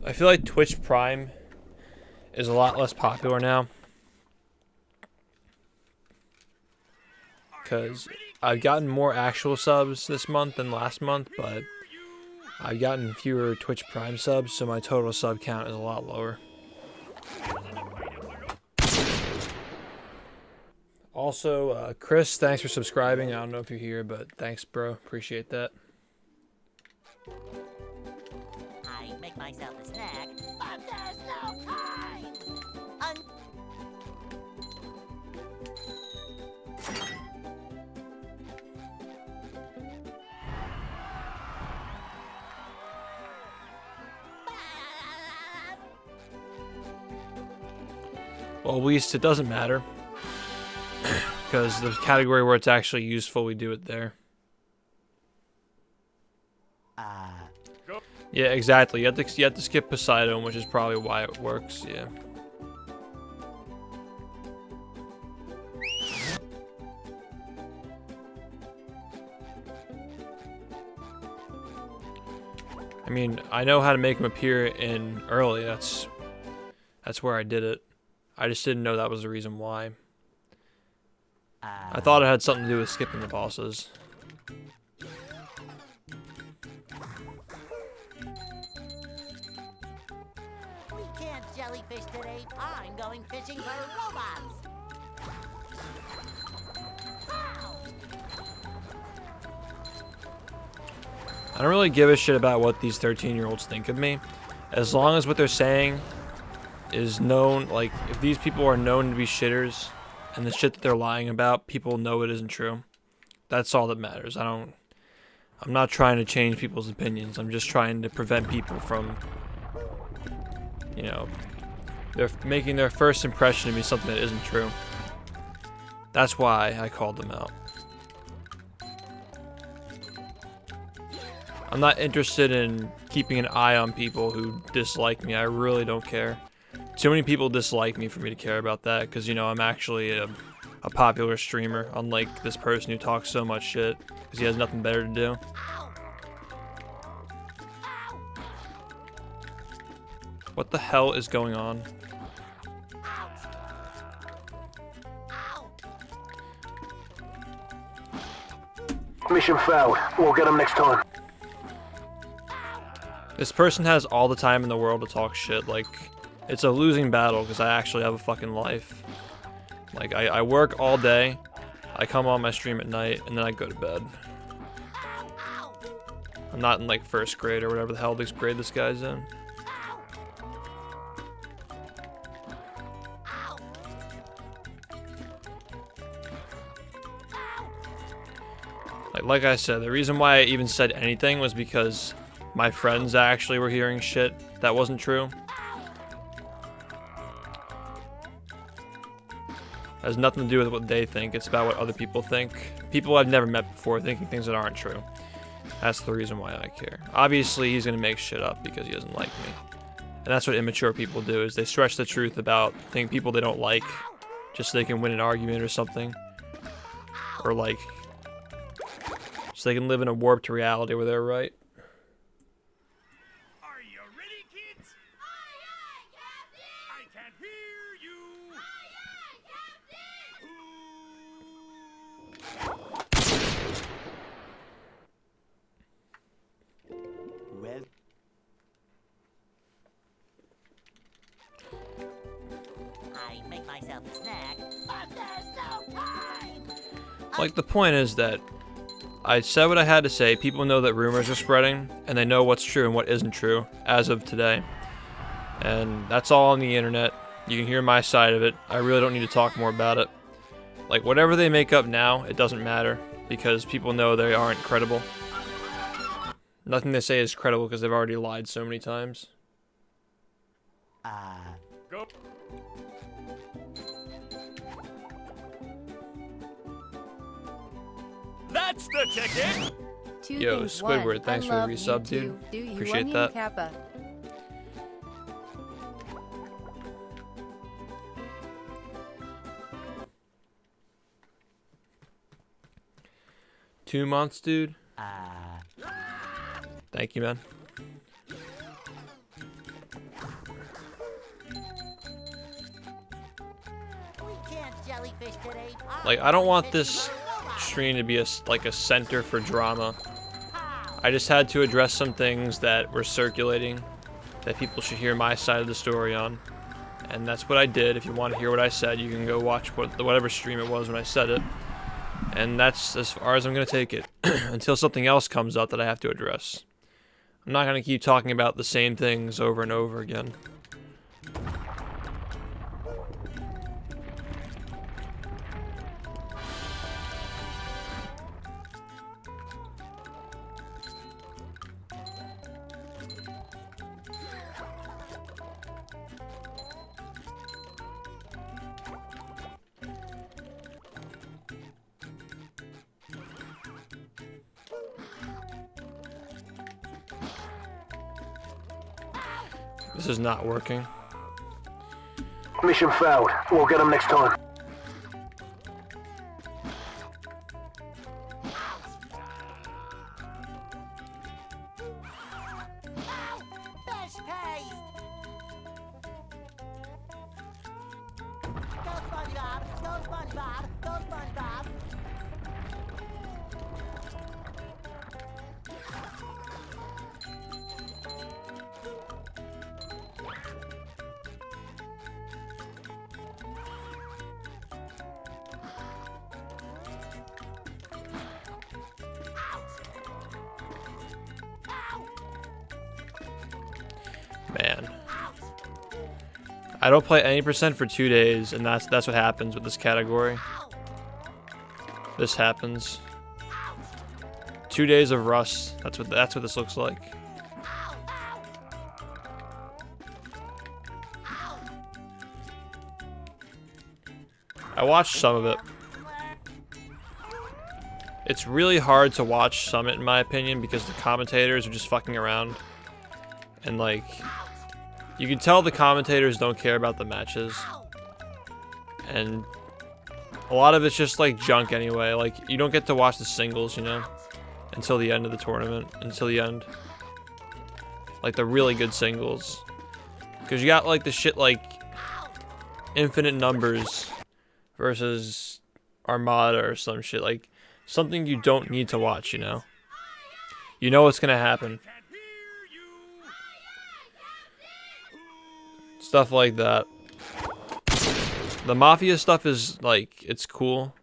I feel like Twitch Prime is a lot less popular now. Because I've gotten more actual subs this month than last month, but I've gotten fewer Twitch Prime subs, so my total sub count is a lot lower. Also, Chris, thanks for subscribing. I don't know if you're here, but thanks, bro. Appreciate that. I make myself a snack, but there's no time! Well, at least it doesn't matter. Because the category where it's actually useful, we do it there. Yeah, exactly. You have to skip Poseidon, which is probably why it works, yeah. I mean, I know how to make him appear in early. That's where I did it. I just didn't know that was the reason why. I thought it had something to do with skipping the bosses. We can't jellyfish today. I'm going fishing for robots. I don't really give a shit about what these 13-year-olds think of me. As long as what they're saying is known, like, if these people are known to be shitters, and the shit that they're lying about, people know it isn't true. That's all that matters. I'm not trying to change people's opinions. I'm just trying to prevent people from, you know, they're making their first impression to be something that isn't true. That's why I called them out. I'm not interested in keeping an eye on people who dislike me. I really don't care. Too many people dislike me for me to care about that, because, you know, I'm actually a popular streamer, unlike this person who talks so much shit because he has nothing better to do. What the hell is going on? Mission failed. We'll get him next time. This person has all the time in the world to talk shit. Like, it's a losing battle because I actually have a fucking life. Like, I work all day, I come on my stream at night, and then I go to bed. I'm not in, like, first grade or whatever the hell this grade this guy's in. Like I said, the reason why I even said anything was because my friends actually were hearing shit that wasn't true. It has nothing to do with what they think, it's about what other people think. People I've never met before thinking things that aren't true. That's the reason why I care. Obviously, he's gonna make shit up because he doesn't like me. And that's what immature people do, is they stretch the truth about people they don't like just so they can win an argument or something. Or like, so they can live in a warped reality where they're right. Are you ready, kids? Aye, aye, Captain! I can hear you! Well, I make myself a snack, but there's no time! Like, the point is that I said what I had to say. People know that rumors are spreading, and they know what's true and what isn't true as of today. And that's all on the internet. You can hear my side of it. I really don't need to talk more about it. Like, whatever they make up now, it doesn't matter, because people know they aren't credible. Nothing they say is credible because they've already lied so many times. Go. That's the ticket! Yo, Squidward, thanks for the resub, dude. Appreciate that. Kappa. 2 months, dude. Thank you, man. jellyfish today. Like, I don't want this stream to be like a center for drama. I just had to address some things that were circulating that people should hear my side of the story on. And that's what I did. If you want to hear what I said, you can go watch whatever stream it was when I said it. And that's as far as I'm going to take it until something else comes up that I have to address. I'm not going to keep talking about the same things over and over again. This is not working. Mission failed. We'll get them next time. Fresh paste. Go SpongeBob. Go SpongeBob. Go SpongeBob. Man. I don't play any percent for 2 days, and that's what happens with this category. This happens. 2 days of rust. That's what this looks like. I watched some of it. It's really hard to watch Summit in my opinion because the commentators are just fucking around. And like, you can tell the commentators don't care about the matches. And a lot of it's just like junk anyway. Like, you don't get to watch the singles, you know, until the end of the tournament, until the end. Like the really good singles. Because you got like the shit like Infinite Numbers versus Armada or some shit. Like something you don't need to watch, you know. You know what's gonna happen. Stuff like that. The Mafia stuff is like, it's cool,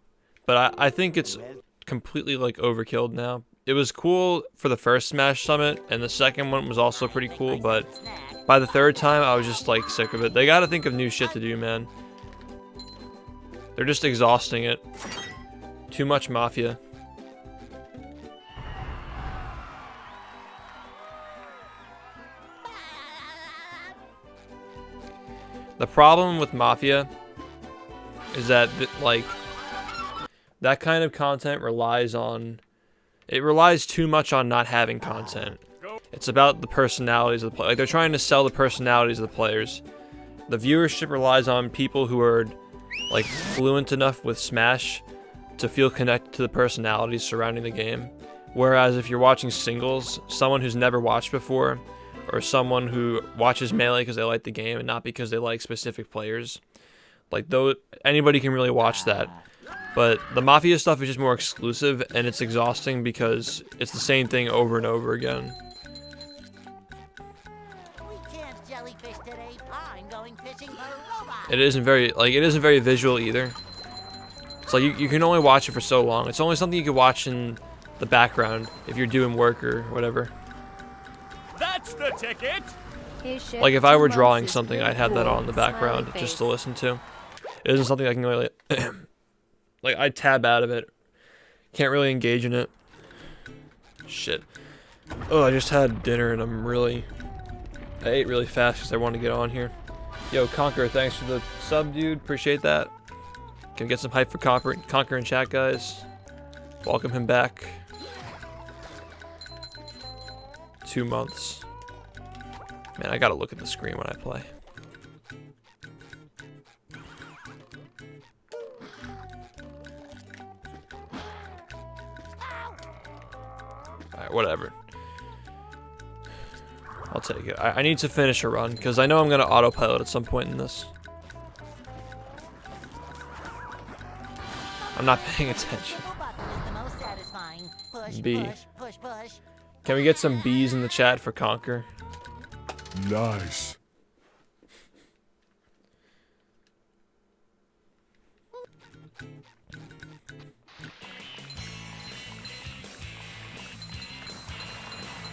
but I think it's completely like overkilled now. It was cool for the first Smash Summit, and the second one was also pretty cool, but by the third time I was just like sick of it. They gotta think of new shit to do, man. They're just exhausting it. Too much Mafia. The problem with Mafia is that, like, that kind of content relies too much on not having content. It's about the personalities of the players. Like, they're trying to sell the personalities of the players. The viewership relies on people who are, like, fluent enough with Smash to feel connected to the personalities surrounding the game. Whereas if you're watching singles, someone who's never watched before, or someone who watches Melee because they like the game and not because they like specific players. Like, though, anybody can really watch that. But the Mafia stuff is just more exclusive, and it's exhausting because it's the same thing over and over again. We can't jellyfish today. I'm going fishing for robots. It isn't very visual either. It's like you can only watch it for so long. It's only something you can watch in the background if you're doing work or whatever. That's the ticket. Like if I were drawing something, I'd have that on in the background just to listen to. It isn't something I can really like, I tab out of it. Can't really engage in it. Shit. Oh, I just had dinner and I ate really fast because I wanted to get on here. Yo, Conquer, thanks for the sub, dude. Appreciate that. Can we get some hype for Conquer in chat, guys? Welcome him back. 2 months. Man, I gotta look at the screen when I play. Alright, whatever. I'll take it. I need to finish a run, because I know I'm gonna autopilot at some point in this. I'm not paying attention. Triple button is the most satisfying. Push, B. push, push, push. Can we get some B's in the chat for Conquer? Nice.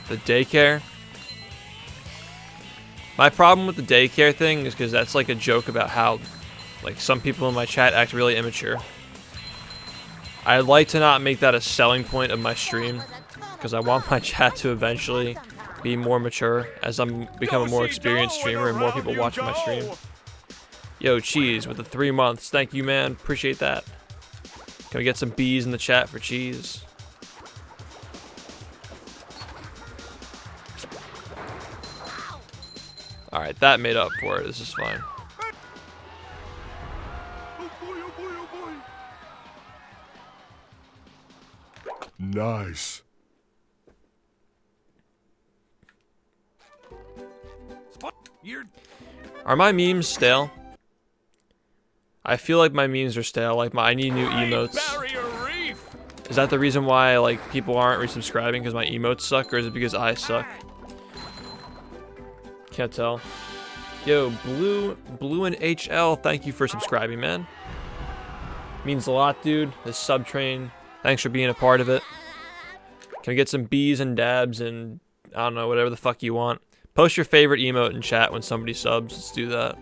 The daycare? My problem with the daycare thing is because that's like a joke about how like some people in my chat act really immature. I'd like to not make that a selling point of my stream because I want my chat to eventually be more mature as I'm become a more experienced streamer and more people watching my stream. Yo, Cheese with the 3 months. Thank you, man. Appreciate that. Can we get some B's in the chat for Cheese? Alright, that made up for it. This is fine. Nice. You're Are my memes stale? I feel like my memes are stale. Like I need new emotes. Barrier Reef. Is that the reason why like people aren't resubscribing because my emotes suck, or is it because I suck? Can't tell. Yo, Blue and HL, thank you for subscribing, man. Means a lot, dude. This sub train. Thanks for being a part of it. Can we get some B's and dabs and I don't know, whatever the fuck you want. Post your favorite emote in chat when somebody subs. Let's do that.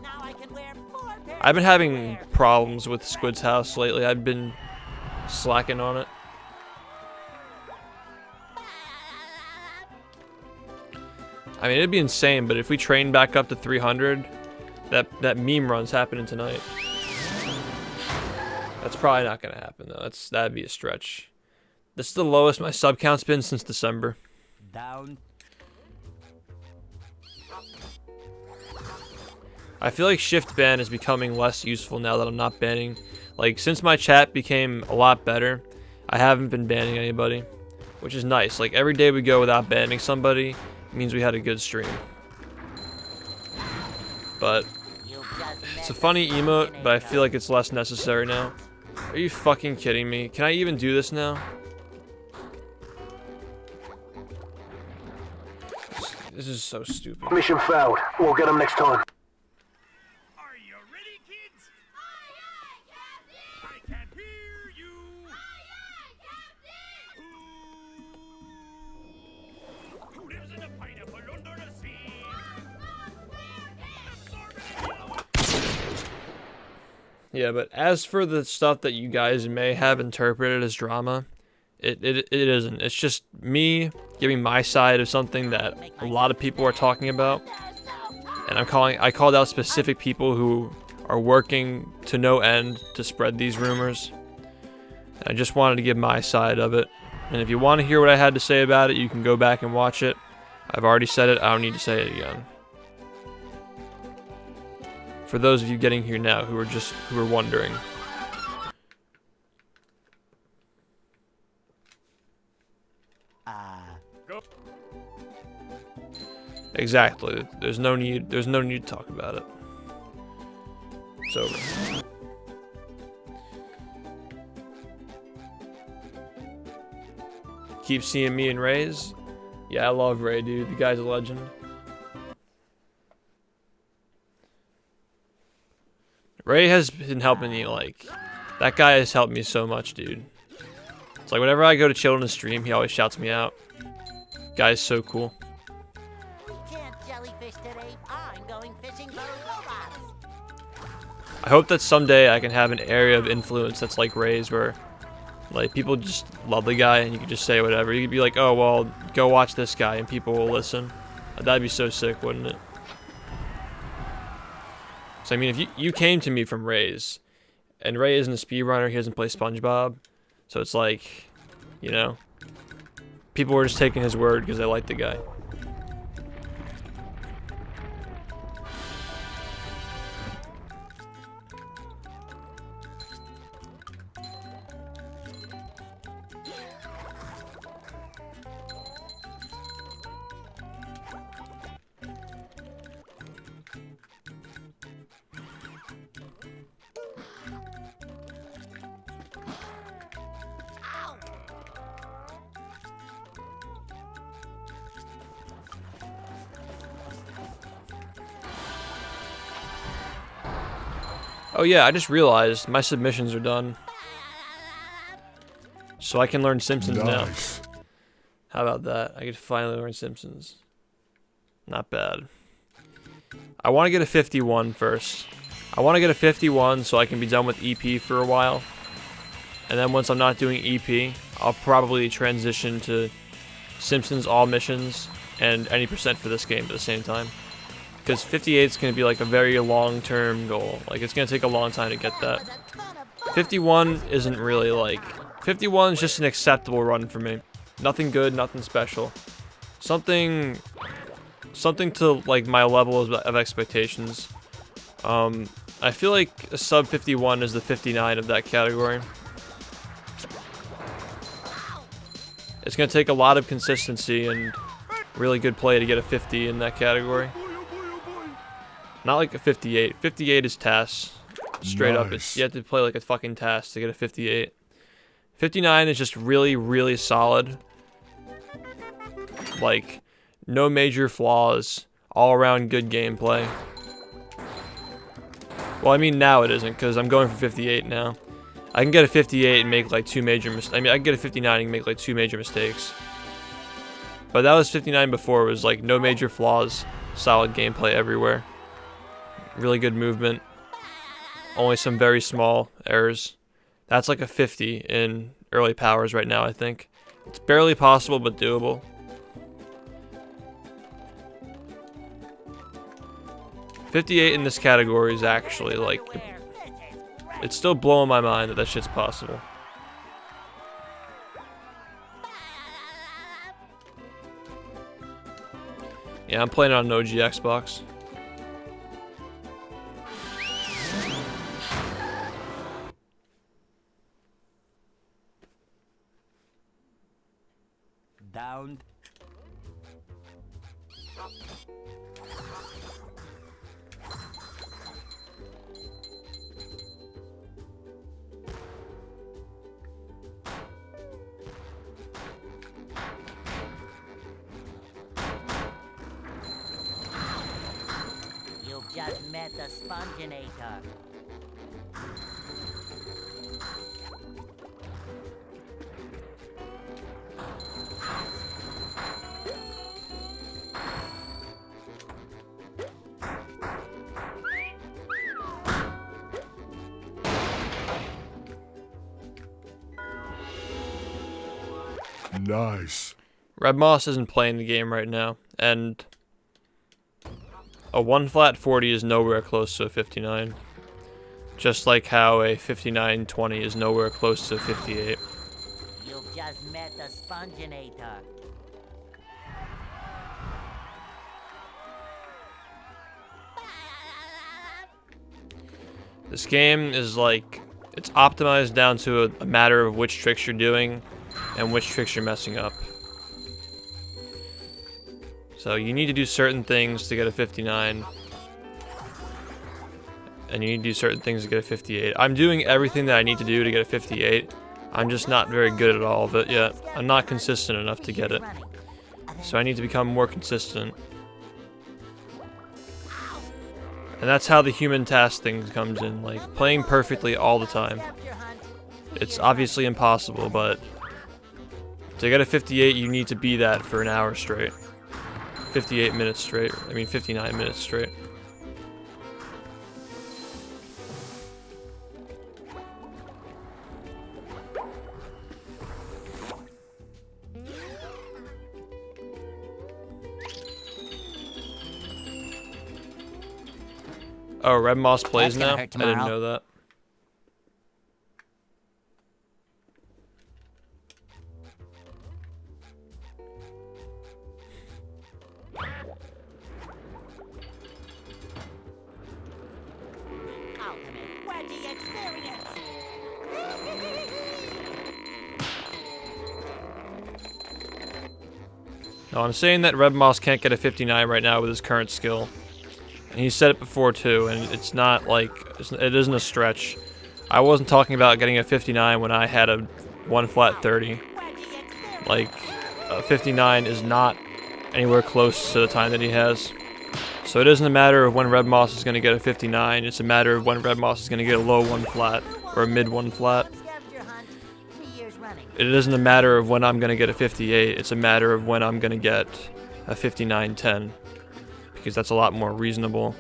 Now I can wear 4 pairs I've been of having underwear. problems with Squid's house lately. I've been slacking on it. I mean, it'd be insane, but if we train back up to 300, that meme run's happening tonight. That's probably not gonna happen though. That'd be a stretch. This is the lowest my sub count's been since December. Down. I feel like shift ban is becoming less useful now that I'm not banning. Like, since my chat became a lot better, I haven't been banning anybody, which is nice. Like, every day we go without banning somebody means we had a good stream. But You just it's a met funny the emote, but I feel like Terminator. it's less necessary now. Are you fucking kidding me? Can I even do this now? This is so stupid. Mission failed. We'll get them next time. Are you ready, kids? Aye, aye, Captain! I can't hear you. Aye, aye, Captain! Who lives in a pineapple under the sea? Yeah, but as for the stuff that you guys may have interpreted as drama, it isn't. It's just me giving my side of something that a lot of people are talking about, and I called out specific people who are working to no end to spread these rumors. And I just wanted to give my side of it. And if you want to hear what I had to say about it, you can go back and watch it. I've already said it. I don't need to say it again. For those of you getting here now who are wondering. Go. Exactly. There's no need to talk about it. It's over. Keep seeing me and Ray's. Yeah, I love Ray, dude. The guy's a legend. Ray has been helping me, like, that guy has helped me so much, dude. It's like whenever I go to chill on the stream, he always shouts me out. Guy's so cool. We can't jellyfish today. I'm going fishing for robots. I hope that someday I can have an area of influence that's like Ray's, where like people just love the guy and you can just say whatever. You could be like, oh well, go watch this guy, and people will listen. That'd be so sick, wouldn't it? So I mean, if you came to me from Ray's, and Ray isn't a speedrunner, he doesn't play SpongeBob, so it's like, you know, people were just taking his word because they like the guy. Oh yeah, I just realized my submissions are done. So I can learn Simpsons now. Nice. How about that? I could finally learn Simpsons. Not bad. I want to get a 51 first. I want to get a 51 so I can be done with EP for a while. And then once I'm not doing EP, I'll probably transition to Simpsons all missions and any percent for this game at the same time. Because 58 is going to be like a very long-term goal. Like, it's going to take a long time to get that. 51 isn't really like... 51 is just an acceptable run for me. Nothing good, nothing special. Something to like my level of expectations. I feel like a sub 51 is the 59 of that category. It's going to take a lot of consistency and really good play to get a 50 in that category. Not like a 58. 58 is TAS. Straight up. Nice. You have to play like a fucking TAS to get a 58. 59 is just really, really solid. Like, no major flaws. All around good gameplay. Well, I mean now it isn't, because I'm going for 58 now. I can get a 58 and make like two major mistakes. I mean, I can get a 59 and make like two major mistakes. But that was 59 before. It was like no major flaws. Solid gameplay everywhere. Really good movement. Only some very small errors. That's like a 50 in early powers right now, I think. It's barely possible, but doable. .58 in this category is actually like... It's still blowing my mind that shit's possible. Yeah, I'm playing on an OG Xbox. Down. You've just met the Sponginator. Nice. Red Moss isn't playing the game right now, and a 1 flat 40 is nowhere close to a 59. Just like how a 59-20 is nowhere close to a 58. You've just met the Sponginator. This game is like, it's optimized down to a matter of which tricks you're doing and which tricks you're messing up. So you need to do certain things to get a 59. And you need to do certain things to get a 58. I'm doing everything that I need to do to get a 58. I'm just not very good at all of it yet. I'm not consistent enough to get it. So I need to become more consistent. And that's how the human task thing comes in, like playing perfectly all the time. It's obviously impossible, but to get a 58, you need to be that for an hour straight. 58 minutes straight. I mean, 59 minutes straight. Oh, Red Moss plays That's gonna now? I hurt didn't tomorrow. know that. Ultimate Wedgie experience. No, I'm saying that Red Moss can't get a 59 right now with his current skill. And he said it before too, and it's not like, it isn't a stretch. I wasn't talking about getting a 59 when I had a 1 flat 30. Like, a 59 is not anywhere close to the time that he has. So So it isn't a matter of when Red Moss is going to get a 59, it's a matter of when Red Moss is going to get a low 1 flat or a mid 1 flat. Scavenger hunt 3 years running. It isn't a matter of when I'm going to get a 58, it's a matter of when I'm going to get a 59-10, because that's a lot more reasonable.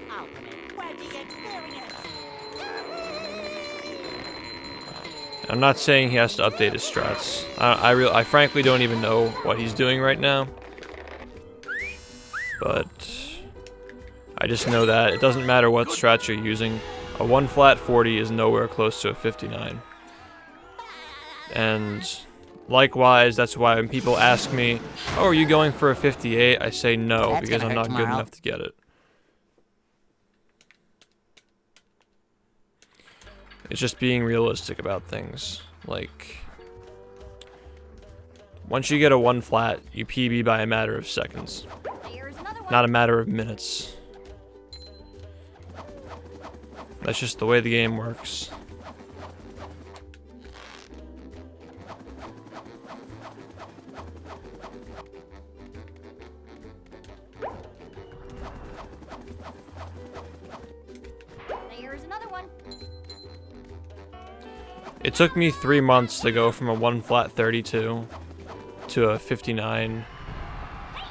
Ultimate wedgie experience. I'm not saying he has to update his strats. I frankly don't even know what he's doing right now. But I just know that it doesn't matter what strats you're using. A 1 flat 40 is nowhere close to a 59. And likewise, that's why when people ask me, "Oh, are you going for a 58?" I say no, That's because gonna I'm hurt not good tomorrow. enough to get it. It's just being realistic about things. Like, once you get a 1 flat, you PB by a matter of seconds, There's another one. not a matter of minutes. That's just the way the game works. There's another one. It took me 3 months to go from a 1 flat 32 to a 59,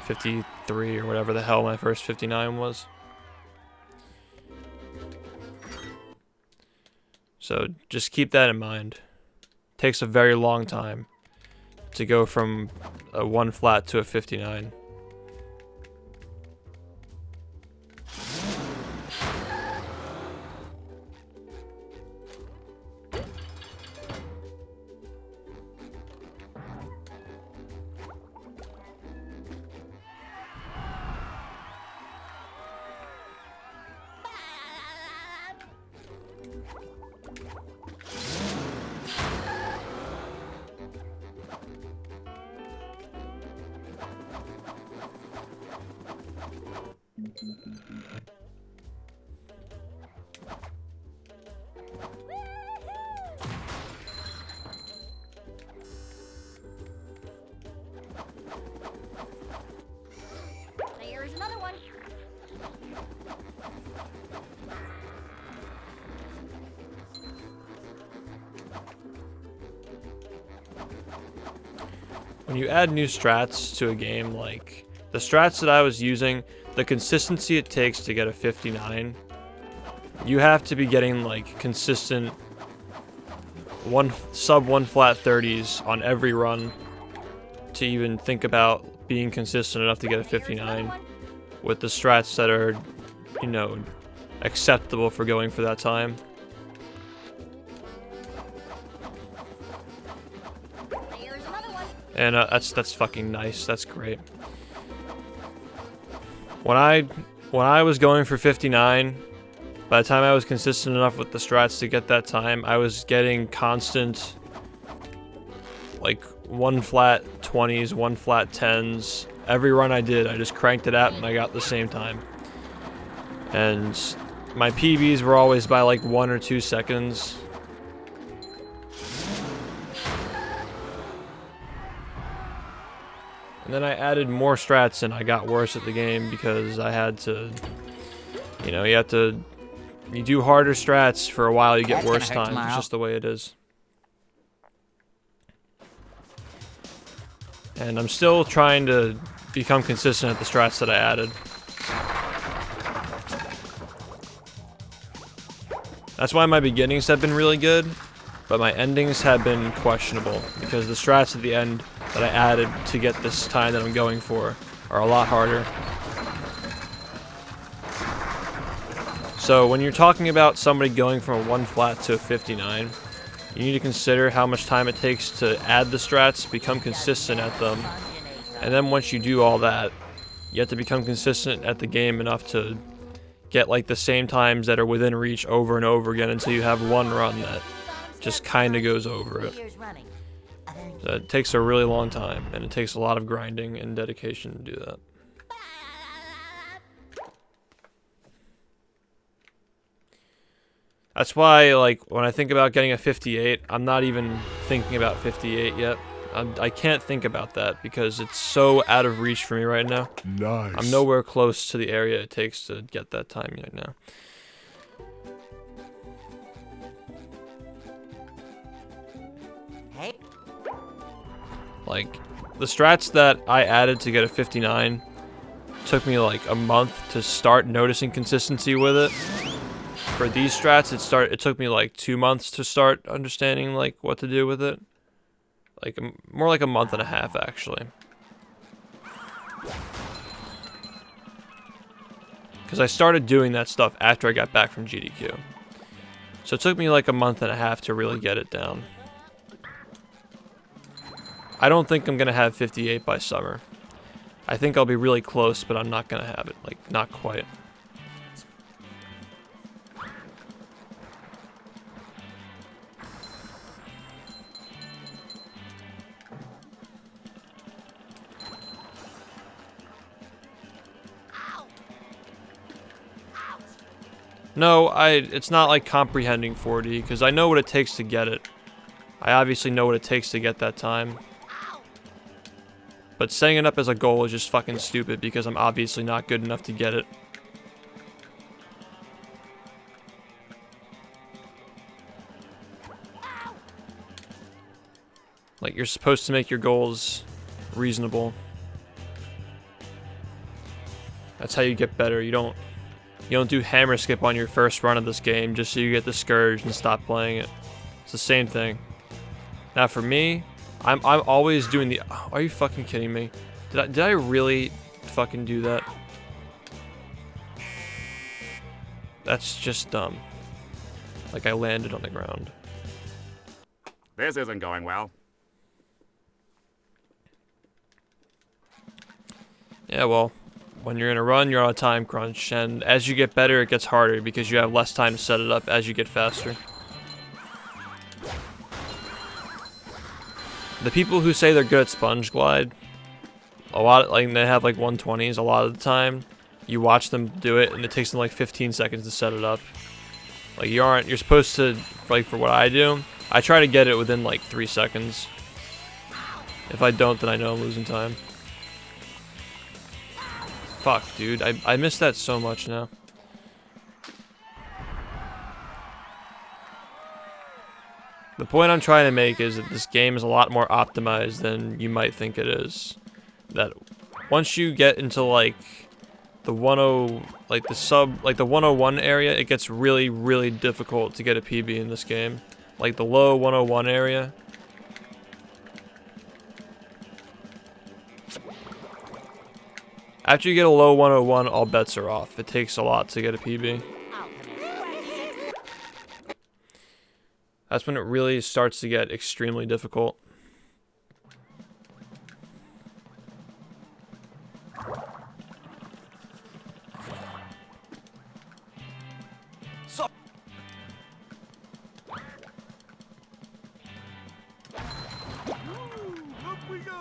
53, or whatever the hell my first 59 was. So just keep that in mind. Takes a very long time to go from a 1 flat to a 59. There's another one. When you add new strats to a game, like the strats that I was using, the consistency it takes to get a 59, you have to be getting like consistent sub 1 flat 30s on every run to even think about being consistent enough to get a There's another 59 one. with the strats that are, you know, acceptable for going for that time. There's another one. And that's fucking nice. That's great. When I was going for 59, by the time I was consistent enough with the strats to get that time, I was getting constant, like 1 flat 20s, 1 flat 10s. Every run I did, I just cranked it out and I got the same time. And my PBs were always by like 1 or 2 seconds. And then I added more strats and I got worse at the game because I had to, you know, you do harder strats for a while, you get That's worse gonna hurt times. It's tomorrow. just the way it is. And I'm still trying to become consistent at the strats that I added. That's why my beginnings have been really good, but my endings have been questionable because the strats at the end that I added to get this time that I'm going for are a lot harder. So when you're talking about somebody going from a 1 flat to a 59, you need to consider how much time it takes to add the strats, become consistent at them, and then once you do all that, you have to become consistent at the game enough to get like the same times that are within reach over and over again until you have one run that just kind of goes over it. 3 years running. So it takes a really long time, and it takes a lot of grinding and dedication to do that. That's why, like, when I think about getting a 58, I'm not even thinking about 58 yet. I can't think about that because it's so out of reach for me right now. Nice. I'm nowhere close to the area it takes to get that time right now. Hey, Like, the strats that I added to get a 59 took me like a month to start noticing consistency with it. For these strats, it took me like 2 months to start understanding like what to do with it. Like more like a month and a half actually. Because I started doing that stuff after I got back from GDQ. So it took me like a month and a half to really get it down. I don't think I'm going to have 58 by summer. I think I'll be really close, but I'm not going to have it. Like, not quite. No, it's not like comprehending 4D, because I know what it takes to get it. I obviously know what it takes to get that time. But setting it up as a goal is just fucking stupid, because I'm obviously not good enough to get it. Like, you're supposed to make your goals reasonable. That's how you get better. You don't do hammer skip on your first run of this game just so you get discouraged and stop playing it. It's the same thing. Now for me, I'm always doing the. Are you fucking kidding me? Did I really fucking do that? That's just dumb. Like I landed on the ground. This isn't going well. Yeah, well, when you're in a run, you're on a time crunch, and as you get better, it gets harder because you have less time to set it up as you get faster. The people who say they're good at Sponge Glide, like they have like 120s a lot of the time, you watch them do it and it takes them like 15 seconds to set it up. Like you're supposed to, like for what I do, I try to get it within like 3 seconds. If I don't, then I know I'm losing time. Fuck, dude, I miss that so much now. The point I'm trying to make is that this game is a lot more optimized than you might think it is. That once you get into like the 101 area, it gets really, really difficult to get a PB in this game. Like the low 101 area. After you get a low 101, all bets are off. It takes a lot to get a PB. That's when it really starts to get extremely difficult. Up we go.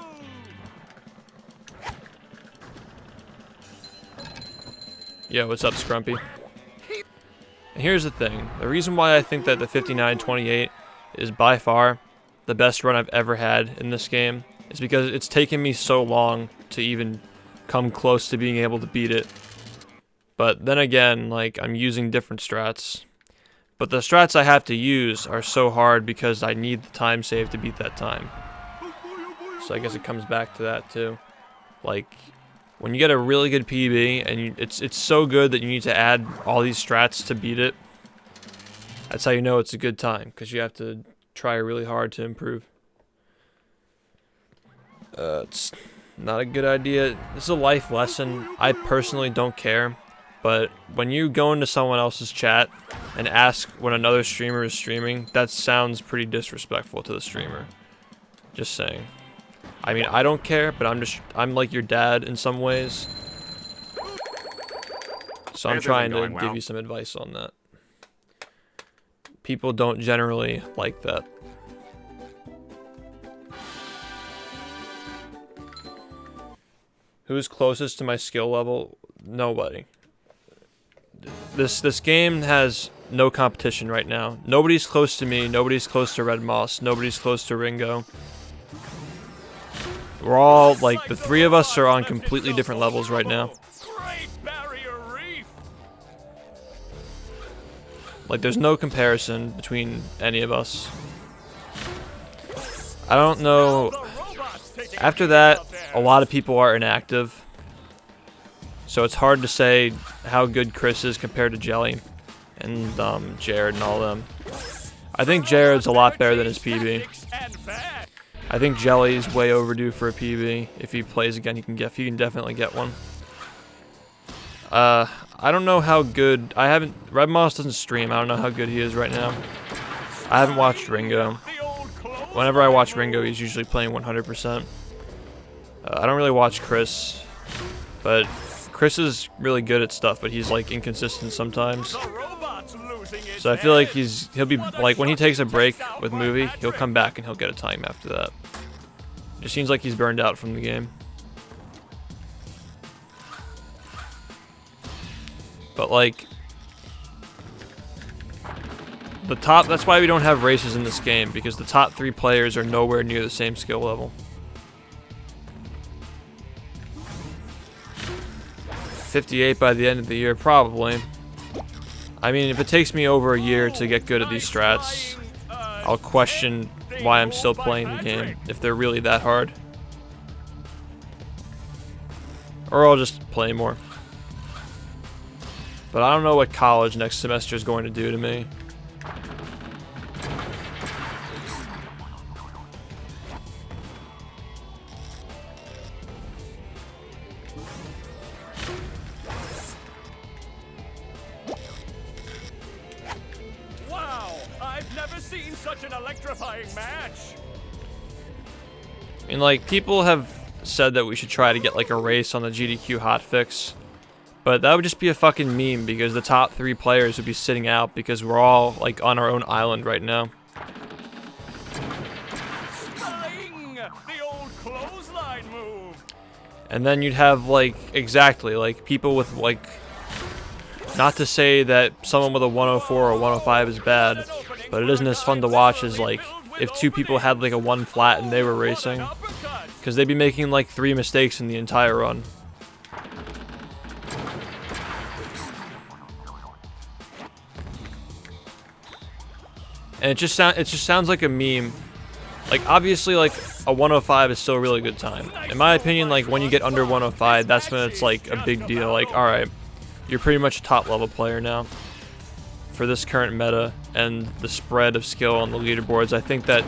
Yo, what's up, Scrumpy? And here's the thing. The reason why I think that the 59-28 is by far the best run I've ever had in this game is because it's taken me so long to even come close to being able to beat it. But then again, like, I'm using different strats. But the strats I have to use are so hard because I need the time save to beat that time. So I guess it comes back to that too. Like, when you get a really good PB and it's so good that you need to add all these strats to beat it, that's how you know it's a good time, because you have to try really hard to improve. It's not a good idea. This is a life lesson. I personally don't care, but when you go into someone else's chat and ask when another streamer is streaming, that sounds pretty disrespectful to the streamer. Just saying. I mean, I don't care, but I'm like your dad in some ways. So I'm trying to give you some advice on that. People don't generally like that. Who's closest to my skill level? Nobody. This game has no competition right now. Nobody's close to me, nobody's close to Red Moss, nobody's close to Ringo. We're all, like, the three of us are on completely different levels right now. Great Barrier Reef! Like, there's no comparison between any of us. I don't know. After that, a lot of people are inactive. So it's hard to say how good Chris is compared to Jelly and Jared and all them. I think Jared's a lot better than his PB. I think Jelly's way overdue for a PB. If he plays again, he can definitely get one. I don't know how good. Red Moss doesn't stream. I don't know how good he is right now. I haven't watched Ringo. Whenever I watch Ringo, he's usually playing 100%. I don't really watch Chris, but Chris is really good at stuff, but he's like inconsistent sometimes. So I feel like he'll be like, when he takes a break with movie, he'll come back and he'll get a time after that. It just seems like he's burned out from the game. But like that's why we don't have races in this game, because the top 3 players are nowhere near the same skill level. 58 by the end of the year, probably. I mean, if it takes me over a year to get good at these strats, I'll question why I'm still playing the game, if they're really that hard. Or I'll just play more. But I don't know what college next semester is going to do to me. Such an electrifying match. I mean, like, people have said that we should try to get like a race on the GDQ hotfix, but that would just be a fucking meme, because the top 3 players would be sitting out because we're all like on our own island right now. The old clothesline move. And then you'd have like like people with like, not to say that someone with a 104 or 105 is bad, but it isn't as fun to watch as like if 2 people had like a 1 flat and they were racing, because they'd be making like 3 mistakes in the entire run. And it just sounds like a meme. Like, obviously, like a 105 is still a really good time. In my opinion, like when you get under 105, that's when it's like a big deal. Like, all right, you're pretty much a top level player now. For this current meta and the spread of skill on the leaderboards, I think that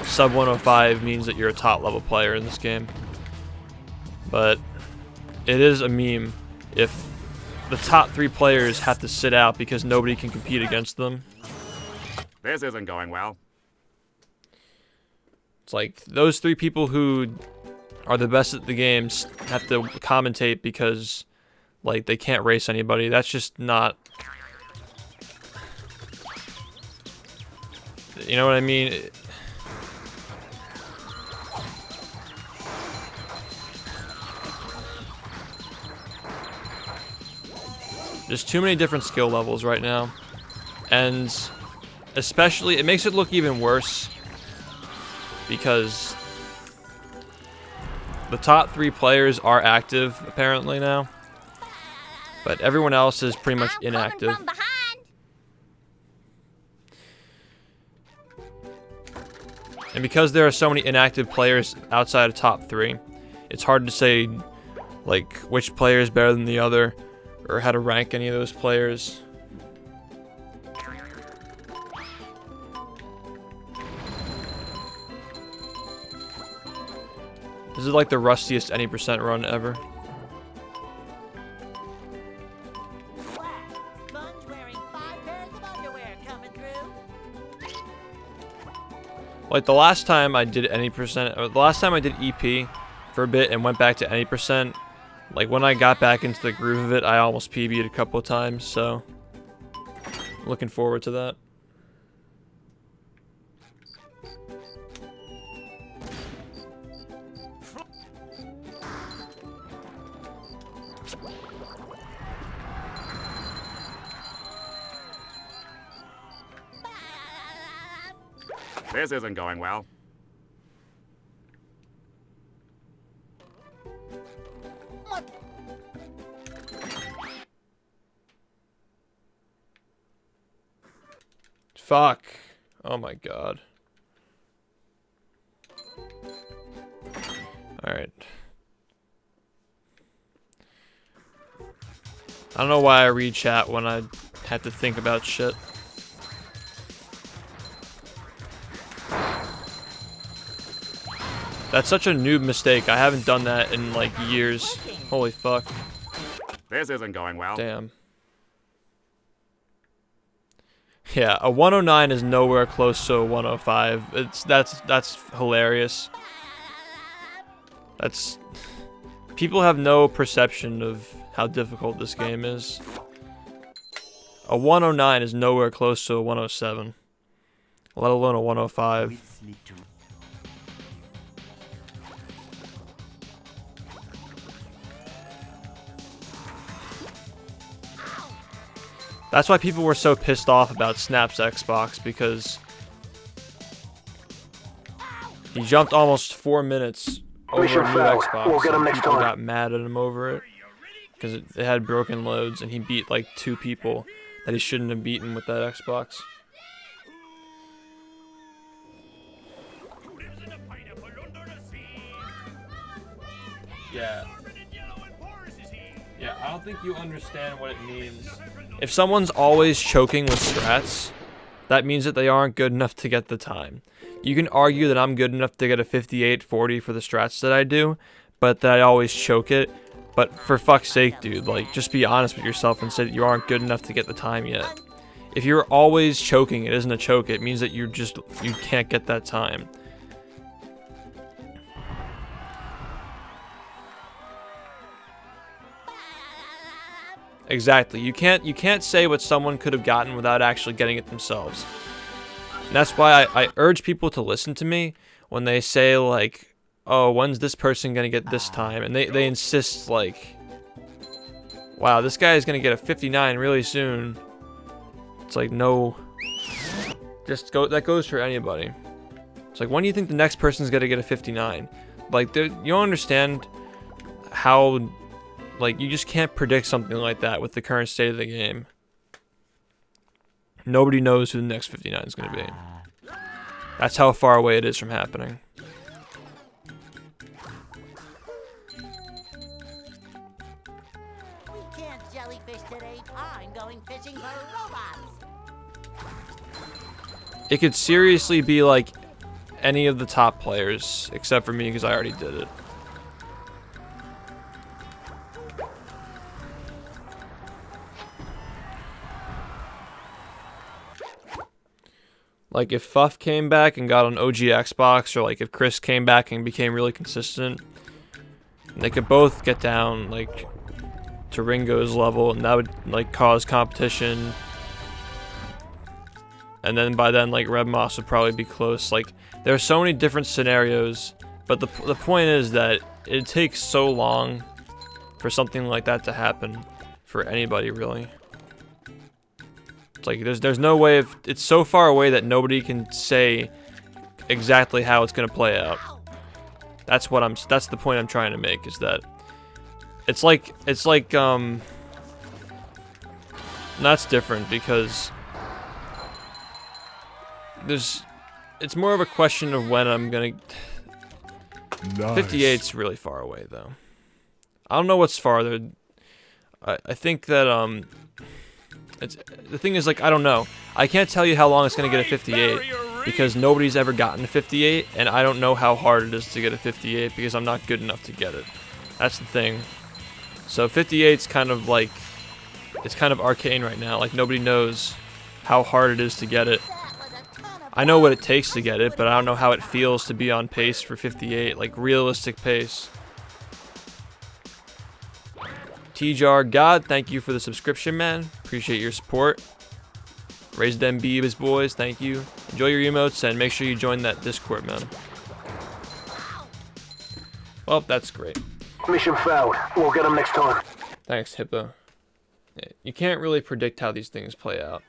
sub 105 means that you're a top level player in this game. But it is a meme if the top 3 players have to sit out because nobody can compete against them. This isn't going well. It's like those 3 people who are the best at the games have to commentate because like they can't race anybody. That's just not, you know what I mean? There's too many different skill levels right now. And especially, it makes it look even worse because the top 3 players are active apparently now, but everyone else is pretty much inactive. From behind. And because there are so many inactive players outside of top 3, it's hard to say like which player is better than the other or how to rank any of those players. This is like the rustiest any percent run ever. Sponge wearing 5 pairs of underwear coming through. Like the last time I did any percent, or the last time I did EP for a bit and went back to any percent, like when I got back into the groove of it, I almost PB'd a couple of times, so looking forward to that. This isn't going well. Fuck. Oh my god. Alright. I don't know why I read chat when I have to think about shit. That's such a noob mistake. I haven't done that in like years. Holy fuck. This isn't going well. Damn. Yeah, a 109 is nowhere close to a 105. That's hilarious. That's people have no perception of how difficult this game is. A 109 is nowhere close to a 107, let alone a 105. That's why people were so pissed off about Snap's Xbox, because he jumped almost 4 minutes over Mission a new failed. Xbox, We'll get him and next people time. got mad at him over it because it had broken loads, and he beat like 2 people that he shouldn't have beaten with that Xbox. Yeah, I don't think you understand what it means. If someone's always choking with strats, that means that they aren't good enough to get the time. You can argue that I'm good enough to get a 58-40 for the strats that I do, but that I always choke it. But for fuck's sake, dude, like, just be honest with yourself and say that you aren't good enough to get the time yet. If you're always choking, it isn't a choke, it means that you can't get that time. Exactly. You can't say what someone could have gotten without actually getting it themselves. And that's why I urge people to listen to me when they say like, oh, when's this person gonna get this time? And they insist like, wow, this guy is gonna get a 59 really soon. It's like, no, just go. That goes for anybody. It's like, when do you think the next person's gonna get a 59? Like, you don't understand how. Like, you just can't predict something like that with the current state of the game. Nobody knows who the next 59 is going to be. That's how far away it is from happening. We can't jellyfish today. I'm going fishing for robots. It could seriously be like any of the top players, except for me, because I already did it. Like, if Fuff came back and got on OG Xbox, or like if Chris came back and became really consistent, they could both get down like to Ringo's level, and that would like cause competition. And then by then, like, Red Moss would probably be close. Like, there are so many different scenarios, but the point is that it takes so long for something like that to happen for anybody, really. Like, there's no way of, it's so far away that nobody can say exactly how it's gonna play out. That's the point I'm trying to make, is that it's like that's different, because it's more of a question of when I'm gonna. Nice. 58's really far away though. I don't know what's farther. I think that the thing is, like, I don't know. I can't tell you how long it's gonna get a 58 because nobody's ever gotten a 58, and I don't know how hard it is to get a 58 because I'm not good enough to get it. That's the thing. So 58's kind of like, it's kind of arcane right now. Like, nobody knows how hard it is to get it. I know what it takes to get it, but I don't know how it feels to be on pace for 58, like realistic pace. T-Jar God, thank you for the subscription, man. Appreciate your support. Raise them Beavis boys, thank you. Enjoy your emotes, and make sure you join that Discord, man. Well, that's great. Mission failed. We'll get them next time. Thanks, Hippo. Yeah, you can't really predict how these things play out.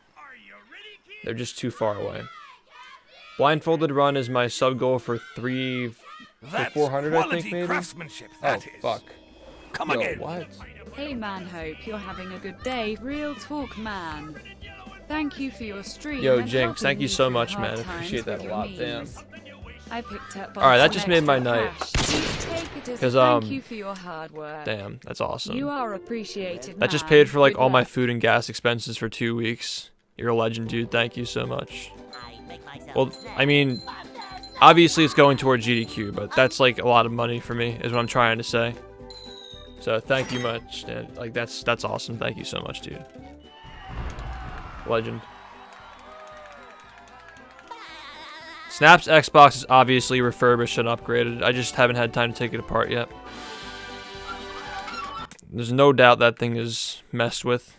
They're just too far away. Blindfolded Run is my sub goal for 400, I think, maybe? Oh, fuck. Yo, what? Hey man, hope you're having a good day. Real talk, man. Thank you for your stream. Yo, and Jinx, helping thank you me so through much, hard man. times Appreciate that with a your lot. Damn. memes. I picked up Alright, that some just made my extra night. cash. Please take it as 'Cause, a thank you for your hard work. Damn, that's awesome. You are appreciated. That just man. paid for like Good all my luck. food and gas expenses for 2 weeks. You're a legend, dude. Thank you so much. I make myself Well, snack. I mean, obviously it's going toward GDQ, but that's like a lot of money for me, is what I'm trying to say. So thank you much, and like that's awesome. Thank you so much, dude. Legend. Snap's Xbox is obviously refurbished and upgraded. I just haven't had time to take it apart yet. There's no doubt that thing is messed with.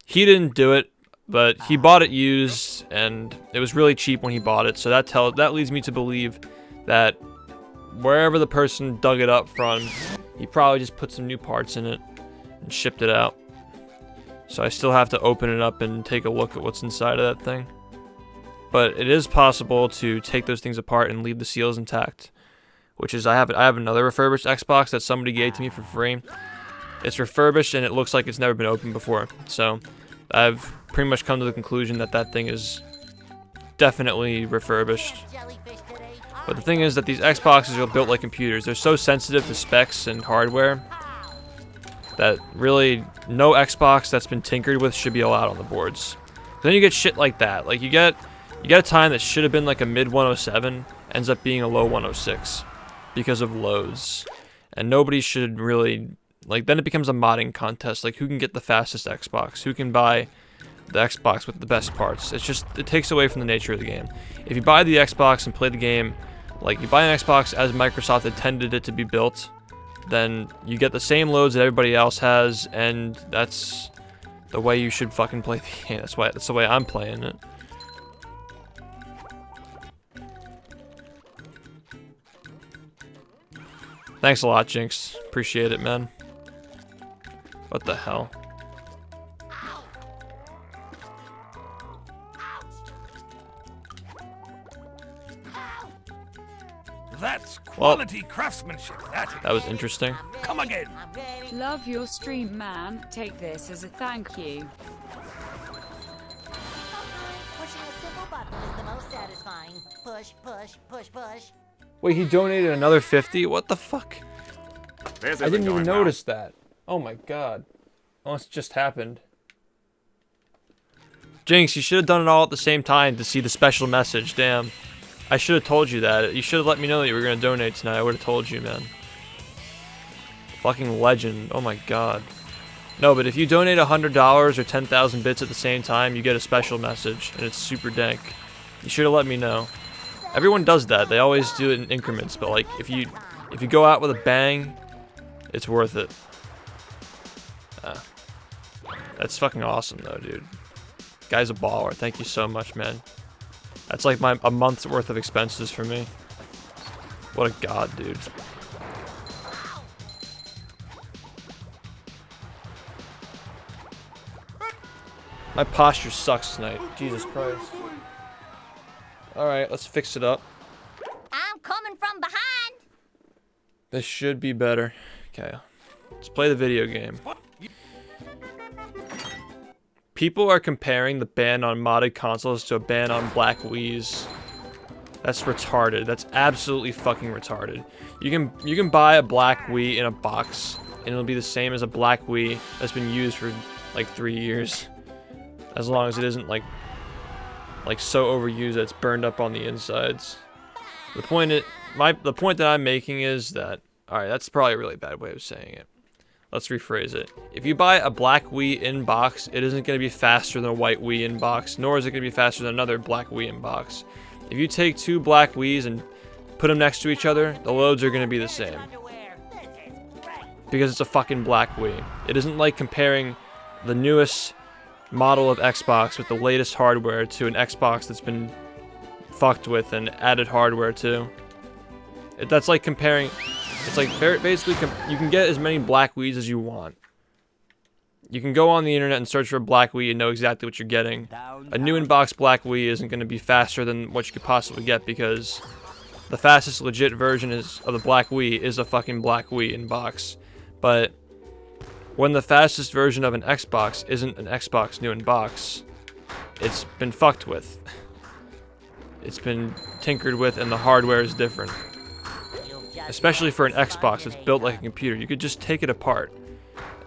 He didn't do it, but he bought it used, and it was really cheap when he bought it. So that leads me to believe that wherever the person dug it up from, he probably just put some new parts in it and shipped it out. So I still have to open it up and take a look at what's inside of that thing. But it is possible to take those things apart and leave the seals intact, which is I have another refurbished Xbox that somebody gave to me for free. It's refurbished and it looks like it's never been opened before. So I've pretty much come to the conclusion that that thing is definitely refurbished. Jellyfish today. But the thing is that these Xboxes are built like computers. They're so sensitive to specs and hardware that really no Xbox that's been tinkered with should be allowed on the boards. Then you get shit like that. Like you get a time that should have been like a mid 107 ends up being a low 106 because of loads. And nobody should really, like, then it becomes a modding contest. Like who can get the fastest Xbox? Who can buy the Xbox with the best parts? It's just, it takes away from the nature of the game. If you buy the Xbox and play the game, like you buy an Xbox as Microsoft intended it to be built, then you get the same loads that everybody else has, and that's the way you should fucking play the game. That's the way I'm playing it. Thanks a lot, Jinx. Appreciate it, man. What the hell? That's quality craftsmanship, That was interesting. Come again. I'm ready. Love your stream, man. Take this as a thank you. Sometimes pushing a simple button is the most satisfying. Push, push, push, push. Wait, he donated another 50? What the fuck? This I isn't didn't even going well. notice that. Oh my god. Unless it just happened. Jinx, you should have done it all at the same time to see the special message. Damn. I should have told you that. You should have let me know that you were going to donate tonight. I would have told you, man. Fucking legend. Oh my god. No, but if you donate $100 or 10,000 bits at the same time, you get a special message, and it's super dank. You should have let me know. Everyone does that. They always do it in increments, but like if you go out with a bang, it's worth it. That's fucking awesome though, dude. Guy's a baller. Thank you so much, man. That's like a month's worth of expenses for me. What a god, dude. My posture sucks tonight. Jesus Christ. Alright, let's fix it up. I'm coming from behind. This should be better. Okay. Let's play the video game. People are comparing the ban on modded consoles to a ban on black Wiis. That's retarded. That's absolutely fucking retarded. You can buy a black Wii in a box, and it'll be the same as a black Wii that's been used for like 3 years, as long as it isn't like so overused that it's burned up on the insides. The point that I'm making is that, alright, that's probably a really bad way of saying it. Let's rephrase it. If you buy a black Wii in box, it isn't going to be faster than a white Wii in box, nor is it going to be faster than another black Wii in box. If you take two black Wiis and put them next to each other, the loads are going to be the same. Underwear. This is great. Because it's a fucking black Wii. It isn't like comparing the newest model of Xbox with the latest hardware to an Xbox that's been fucked with and added hardware to. That's like comparing. It's like basically you can get as many black Wiis as you want. You can go on the internet and search for a black Wii and know exactly what you're getting. A new in-box black Wii isn't going to be faster than what you could possibly get because the fastest legit version of the black Wii is a fucking black Wii in box. But when the fastest version of an Xbox isn't an Xbox new in box, it's been fucked with. It's been tinkered with, and the hardware is different. Especially for an Xbox, it's built like a computer. You could just take it apart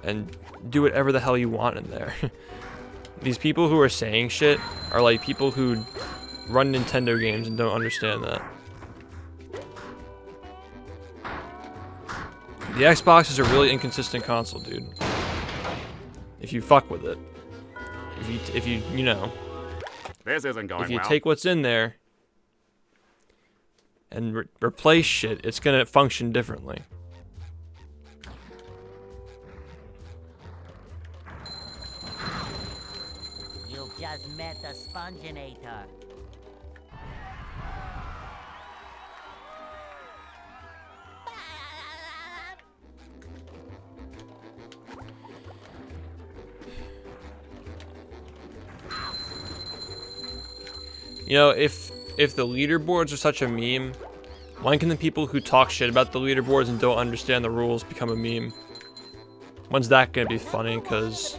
and do whatever the hell you want in there. These people who are saying shit are like people who run Nintendo games and don't understand that. The Xbox is a really inconsistent console, dude. If you fuck with it. If you you know, This isn't going if you well. take what's in there and replace shit, it's gonna function differently. You just met the Sponginator. You know, if the leaderboards are such a meme, when can the people who talk shit about the leaderboards and don't understand the rules become a meme? When's that gonna be funny? Because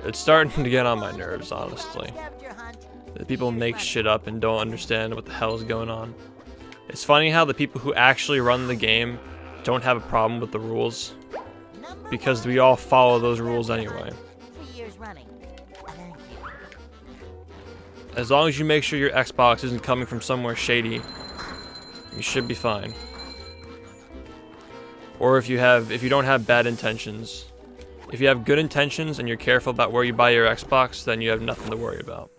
it's starting to get on my nerves, honestly. Scavenger hunt. The people make shit up and don't understand what the hell is going on. It's funny how the people who actually run the game don't have a problem with the rules, Number because we all follow those rules anyway. 3 years running. Thank you. As long as you make sure your Xbox isn't coming from somewhere shady, you should be fine. Or if you don't have bad intentions. If you have good intentions and you're careful about where you buy your Xbox, then you have nothing to worry about.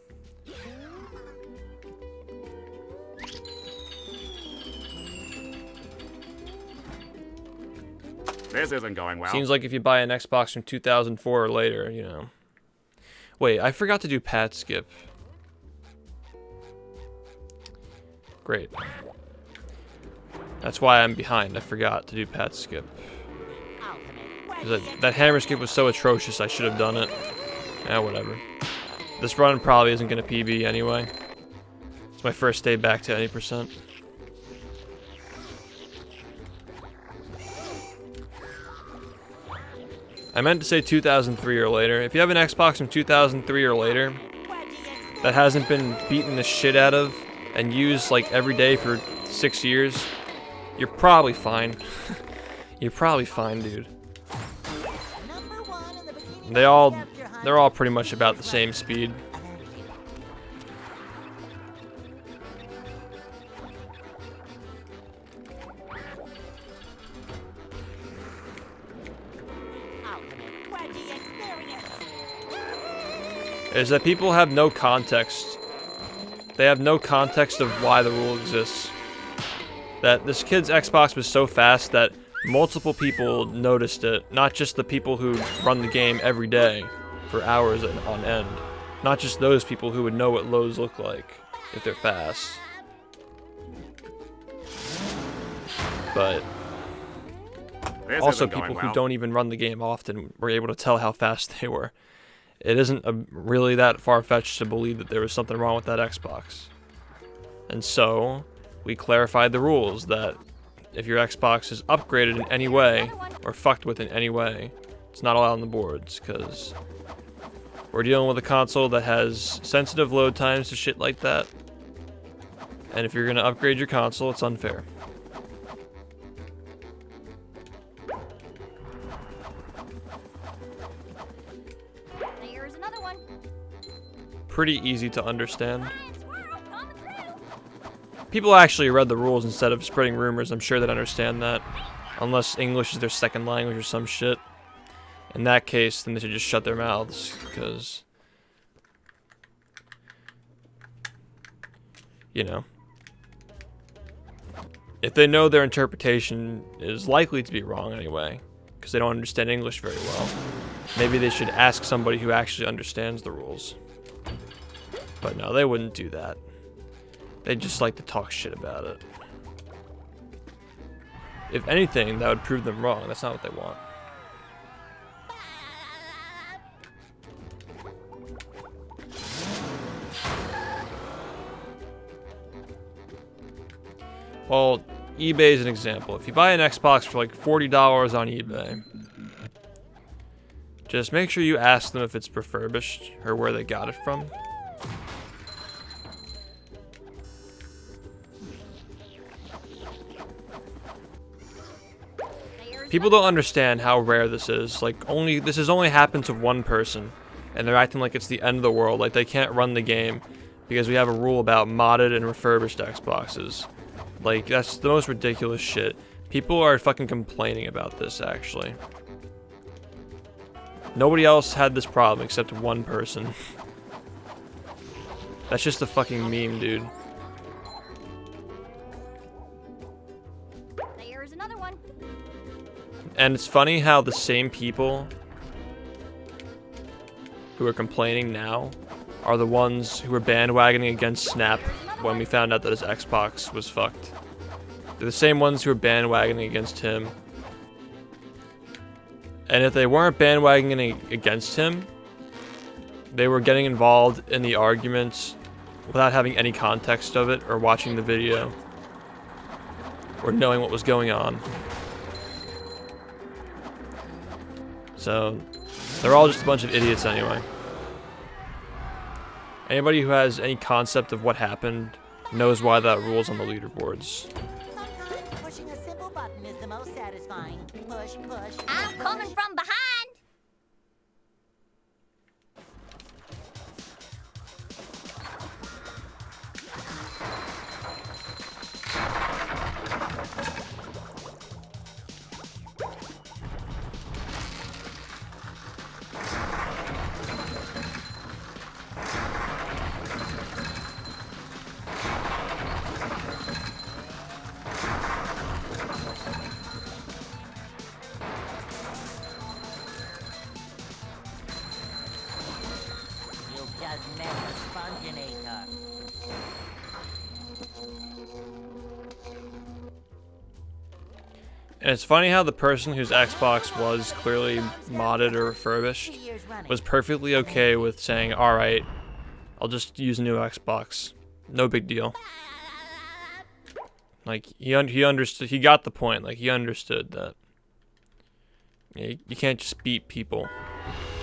This isn't going well. Seems like if you buy an Xbox from 2004 or later, you know. Wait, I forgot to do pad skip. Great. That's why I'm behind. I forgot to do pad skip. Because that hammer skip was so atrocious, I should have done it. Yeah, whatever. This run probably isn't going to PB anyway. It's my first day back to any percent. I meant to say 2003 or later. If you have an Xbox from 2003 or later that hasn't been beaten the shit out of and used like every day for 6 years, you're probably fine. You're probably fine, dude. Number 1 in the bikini scavenger hunt. They're all pretty much about the same speed. Ultimate wedgie experience. Is that people have no context. They have no context of why the rule exists. That this kid's Xbox was so fast that multiple people noticed it, not just the people who run the game every day for hours on end. Not just those people who would know what lows look like if they're fast. But This also isn't going people well. who don't even run the game often were able to tell how fast they were. It isn't really that far-fetched to believe that there was something wrong with that Xbox. And so, we clarified the rules that if your Xbox is upgraded in any way, or fucked with in any way, it's not allowed on the boards, because we're dealing with a console that has sensitive load times to shit like that. And if you're going to upgrade your console, it's unfair. There's another one. Pretty easy to understand. Giant squirrel coming through. People actually read the rules instead of spreading rumors. I'm sure they'd understand that. Unless English is their second language or some shit. In that case, then they should just shut their mouths, because, you know, if they know their interpretation is likely to be wrong anyway, because they don't understand English very well, maybe they should ask somebody who actually understands the rules. But no, they wouldn't do that. They just like to talk shit about it. If anything, that would prove them wrong. That's not what they want. Well, eBay is an example. If you buy an Xbox for like $40 on eBay, just make sure you ask them if it's refurbished or where they got it from. People don't understand how rare this is. Like, this has only happened to one person, and they're acting like it's the end of the world, like they can't run the game because we have a rule about modded and refurbished Xboxes. Like, that's the most ridiculous shit. People are fucking complaining about this, actually. Nobody else had this problem except one person. That's just a fucking meme, dude. There's another one. And it's funny how the same people who are complaining now are the ones who were bandwagoning against Snap when we found out that his Xbox was fucked. They're the same ones who were bandwagoning against him. And if they weren't bandwagoning against him, they were getting involved in the arguments without having any context of it or watching the video or knowing what was going on. So, they're all just a bunch of idiots anyway. Anybody who has any concept of what happened knows why that rule's on the leaderboards. Sometimes pushing a simple button is the most satisfying. Push, push. I'm coming from behind. You've just met the Sponginator. And it's funny how the person whose Xbox was clearly modded or refurbished 2 years running. was perfectly okay with saying, alright, I'll just use a new Xbox. No big deal. Like, he understood, he got the point, like, he understood that you can't just beat people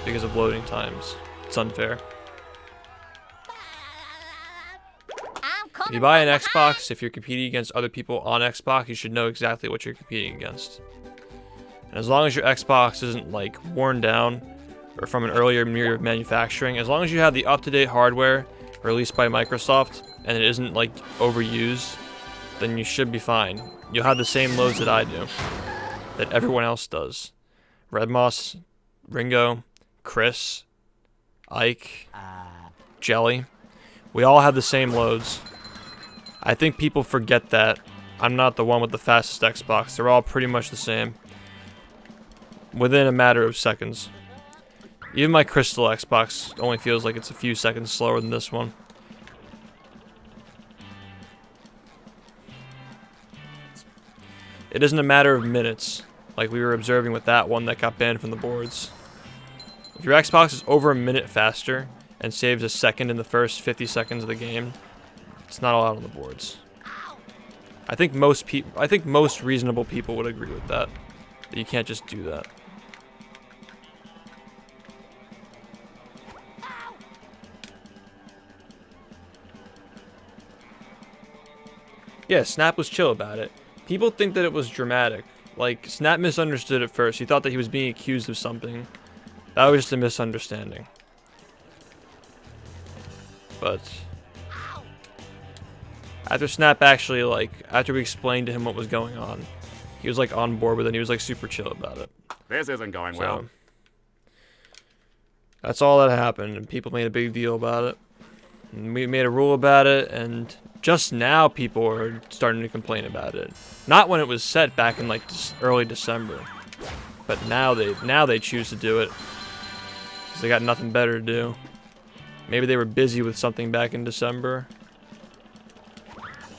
because of loading times. It's unfair. I'm If coming you buy an from behind. Xbox, if you're competing against other people on Xbox, you should know exactly what you're competing against. And as long as your Xbox isn't, like, worn down or from an earlier year of manufacturing, as long as you have the up-to-date hardware released by Microsoft and it isn't, like, overused, then you should be fine. You'll have the same loads that I do, that everyone else does. Redmoss, Ringo, Chris, Ike, Jelly. We all have the same loads. I think people forget that. I'm not the one with the fastest Xbox. They're all pretty much the same. Within a matter of seconds. Even my Crystal Xbox only feels like it's a few seconds slower than this one. It isn't a matter of minutes, like we were observing with that one that got banned from the boards. If your Xbox is over a minute faster and saves a second in the first 50 seconds of the game, it's not allowed on the boards. I think most reasonable people would agree with that. That you can't just do that. Yeah, Snap was chill about it. People think that it was dramatic. Like, Snap misunderstood at first. He thought that he was being accused of something. That was just a misunderstanding. But after Snap actually, like, after we explained to him what was going on, he was, like, on board with it. He was, like, super chill about it. This isn't going well. So, that's all that happened, and people made a big deal about it. And we made a rule about it, and just now people are starting to complain about it. Not when it was set back in, like, early December. But now they choose to do it. Because they got nothing better to do. Maybe they were busy with something back in December.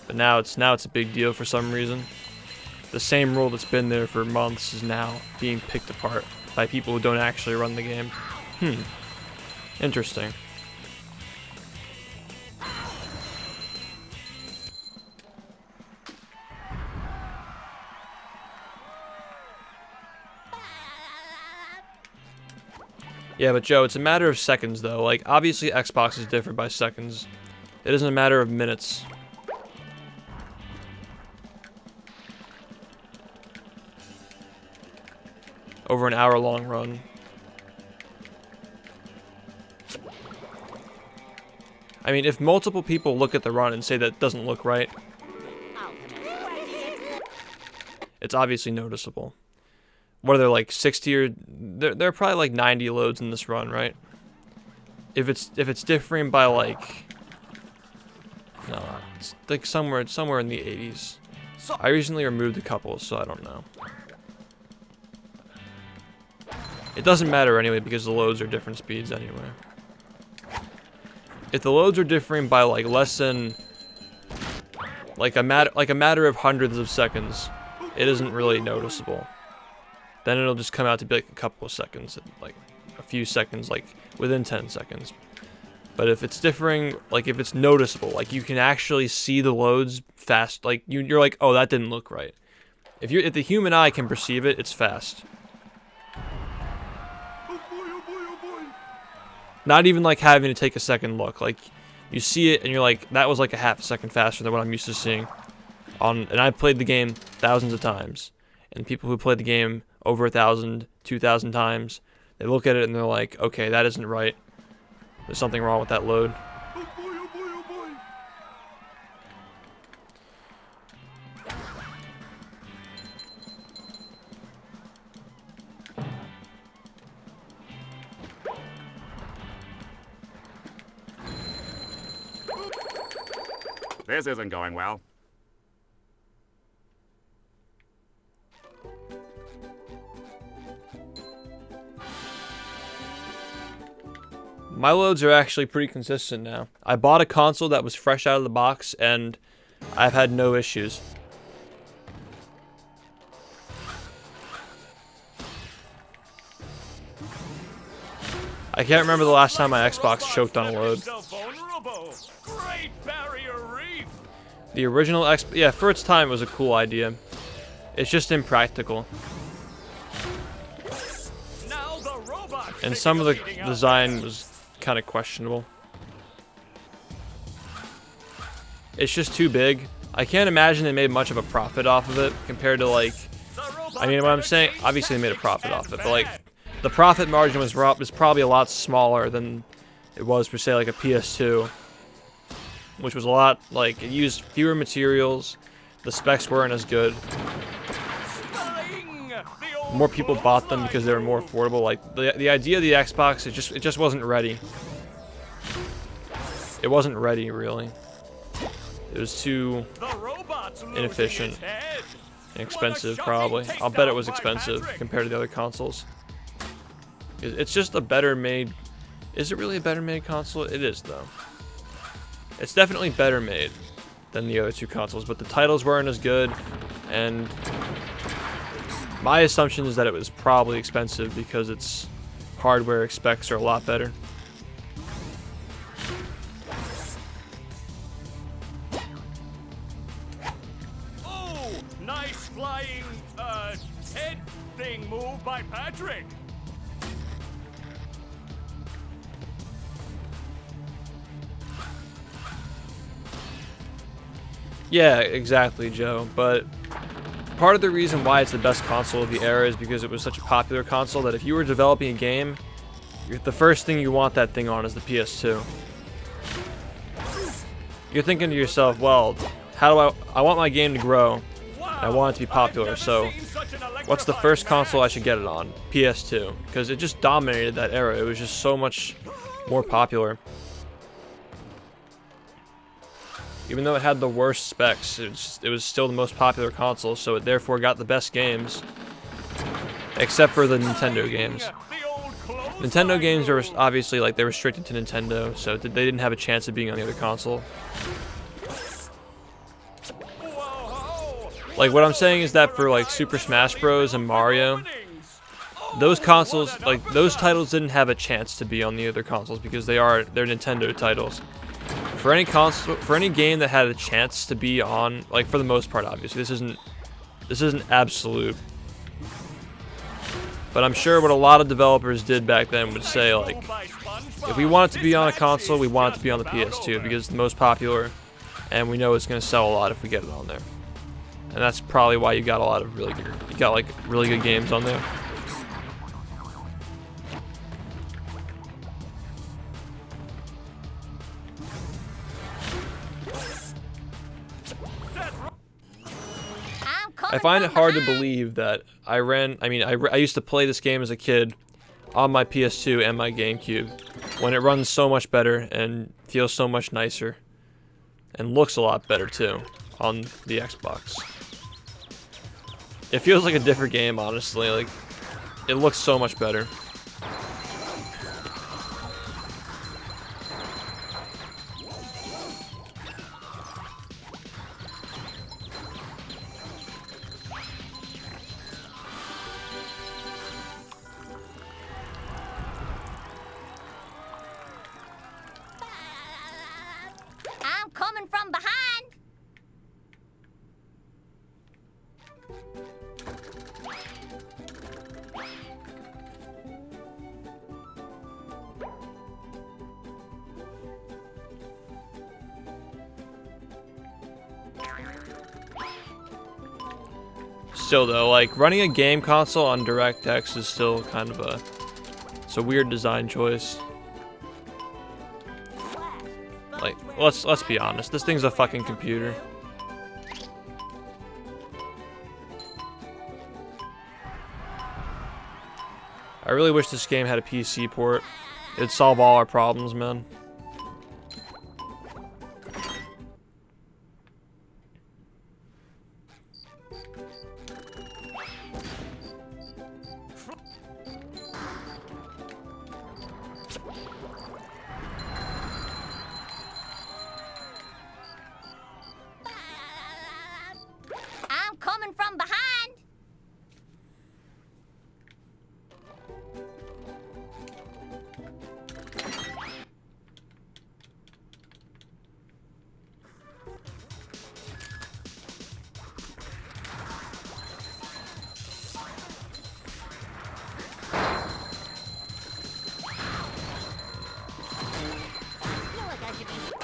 But now it's a big deal for some reason. The same rule that's been there for months is now being picked apart by people who don't actually run the game. Interesting. Yeah, but Joe, it's a matter of seconds, though. Like, obviously Xbox is different by seconds. It isn't a matter of minutes. over an hour-long run. I mean, if multiple people look at the run and say that doesn't look right, it's obviously noticeable. What are there, like 60 or there are probably like 90 loads in this run, right? If it's differing by like, no, it's like somewhere in the 80s. I recently removed a couple, so I don't know. It doesn't matter anyway because the loads are different speeds anyway. If the loads are differing by like less than like a matter of hundreds of seconds, it isn't really noticeable. Then it'll just come out to be like a couple of seconds, like a few seconds, like within 10 seconds. But if it's differing, like if it's noticeable, like you can actually see the loads fast, like you're like, oh, that didn't look right. If the human eye can perceive it, it's fast. Not even like having to take a second look. Like you see it and you're like, that was like a half a second faster than what I'm used to seeing. And I've played the game thousands of times. And people who played the game over 1,000, 2,000 times, they look at it and they're like, okay, that isn't right. There's something wrong with that load. This isn't going well. My loads are actually pretty consistent now. I bought a console that was fresh out of the box, and I've had no issues. I can't remember the last time my Xbox choked on a load. Great Barrier Reef. The original yeah, for its time, it was a cool idea. It's just impractical. Now the robot. And some of the design was kind of questionable. It's just too big. I can't imagine they made much of a profit off of it compared to like, I mean, what I'm saying, obviously they made a profit off it, but like the profit margin was probably a lot smaller than it was for say like a PS2, which was a lot, like it used fewer materials, the specs weren't as good. More people bought them because they were more affordable. Like the idea of the Xbox, it just wasn't ready. It wasn't ready really. It was too inefficient and expensive probably. I'll bet it was expensive compared to the other consoles. It's just a better made. Is it really a better made console? It is though. It's definitely better made than the other two consoles, but the titles weren't as good, and my assumption is that it was probably expensive because its hardware specs are a lot better. Oh, nice flying, head thing move by Patrick. Yeah, exactly, Joe, but part of the reason why it's the best console of the era is because it was such a popular console that if you were developing a game, the first thing you want that thing on is the PS2. You're thinking to yourself, well, how do I want my game to grow, and I want it to be popular, so what's the first console I should get it on? PS2, because it just dominated that era. It was just so much more popular. Even though it had the worst specs, it was still the most popular console, so it therefore got the best games. Except for the Nintendo games. Nintendo games are obviously, like, they're restricted to Nintendo, so they didn't have a chance of being on the other console. Like, what I'm saying is that for, like, Super Smash Bros. And Mario, those consoles, like, those titles didn't have a chance to be on the other consoles because they're Nintendo titles. For any console, for any game that had a chance to be on, like for the most part, obviously, this isn't absolute. But I'm sure what a lot of developers did back then would say, like, if we want it to be on a console, we want it to be on the PS2 because it's the most popular, and we know it's going to sell a lot if we get it on there. And that's probably why you got a lot of really good, really good games on there. I find it hard to believe that I used to play this game as a kid on my PS2 and my GameCube when it runs so much better and feels so much nicer and looks a lot better too on the Xbox. It feels like a different game, honestly. Like, it looks so much better. I'm coming from behind. Still though, like, running a game console on DirectX is still kind of it's a weird design choice. Like, let's be honest, this thing's a fucking computer. I really wish this game had a PC port. It'd solve all our problems, man. I'm coming from behind.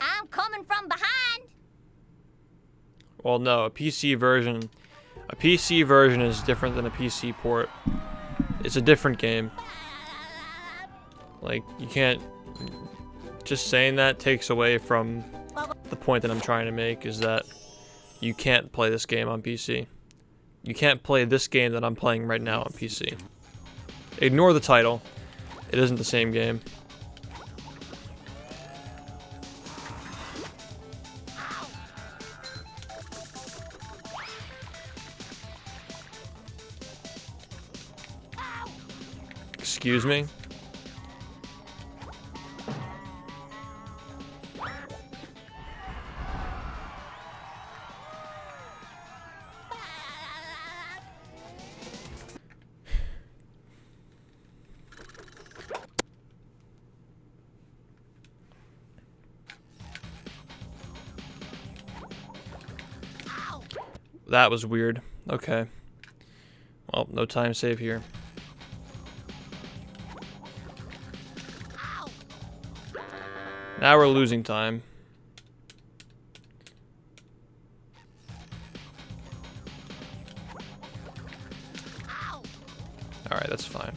I'm coming from behind. Well, no, a PC version is different than a PC port. It's a different game. Like, you can't, just saying that takes away from the point that I'm trying to make, is that you can't play this game on PC. You can't play this game that I'm playing right now on PC. Ignore the title. It isn't the same game. Excuse me? That was weird. Okay. Well, no time save here. Now we're losing time. Alright, that's fine.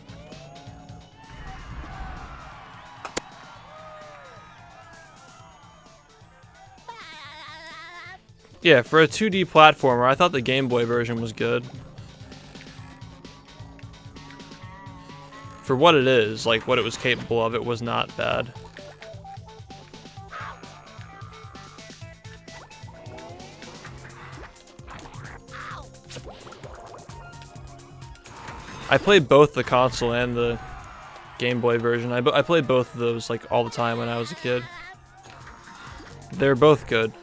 Yeah, for a 2D platformer, I thought the Game Boy version was good. For what it is, like what it was capable of, it was not bad. I played both the console and the Game Boy version. I played both of those like all the time when I was a kid. They're both good.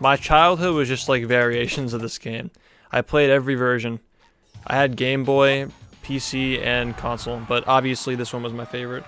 My childhood was just like variations of this game. I played every version. I had Game Boy, PC, and console, but obviously this one was my favorite.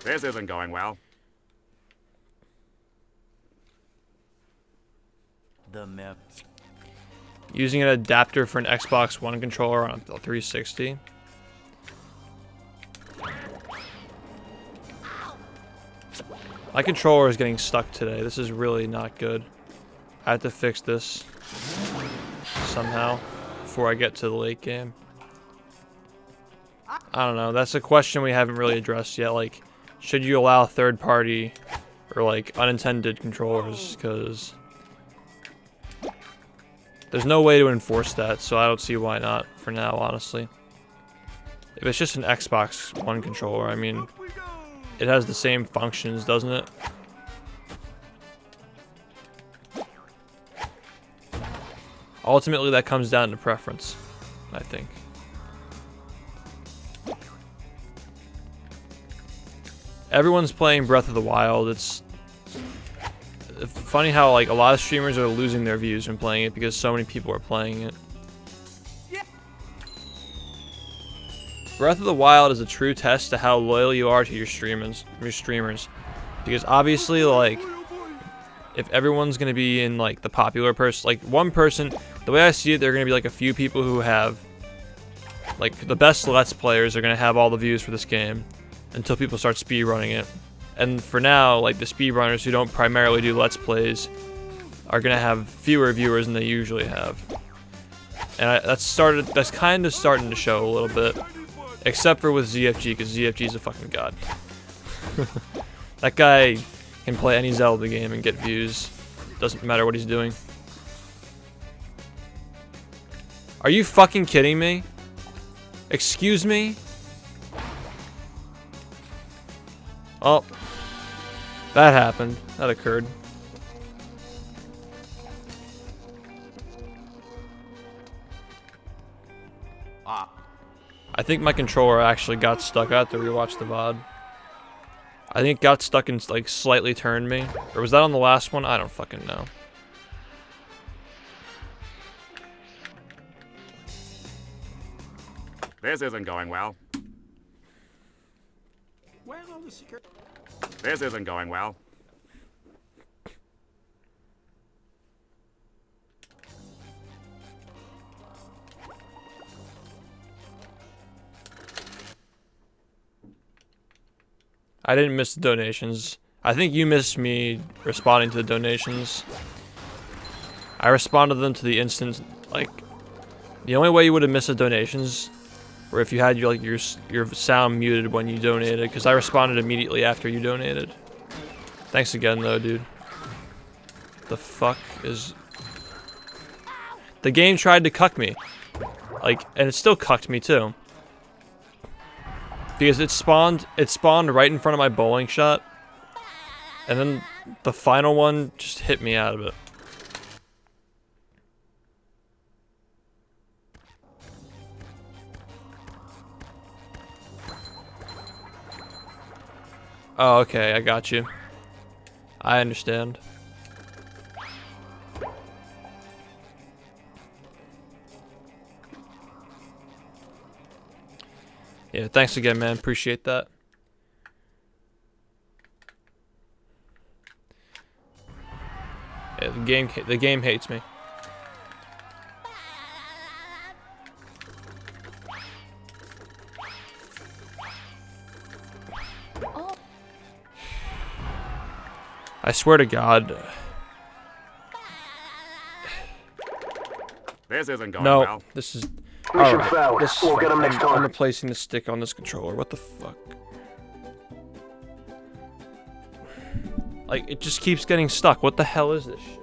This isn't going well. The map. Using an adapter for an Xbox One controller on a 360. My controller is getting stuck today. This is really not good. I have to fix this somehow before I get to the late game. I don't know. That's a question we haven't really addressed yet. Like, should you allow third-party or like unintended controllers? Because there's no way to enforce that, so I don't see why not for now, honestly. If it's just an Xbox One controller, I mean, it has the same functions, doesn't it? Ultimately, that comes down to preference, I think. Everyone's playing Breath of the Wild. It's funny how like a lot of streamers are losing their views from playing it because so many people are playing it. Breath of the Wild is a true test to how loyal you are to your streamers, because obviously, like, if everyone's gonna be in like the popular person, like one person, the way I see it, there are gonna be like a few people who have, like, the best Let's Players are gonna have all the views for this game until people start speedrunning it. And for now, like, the speedrunners who don't primarily do Let's Plays are gonna have fewer viewers than they usually have. And that's kind of starting to show a little bit. Except for with ZFG, because ZFG is a fucking god. That guy can play any Zelda game and get views. Doesn't matter what he's doing. Are you fucking kidding me? Excuse me? Oh. That happened. That occurred. I think my controller actually got stuck. I have to rewatch the VOD. I think it got stuck and like slightly turned me. Or was that on the last one? I don't fucking know. This isn't going well. This isn't going well. I didn't miss the donations. I think you missed me responding to the donations. I responded to them to the instant. Like, the only way you would have missed the donations were if you had your sound muted when you donated, because I responded immediately after you donated. Thanks again, though, dude. The fuck is... The game tried to cuck me. Like, and it still cucked me, too. Because it spawned right in front of my bowling shot, and then the final one just hit me out of it. Oh, okay, I got you. I understand. Yeah, thanks again, man. Appreciate that. Yeah, the game hates me. I swear to God. This isn't going No, well. this is... Mission Alright, failed. this We'll get 'em next I'm time. replacing the stick on this controller. What the fuck? Like, it just keeps getting stuck. What the hell is this shit?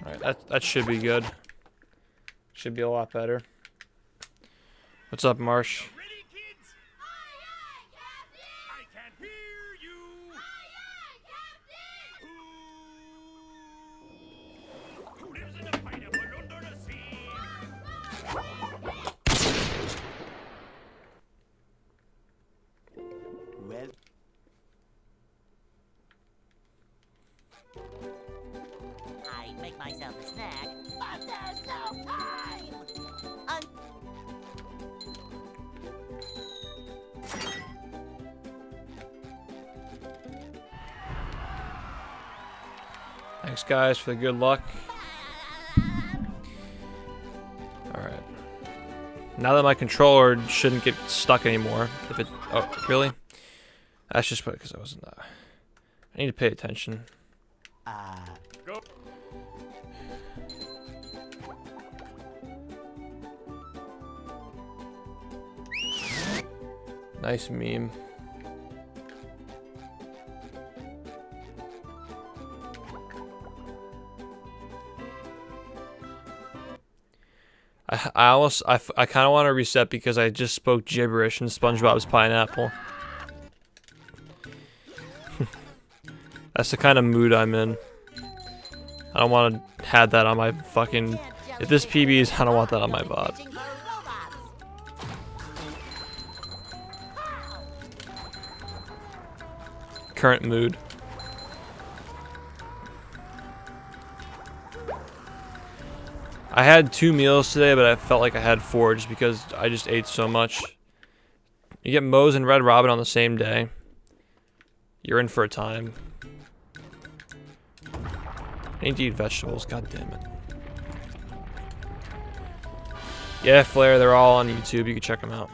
Alright, that should be good. Should be a lot better. What's up, Marsh? Ready, kids? I can't hear you. Who lives in a pineapple under the sea? Well, I make myself a snack, but there's no time. Thanks, guys, for the good luck. Alright. Now that my controller shouldn't get stuck anymore. If it... Oh, really? That's just because I wasn't... I need to pay attention. Go. Nice meme. I kind of want to reset because I just spoke gibberish in SpongeBob's Pineapple. That's the kind of mood I'm in. I don't want to have that on my fucking... If this PB is, I don't want that on my VOD. Fishing for robots. Current mood. I had 2 meals today, but I felt like I had 4 just because I just ate so much. You get Moe's and Red Robin on the same day. You're in for a time. I need to eat vegetables, god damn it. Yeah, Flare, they're all on YouTube, you can check them out.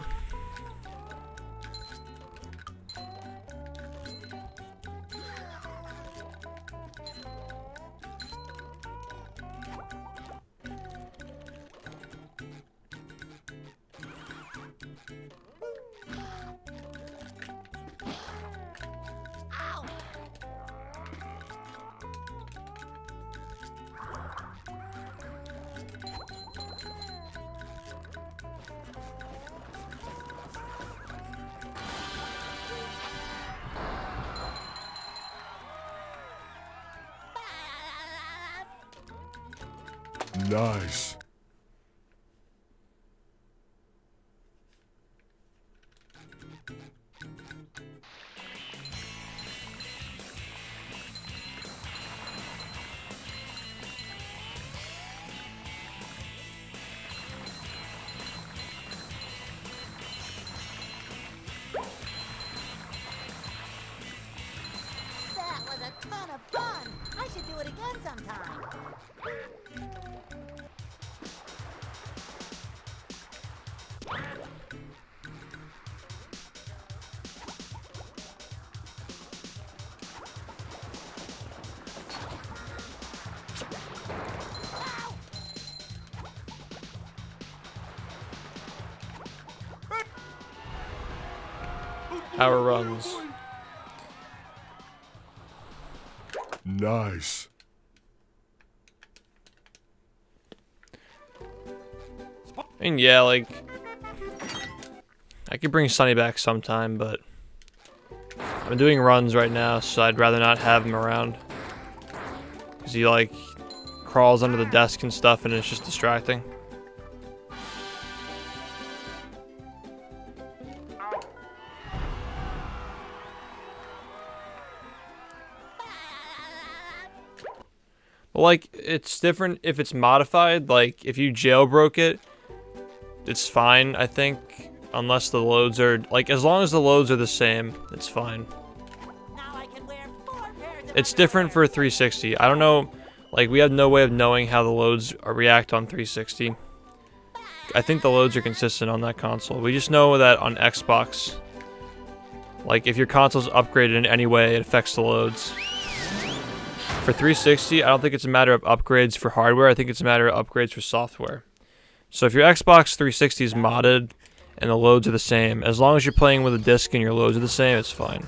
Nice. That was a ton of fun. I should do it again sometime. Power runs. Nice. I mean, yeah, like... I could bring Sunny back sometime, but... I'm doing runs right now, so I'd rather not have him around. Because he, like, crawls under the desk and stuff, and it's just distracting. Like, it's different if it's modified. Like, if you jailbroke it, it's fine, I think. Unless the loads are... Like, as long as the loads are the same, it's fine. Now I can wear 4 pairs of It's different for 360. I don't know... Like, we have no way of knowing how the loads react on 360. I think the loads are consistent on that console. We just know that on Xbox... Like, if your console's upgraded in any way, it affects the loads. For 360, I don't think it's a matter of upgrades for hardware. I think it's a matter of upgrades for software. So if your Xbox 360 is modded and the loads are the same, as long as you're playing with a disc and your loads are the same, it's fine.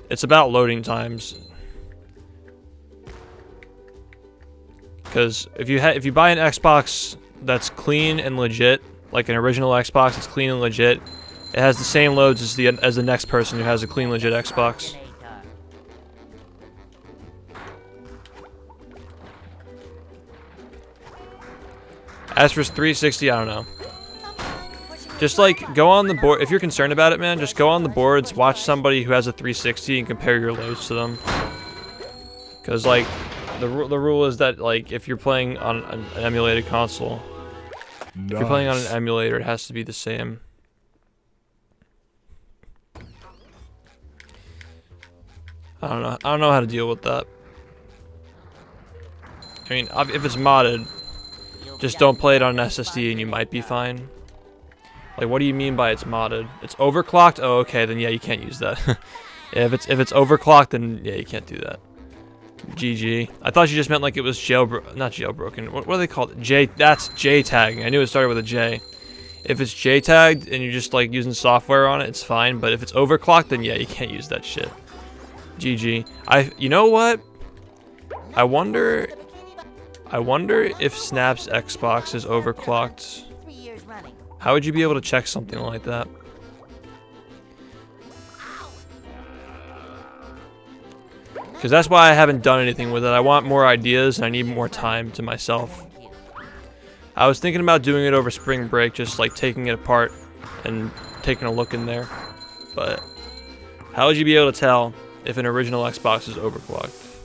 It's about loading times. Because if you buy an Xbox that's clean and legit, like an original Xbox that's clean and legit, it has the same loads as the next person who has a clean legit Xbox. As for 360, I don't know. Just like go on the board if you're concerned about it, man. Just go on the boards, watch somebody who has a 360 and compare your loads to them. Because like the rule is that like if you're playing on an emulated console, if you're playing on an emulator, it has to be the same. I don't know how to deal with that. I mean, if it's modded, just don't play it on an SSD and you might be fine. Like, what do you mean by it's modded? It's overclocked? Oh, okay, then yeah, you can't use that. Yeah, if it's overclocked, then yeah, you can't do that. GG. I thought you just meant like it was not jailbroken. What are they called? That's JTagging. I knew it started with a J. If it's JTagged and you're just like using software on it, it's fine. But if it's overclocked, then yeah, you can't use that shit. GG. You know what? I wonder if Snap's Xbox is overclocked. 3 years running. How would you be able to check something like that? Because that's why I haven't done anything with it. I want more ideas and I need more time to myself. I was thinking about doing it over spring break, just like taking it apart and taking a look in there. But how would you be able to tell if an original Xbox is overclocked?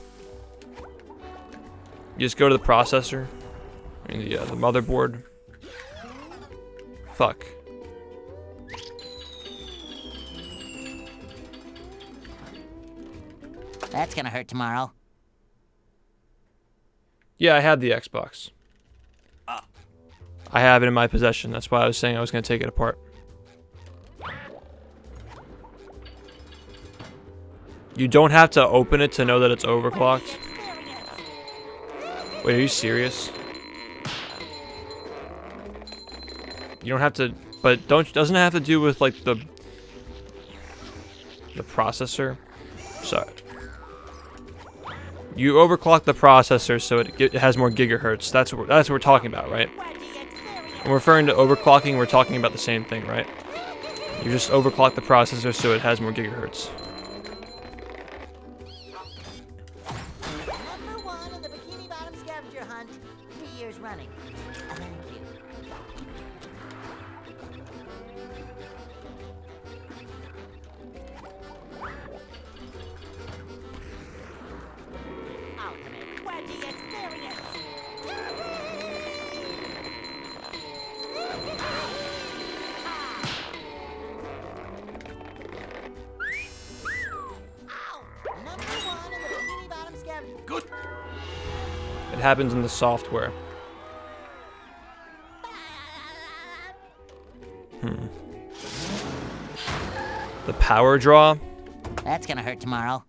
You just go to the processor, I mean, the motherboard. Fuck. That's gonna hurt tomorrow. Yeah, I had the Xbox. I have it in my possession. That's why I was saying I was going to take it apart. You don't have to open it to know that it's overclocked. Wait, are you serious? You don't have to, but doesn't it have to do with like the processor? Sorry. You overclock the processor so it has more gigahertz. That's what we're talking about, right? When we're referring to overclocking, we're talking about the same thing, right? You just overclock the processor so it has more gigahertz. Number 1 in the Bikini Bottom scavenger hunt. 3 years running. Thank you. Ultimate Wedgie experience. Number 1 in the Bikini Bottom scavenger. Good. It happens in the software. The power draw. That's gonna hurt tomorrow.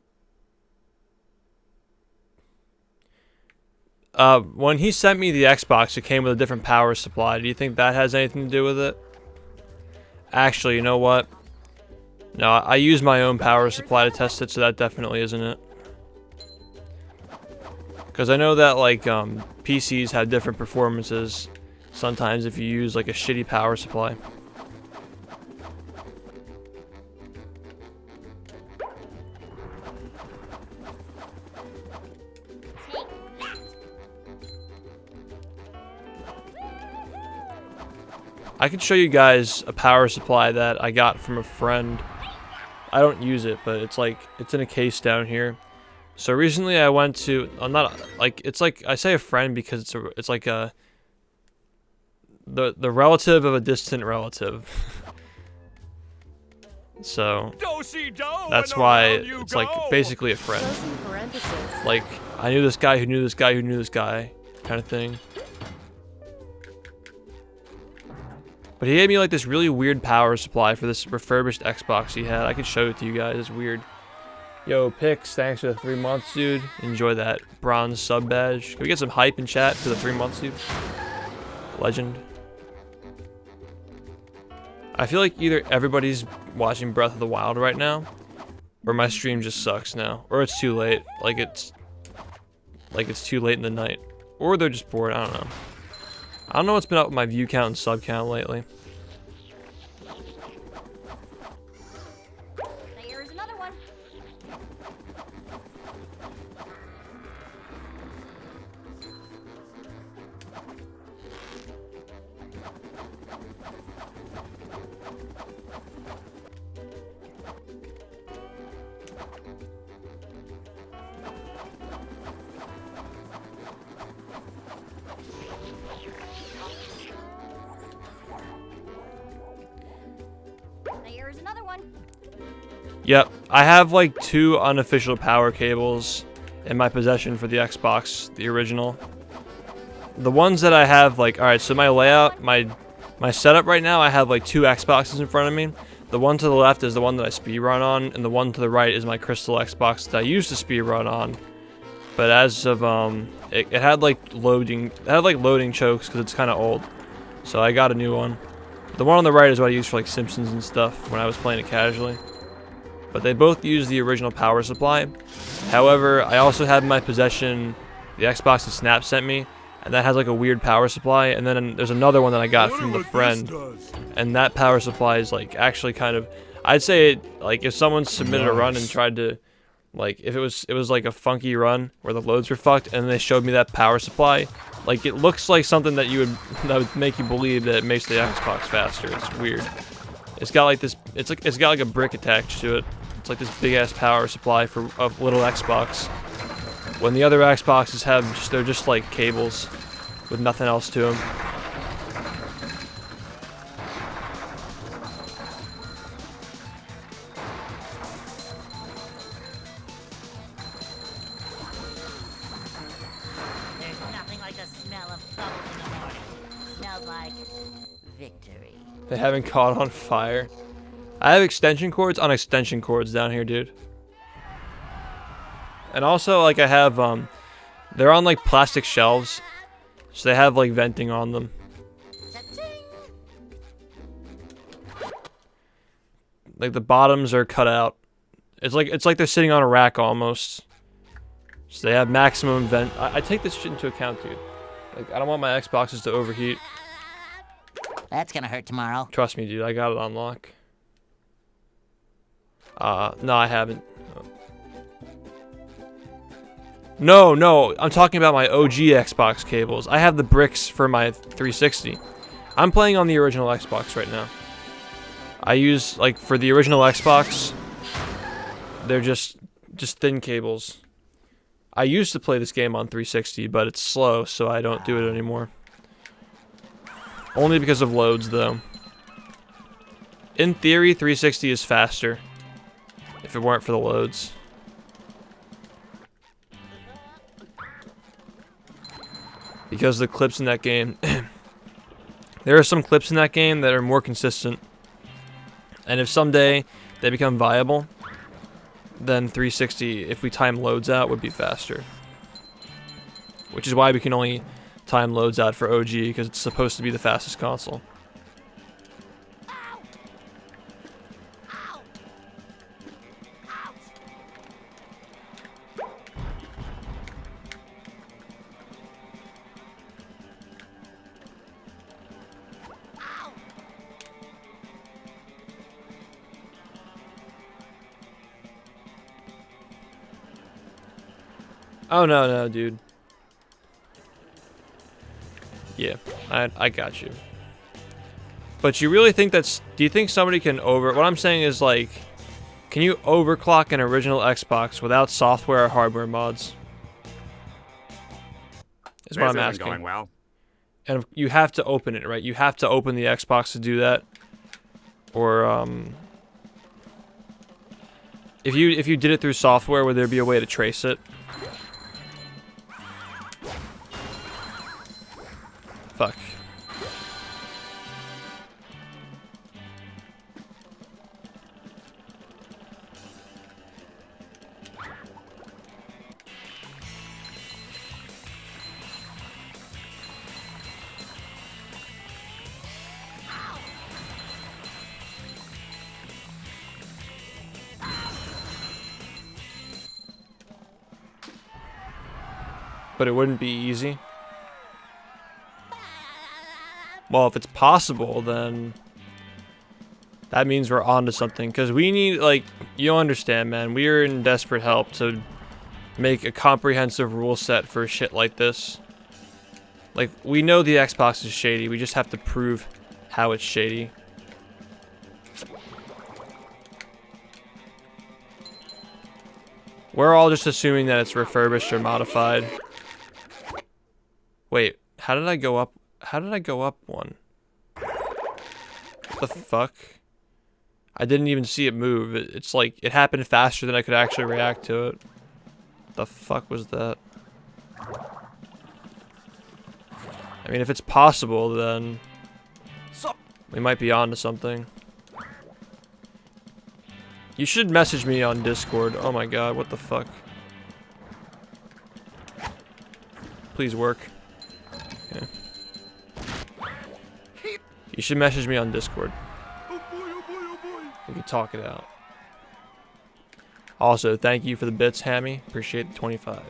When he sent me the Xbox, it came with a different power supply. Do you think that has anything to do with it? Actually, you know what? No, I use my own power supply to test it, so that definitely isn't it. Because I know that, like, PCs have different performances sometimes if you use, like, a shitty power supply. I could show you guys a power supply that I got from a friend. I don't use it, but it's like, it's in a case down here. So recently I went to, I'm not, like, it's like, I say a friend because it's like the relative of a distant relative. So, that's why it's like basically a friend. Like, I knew this guy who knew this guy who knew this guy, kind of thing. But he gave me like this really weird power supply for this refurbished Xbox he had. I could show it to you guys. It's weird. Yo, Pix, thanks for the 3 months, dude. Enjoy that bronze sub badge. Can we get some hype in chat for the 3 months, dude? Legend. I feel like either everybody's watching Breath of the Wild right now, or my stream just sucks now, or it's too late. Like it's too late in the night, Or they're just bored, I don't know. I don't know what's been up with my view count and sub count lately. There's another one. There's another one. Yep, I have like 2 unofficial power cables in my possession for the Xbox, the original. The ones that I have, like, alright, so my layout, my setup right now, I have like 2 Xboxes in front of me. The one to the left is the one that I speedrun on, and the one to the right is my Crystal Xbox that I used to speedrun on. But as of, it had like loading chokes because it's kind of old. So I got a new one. The one on the right is what I used for like Simpsons and stuff when I was playing it casually. But they both use the original power supply. However, I also have in my possession the Xbox that Snap sent me, and that has like a weird power supply. And then there's another one that I got from the friend, and that power supply is like actually kind of, I'd say it, like if someone submitted a run and tried to, like if it was like a funky run where the loads were fucked, and they showed me that power supply, like it looks like something that that would make you believe that it makes the Xbox faster. It's weird. It's got like this, it's got like a brick attached to it. It's like this big ass power supply for a little Xbox. When the other Xboxes have they're just like cables with nothing else to them. There's nothing like the smell of bubbles in the morning. Smells like victory. They haven't caught on fire. I have extension cords on extension cords down here, dude. And also, like, I have, they're on, like, plastic shelves. So they have, like, venting on them. Cha-ching! Like, the bottoms are cut out. It's like they're sitting on a rack, almost. So they have maximum vent. I take this shit into account, dude. Like, I don't want my Xboxes to overheat. That's gonna hurt tomorrow. Trust me, dude. I got it on lock. No, I haven't. No, I'm talking about my OG Xbox cables. I have the bricks for my 360. I'm playing on the original Xbox right now. I use, like, for the original Xbox, they're just thin cables. I used to play this game on 360, but it's slow, so I don't do it anymore. Only because of loads, though. In theory, 360 is faster, if it weren't for the loads. Because the clips in that game, there are some clips in that game that are more consistent. And if someday they become viable, then 360, if we time loads out, would be faster. Which is why we can only time loads out for OG, because it's supposed to be the fastest console. Oh, no, dude. Yeah, I got you. But you really think that's... Do you think somebody can What I'm saying is, like... Can you overclock an original Xbox without software or hardware mods? Is what I'm This isn't asking. going well. And you have to open it, right? You have to open the Xbox to do that. Or, If you did it through software, would there be a way to trace it? Fuck. But it wouldn't be easy. Well, if it's possible, then that means we're on to something. Because we need, like, you don't understand, man. We are in desperate help to make a comprehensive rule set for shit like this. Like, we know the Xbox is shady. We just have to prove how it's shady. We're all just assuming that it's refurbished or modified. Wait, how did I go up? How did I go up one? What the fuck? I didn't even see it move. It's like, it happened faster than I could actually react to it. The fuck was that? I mean, if it's possible, then we might be on to something. You should message me on Discord. Oh my god, what the fuck? Please work. Okay. You should message me on Discord. We can talk it out. Also, thank you for the bits, Hammy. Appreciate the 25.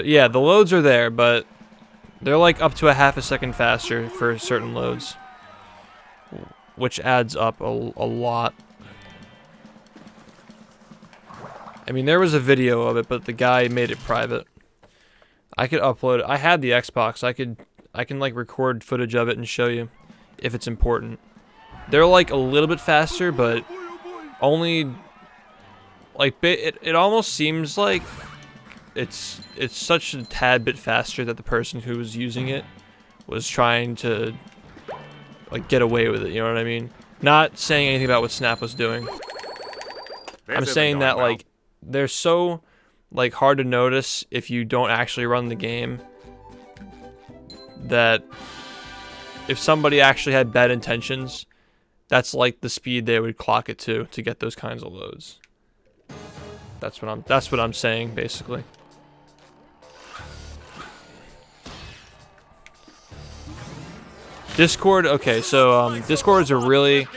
Yeah, the loads are there, but they're like up to a half a second faster for certain loads, which adds up a lot. I mean, there was a video of it, but the guy made it private. I could upload it. I had the Xbox. I can like record footage of it and show you if it's important. They're like a little bit faster, but only like it almost seems like it's such a tad bit faster that the person who was using it was trying to like get away with it, you know what I mean? Not saying anything about what Snap was doing. I'm saying that like they're so like hard to notice if you don't actually run the game, that if somebody actually had bad intentions, that's like the speed they would clock it to get those kinds of loads. That's what I'm saying basically. Discord, okay, so Discord is a really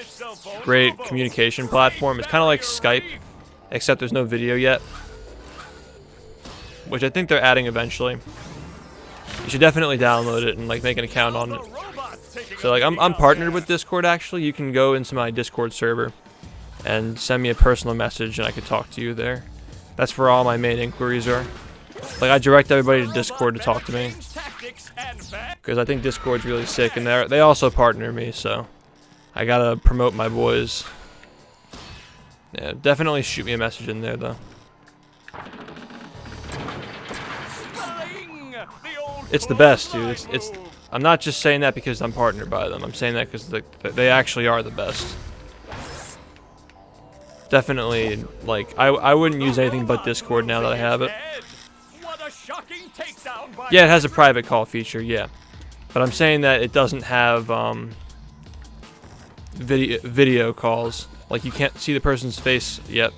great communication platform. It's kind of like Skype, except there's no video yet, which I think they're adding eventually. You should definitely download it and like make an account on it. So like I'm partnered with Discord actually. You can go into my Discord server and send me a personal message and I could talk to you there. That's where all my main inquiries are. Like I direct everybody to Discord to talk to me, because I think Discord's really sick, and they also partner me, so I gotta promote my boys. Yeah, definitely shoot me a message in there though. It's the best, dude. It's. I'm not just saying that because I'm partnered by them. I'm saying that because they actually are the best. Definitely, like I wouldn't use anything but Discord now that I have it. Yeah, it has a private call feature, yeah. But I'm saying that it doesn't have video calls. Like you can't see the person's face yet.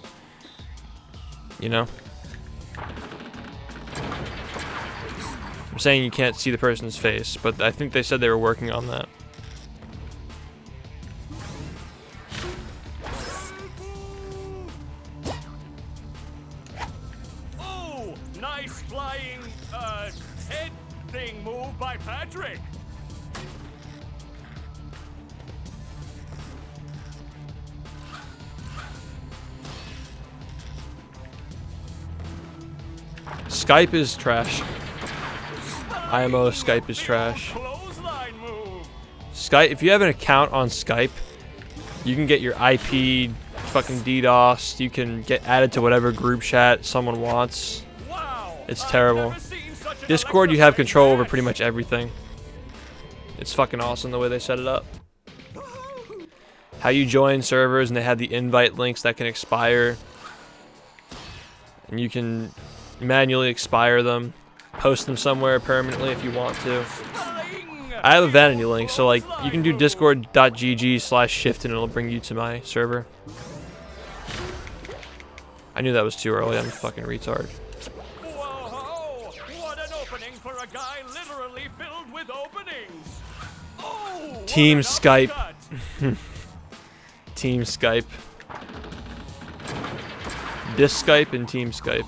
You know? I'm saying you can't see the person's face, but I think they said they were working on that. Oh, nice flying head thing move by Patrick. Skype is trash. IMO Skype is trash. Clothesline move. Skype, if you have an account on Skype, you can get your IP fucking DDoSed. You can get added to whatever group chat someone wants. Wow. It's I've terrible. never seen such an Discord, you have electrifying control over match. pretty much everything. It's fucking awesome the way they set it up. How you join servers, and they have the invite links that can expire. And you can manually expire them. Post them somewhere permanently if you want to. I have a vanity link, so like you can do discord.gg/shift and it'll bring you to my server. I knew that was too early. I'm a fucking retard. Whoa! What an opening for a guy literally filled with openings. Oh! what Team an Skype. uppercut. Team Skype. Disk Skype and Team Skype.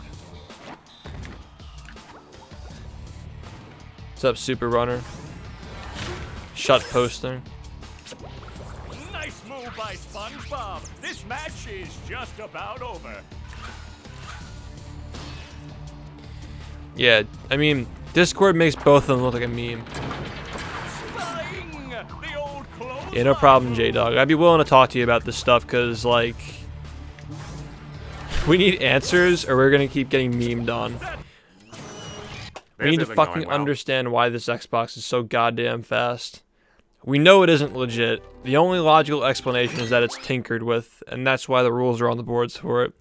What's up, Super Runner? Shut posting. Nice move by SpongeBob. This match is just about over. Yeah, I mean, Discord makes both of them look like a meme. Spying the old clothes. Yeah, no problem, J-Dog. I'd be willing to talk to you about this stuff, because, like, we need answers, or we're going to keep getting memed on. We need to isn't fucking going well. understand why this Xbox is so goddamn fast. We know it isn't legit. The only logical explanation is that it's tinkered with, and that's why the rules are on the boards for it.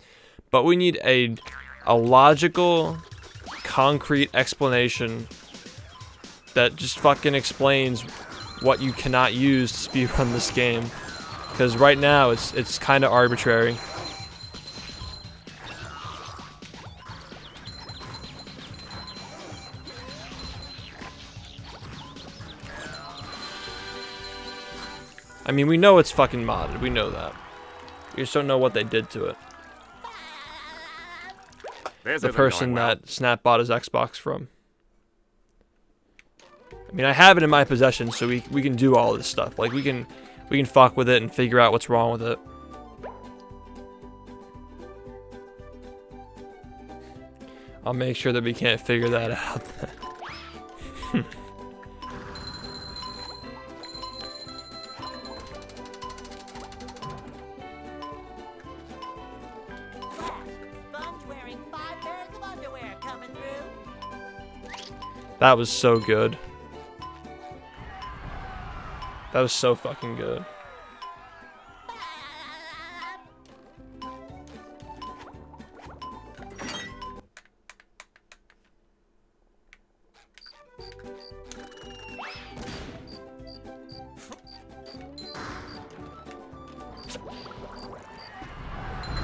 But we need a logical, concrete explanation that just fucking explains what you cannot use to speedrun this game. Because right now, it's kind of arbitrary. I mean, we know it's fucking modded. We know that. We just don't know what they did to it. This The isn't person going well. that Snap bought his Xbox from. I mean, I have it in my possession, so we can do all this stuff. Like, we can fuck with it and figure out what's wrong with it. I'll make sure that we can't figure that out. Sponge wearing 5 pairs of underwear coming through. That was so good. That was so fucking good.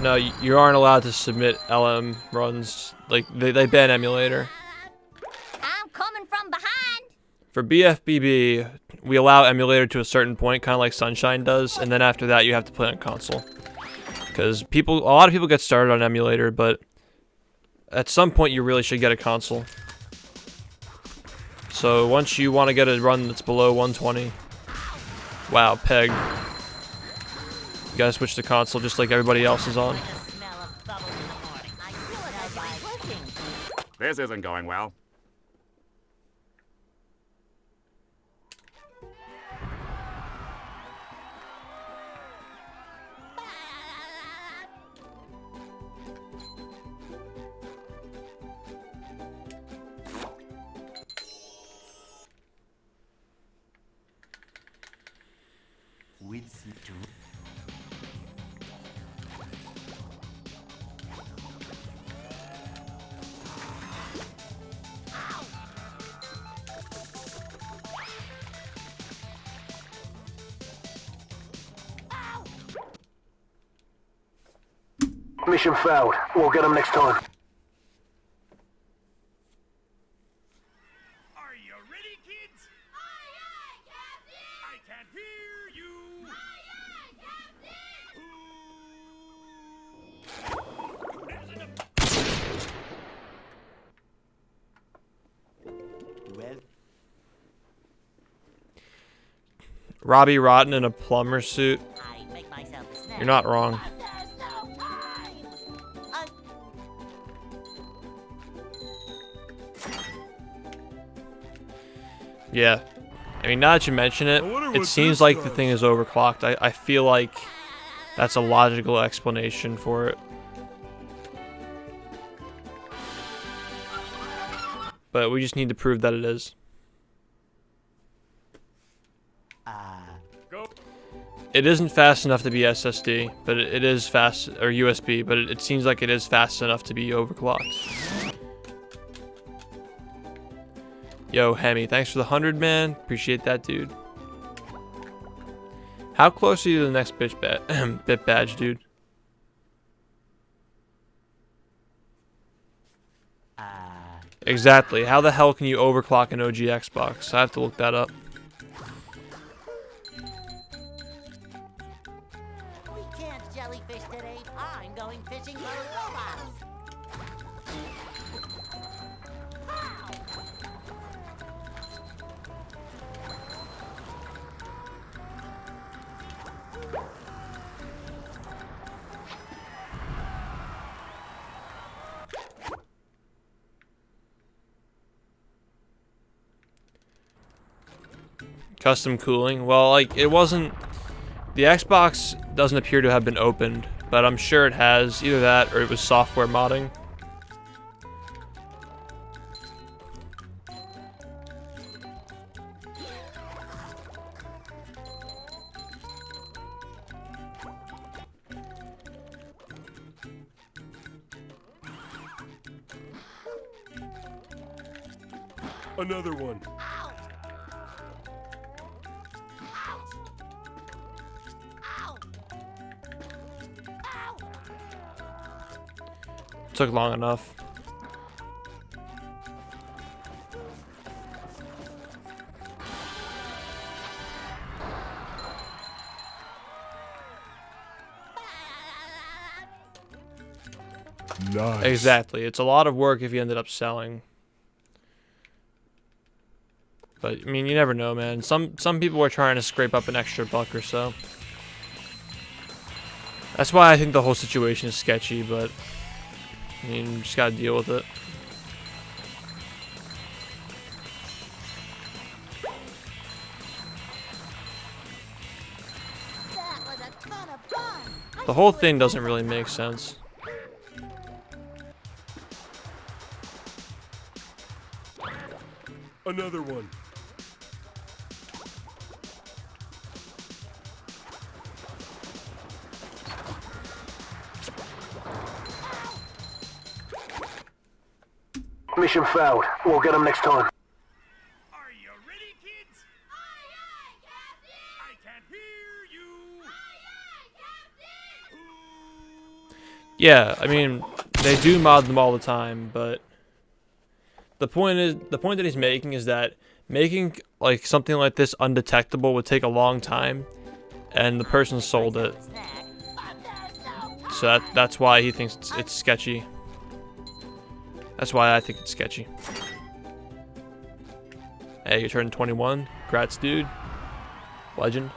No, you aren't allowed to submit LM runs. Like, they ban emulator. I'm coming from behind. For BFBB, we allow emulator to a certain point, kind of like Sunshine does, and then after that you have to play on console. Because a lot of people get started on emulator, but at some point you really should get a console. So once you want to get a run that's below 120, wow, Peg. You gotta switch to console just like everybody else is on. The smell of bubbles in the morning. I feel like I'm working. This isn't going well. We'll see too. Mission failed. We'll get them next time. Are you ready, kids? I can't hear you. Well, Robbie Rotten in a plumber suit. I make myself a snack. You're not wrong. There's no time. Yeah. I mean, now that you mention it, it seems like the thing is overclocked. I feel like that's a logical explanation for it. But we just need to prove that it is. Go. It isn't fast enough to be SSD, but it is fast, or USB, but it seems like it is fast enough to be overclocked. Yo, Hemi, thanks for the 100, man. Appreciate that, dude. How close are you to the next bit badge, dude? Exactly. How the hell can you overclock an OG Xbox? I have to look that up. We can't jellyfish today. I'm going fishing for robots. Pow! Custom cooling. Well, like, it wasn't... The Xbox doesn't appear to have been opened, but I'm sure it has. Either that or it was software modding. Another one. Took long enough. Nice. Exactly. It's a lot of work if you ended up selling. But I mean, you never know, man. Some people are trying to scrape up an extra buck or so. That's why I think the whole situation is sketchy, but I mean, you just gotta deal with it. That was a ton of fun. The whole thing doesn't really make sense. Another one. Mission failed. We'll get them next time. Are you ready, kids? Aye, aye, Captain! I can't hear you. Aye, aye, Captain! Yeah, I mean, they do mod them all the time, but the point that he's making is that making like something like this undetectable would take a long time, and the person sold it, Snack. But there's no so that's why he thinks it's sketchy. That's why I think it's sketchy. Hey, you turned 21. Congrats, dude. Legend.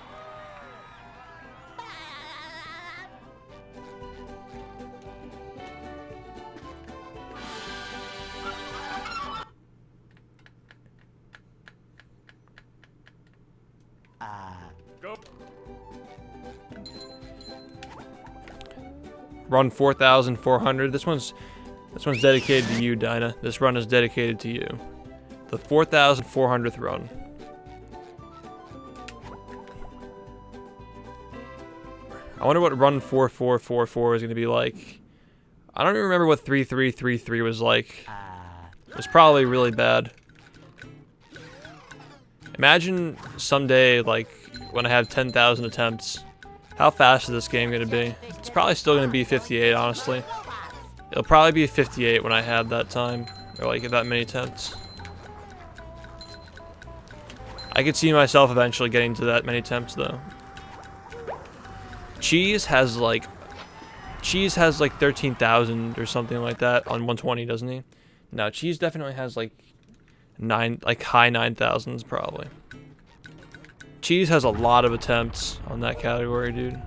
Go. Run 4,400. This one's dedicated to you, Dinah. This run is dedicated to you. The 4,400th run. I wonder what run 4444 is going to be like. I don't even remember what 3333 was like. It was probably really bad. Imagine someday, like, when I have 10,000 attempts, how fast is this game going to be? It's probably still going to be 58, honestly. It'll probably be 58 when I have that time, or like that many attempts. I could see myself eventually getting to that many attempts, though. Cheese has like 13,000 or something like that on 120, doesn't he? No, Cheese definitely has like high 9,000s probably. Cheese has a lot of attempts on that category, dude.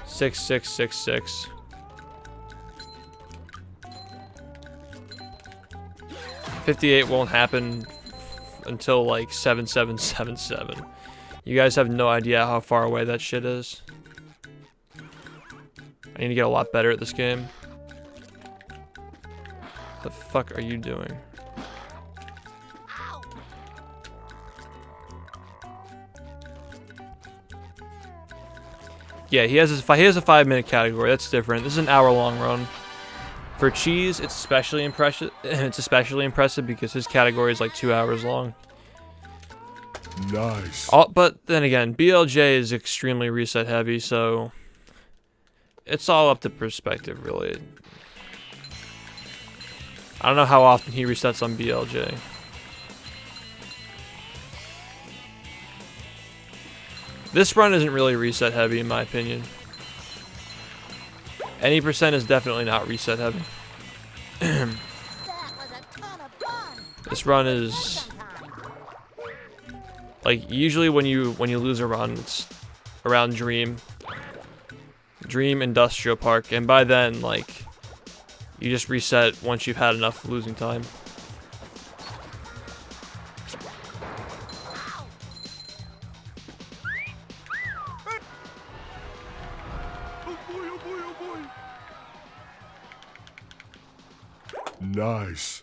6666. $58 won't happen until like 7777. You guys have no idea how far away that shit is. I need to get a lot better at this game. The fuck are you doing? Yeah, he has a 5-minute category. That's different. This is an hour-long run. For Cheese, it's especially impressive. It's especially impressive because his category is like 2 hours long. Nice. But then again, BLJ is extremely reset heavy, so it's all up to perspective, really. I don't know how often he resets on BLJ. This run isn't really reset heavy in my opinion. Any percent is definitely not reset heavy. That was a ton of fun. This run is Sometime. like usually when you lose a run, it's around Dream Industrial Park, and by then like you just reset once you've had enough losing time. Oh boy, oh boy, oh boy. Nice.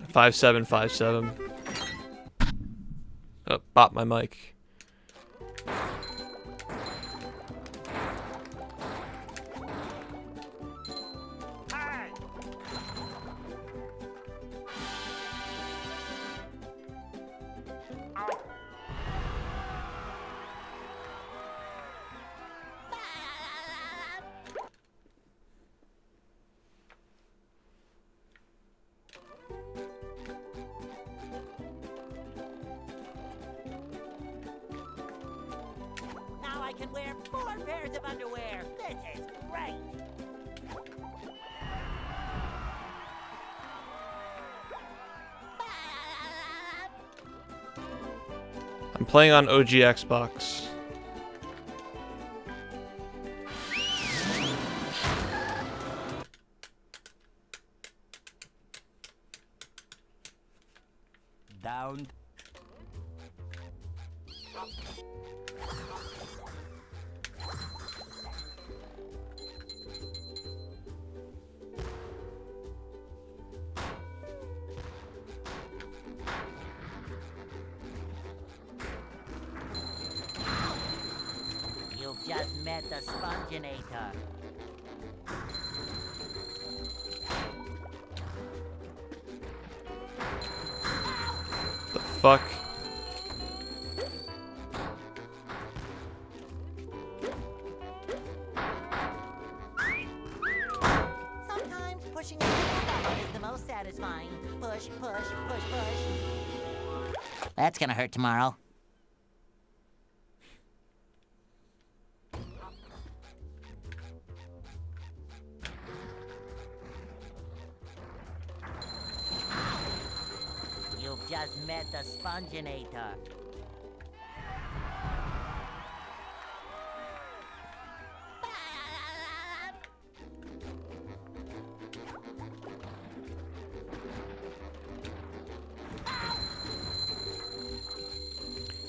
Five seven. Oh, bop my mic. Now I can wear 4 pairs of underwear. This is great. I'm playing on OG Xbox. Down. You've just met the Sponginator. The fuck? Sometimes pushing a button is the most satisfying. Push, push, push, push. That's gonna hurt tomorrow. You've just met the Sponginator.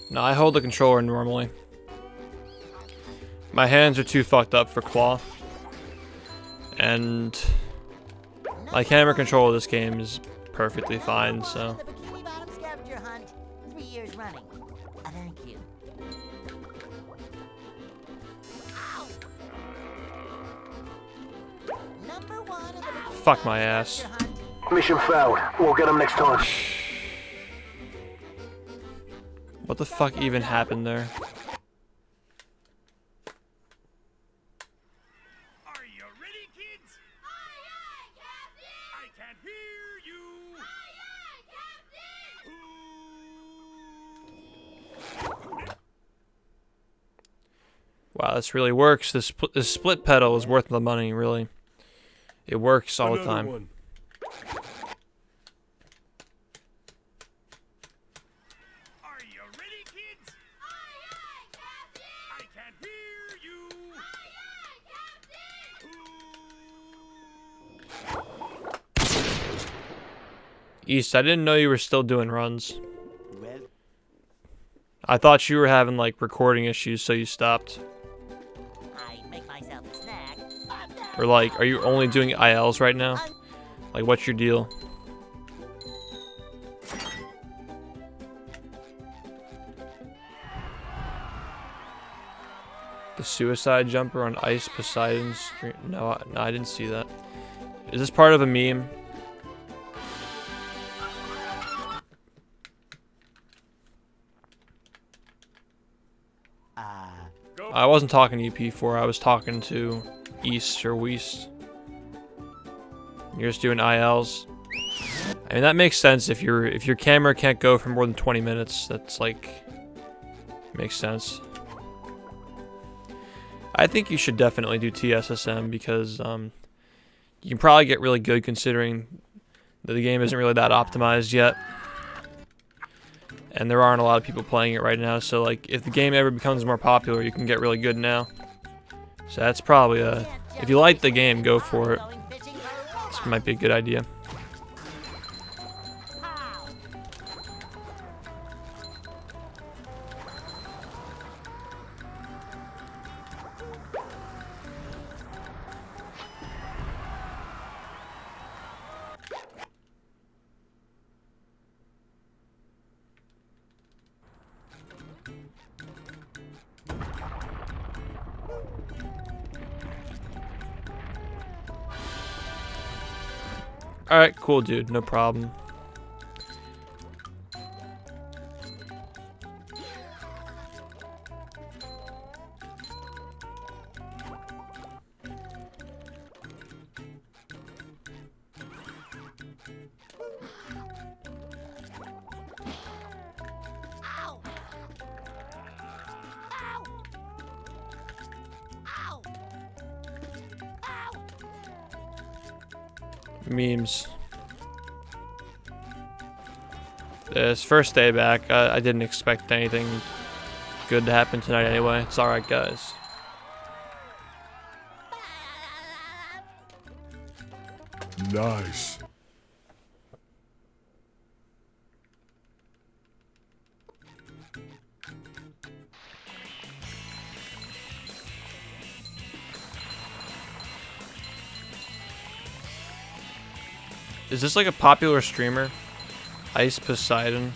No, I hold the controller normally. My hands are too fucked up for claw. And my camera control of this game is perfectly fine, so. The Bikini Bottom scavenger hunt. 3 years running. Thank you. Number 1 of the Bikini Fuck Bottom my ass. scavenger hunt. Mission failed. We'll get them next time. What the fuck even happened there? Are you ready, kids? Aye, aye, Captain! I can't hear you. Aye, aye, Captain! Wow, this really works. This split pedal is worth the money, really. It works all the Another time. one. Are you ready, kids? Aye, aye, Captain! I can't hear you. Aye, aye, Captain! East, I didn't know you were still doing runs. Well, I thought you were having like recording issues, so you stopped. I make myself a snack. Or like, are you only doing ILs right now? Like, what's your deal? The suicide jumper on Ice Poseidon's stream? No, I didn't see that. Is this part of a meme? I wasn't talking to you, P4. I was talking to East or Weast. You're just doing ILs. I mean, that makes sense if your camera can't go for more than 20 minutes. That's like makes sense. I think you should definitely do TSSM because you can probably get really good considering that the game isn't really that optimized yet. And there aren't a lot of people playing it right now, so like if the game ever becomes more popular, you can get really good now. So that's probably if you like the game, go for it. This might be a good idea. Alright, cool, dude. No problem. Memes. This first day back, I didn't expect anything good to happen tonight anyway. It's alright, guys. Nice. Is this like a popular streamer? Ice Poseidon.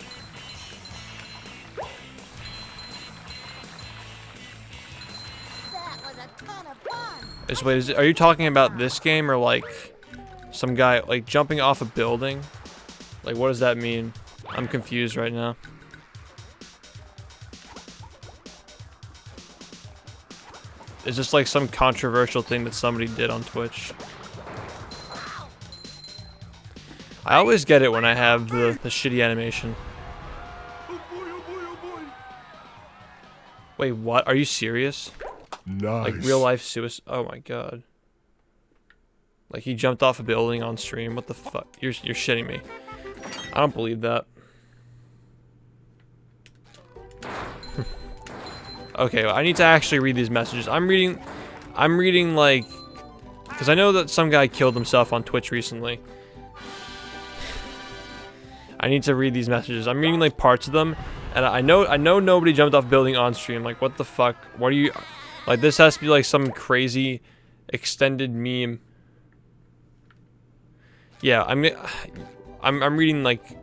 That was a ton of fun. Wait, are you talking about this game or like some guy like jumping off a building? Like what does that mean? I'm confused right now. Is this like some controversial thing that somebody did on Twitch? I always get it when I have the shitty animation. Oh boy, oh boy, oh boy. Wait, what? Are you serious? Nice. Like real life suicide? Oh my god. Like he jumped off a building on stream? What the fuck? You're shitting me. I don't believe that. Okay, well, I need to actually read these messages. I'm reading like, because I know that some guy killed himself on Twitch recently. I need to read these messages. I'm reading like parts of them, and I know nobody jumped off building on stream. Like what the fuck? What are you? Like this has to be like some crazy extended meme. Yeah, I'm reading like.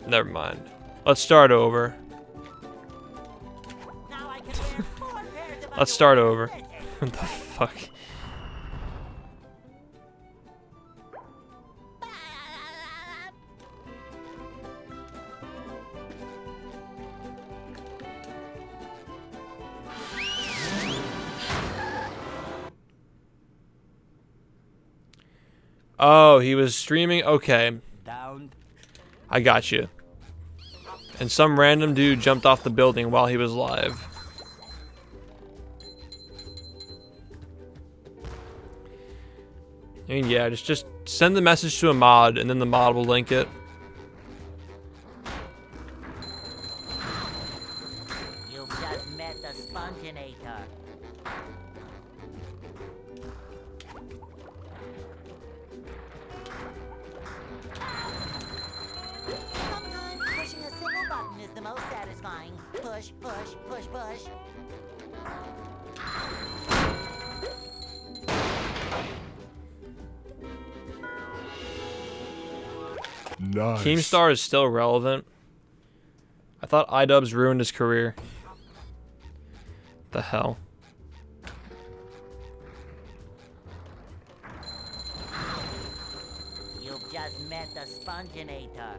Never mind. Let's start over. Now I can wear 4 pairs of Let's start over. underwear. What the fuck? Oh, he was streaming? Okay. Down. I got you. And some random dude jumped off the building while he was live. I mean, yeah, just send the message to a mod, and then the mod will link it. You've just met the Sponginator. Sometimes pushing a single button is the most satisfying. Push, push, push, push. Nice. Keemstar is still relevant. I thought iDubbbz ruined his career. The hell? You've just met the Sponginator.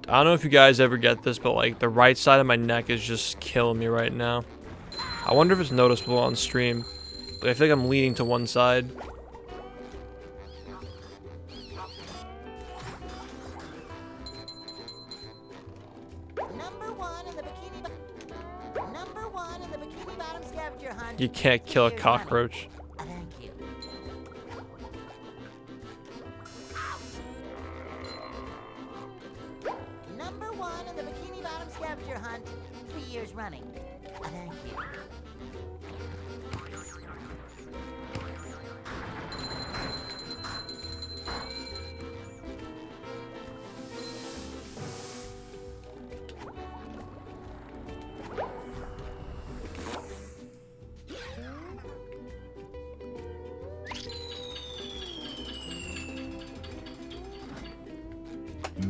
I don't know if you guys ever get this, but like the right side of my neck is just killing me right now. I wonder if it's noticeable on stream. But I feel like I'm leaning to one side. Number one in the Bikini Bottom scavenger hunt. You can't kill a 3 years running. cockroach. Thank you. Number one in the Bikini Bottom scavenger hunt. 3 years running. Thank you.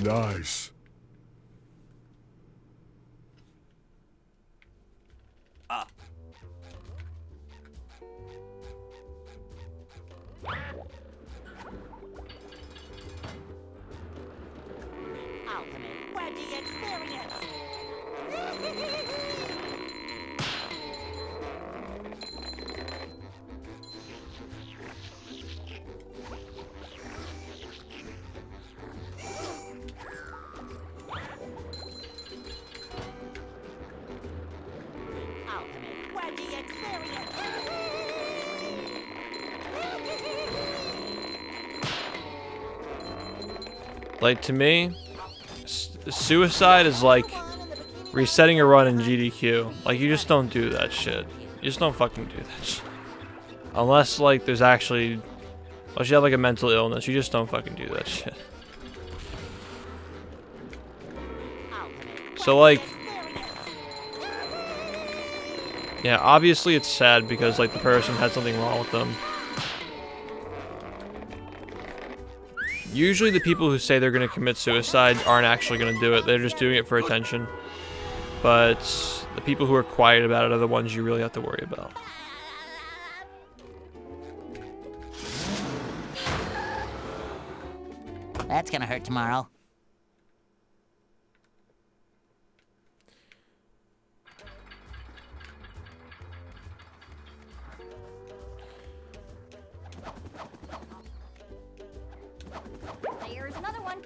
Nice. Ultimate Wedgie experience. Ultimate Wedgie experience. Like, to me, suicide is like resetting a run in GDQ. Like, you just don't do that shit. You just don't fucking do that shit. Unless, like, there's actually... Unless you have, like, a mental illness. You just don't fucking do that shit. So, like... Yeah, obviously it's sad because, like, the person had something wrong with them. Usually the people who say they're going to commit suicide aren't actually going to do it. They're just doing it for attention. But the people who are quiet about it are the ones you really have to worry about. That's gonna hurt tomorrow. There's another one.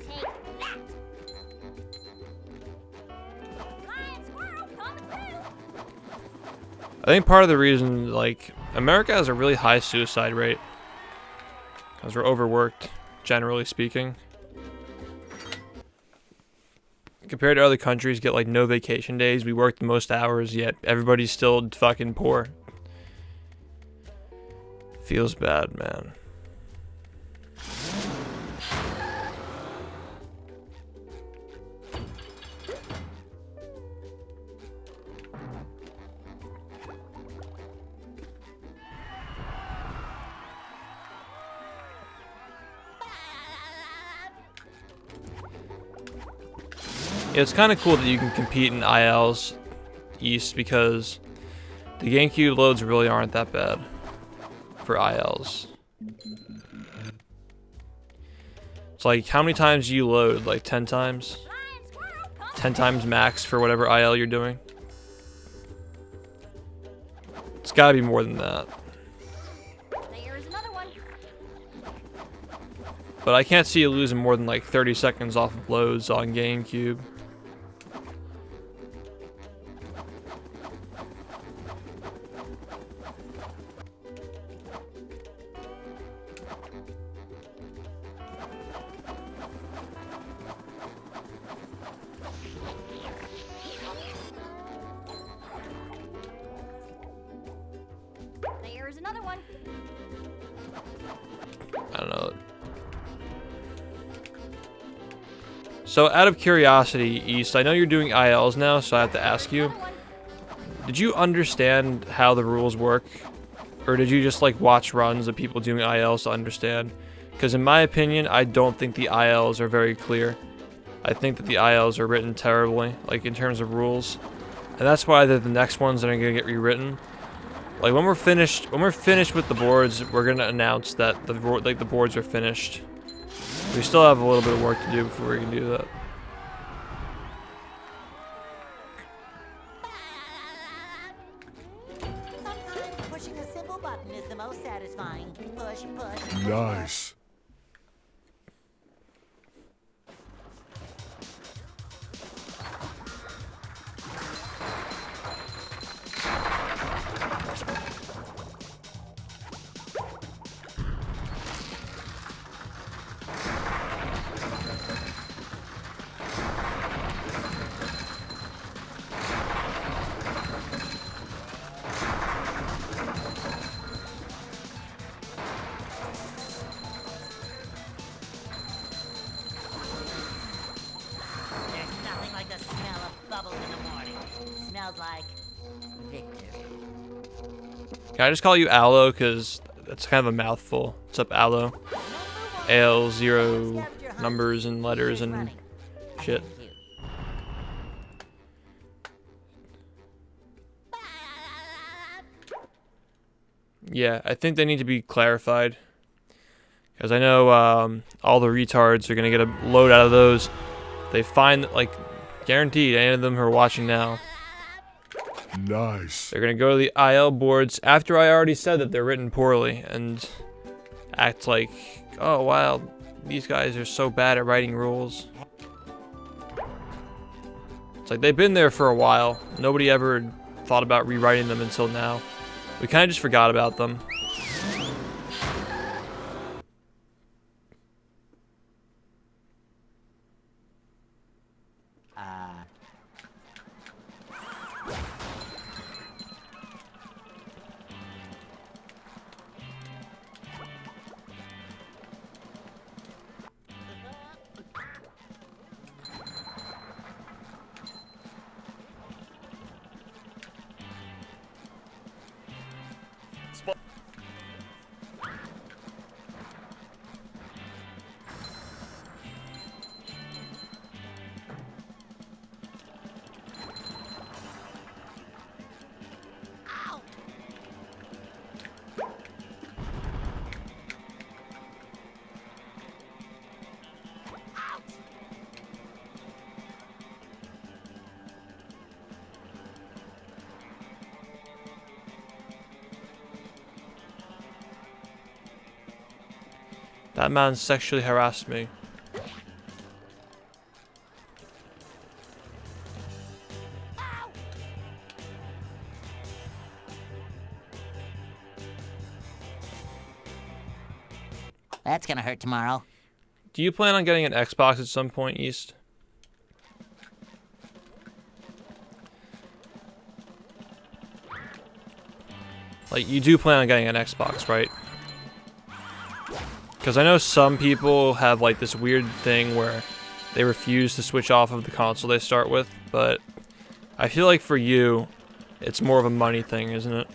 Take that. Lion squirrel coming through. I think part of the reason, like, America has a really high suicide rate. Because we're overworked, generally speaking. Compared to other countries, get like no vacation days. We work the most hours, yet everybody's still fucking poor. Feels bad, man. Yeah, it's kind of cool that you can compete in ILs East because the GameCube loads really aren't that bad for ILs. It's like, how many times do you load? Like 10 times? 10 times max for whatever IL you're doing? It's gotta be more than that. There's another one. But I can't see you losing more than like 30 seconds off of loads on GameCube. There's another one. I don't know. So, out of curiosity, East, I know you're doing ILs now, so I have to ask you. Did you understand how the rules work? Or did you just, like, watch runs of people doing ILs to understand? Because in my opinion, I don't think the ILs are very clear. I think that the ILs are written terribly, like in terms of rules, and that's why they're the next ones that are gonna get rewritten. Like when we're finished with the boards, we're gonna announce that the boards are finished. We still have a little bit of work to do before we can do that. Sometimes pushing a simple button is the most satisfying. Push, push, push. Nice. There's nothing like the smell of bubbles in the morning. Smells like victory. Can I just call you Aloe? Because that's kind of a mouthful. What's up, Aloe? AL 0 numbers and letters and shit. Yeah, I think they need to be clarified. Because I know all the retards are going to get a load out of those. They find, like, guaranteed, any of them who are watching now, Nice. they're going to go to the IL boards after I already said that they're written poorly and act like, oh, wow, these guys are so bad at writing rules. It's like they've been there for a while. Nobody ever thought about rewriting them until now. We kind of just forgot about them. That man sexually harassed me. That's gonna hurt tomorrow. Do you plan on getting an Xbox at some point, East? Like, you do plan on getting an Xbox, right? Because I know some people have, like, this weird thing where they refuse to switch off of the console they start with, but I feel like for you, it's more of a money thing, isn't it?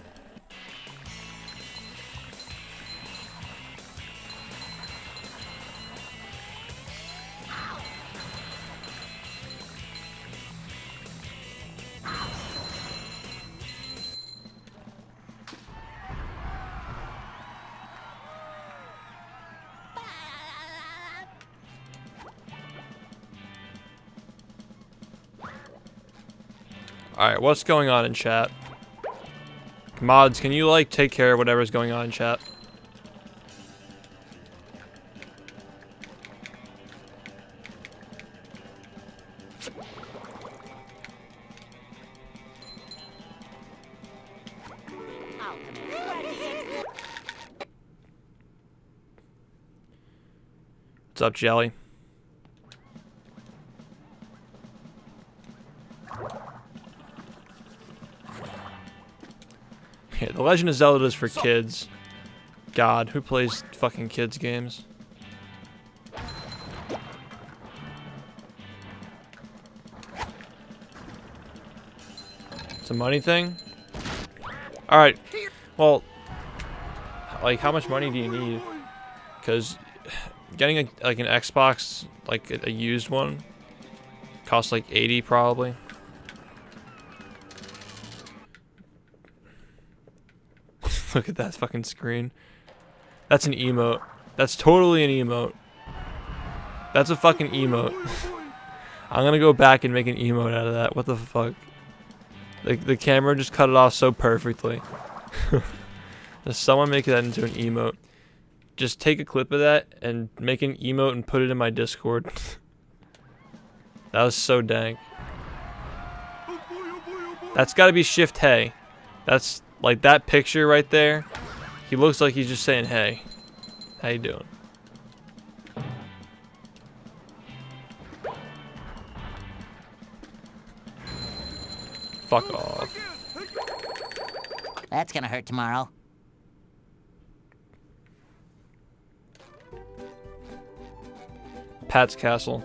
Alright, what's going on in chat? Mods, can you, like, take care of whatever's going on in chat? What's up, Jelly? Yeah, The Legend of Zelda is for kids. God, who plays fucking kids games? It's a money thing? Alright, well, like, how much money do you need? Because getting like an Xbox, like a used one, Costs like 80 probably. Look at that fucking screen. That's an emote. That's totally an emote. That's a fucking emote. I'm gonna go back and make an emote out of that. What the fuck? The camera just cut it off so perfectly. Does someone make that into an emote? Just take a clip of that and make an emote and put it in my Discord. That was so dank. That's gotta be Shift Hey. That's like that picture right there. He looks like he's just saying hey. How you doing? Fuck off. That's gonna hurt tomorrow. Pat's Castle.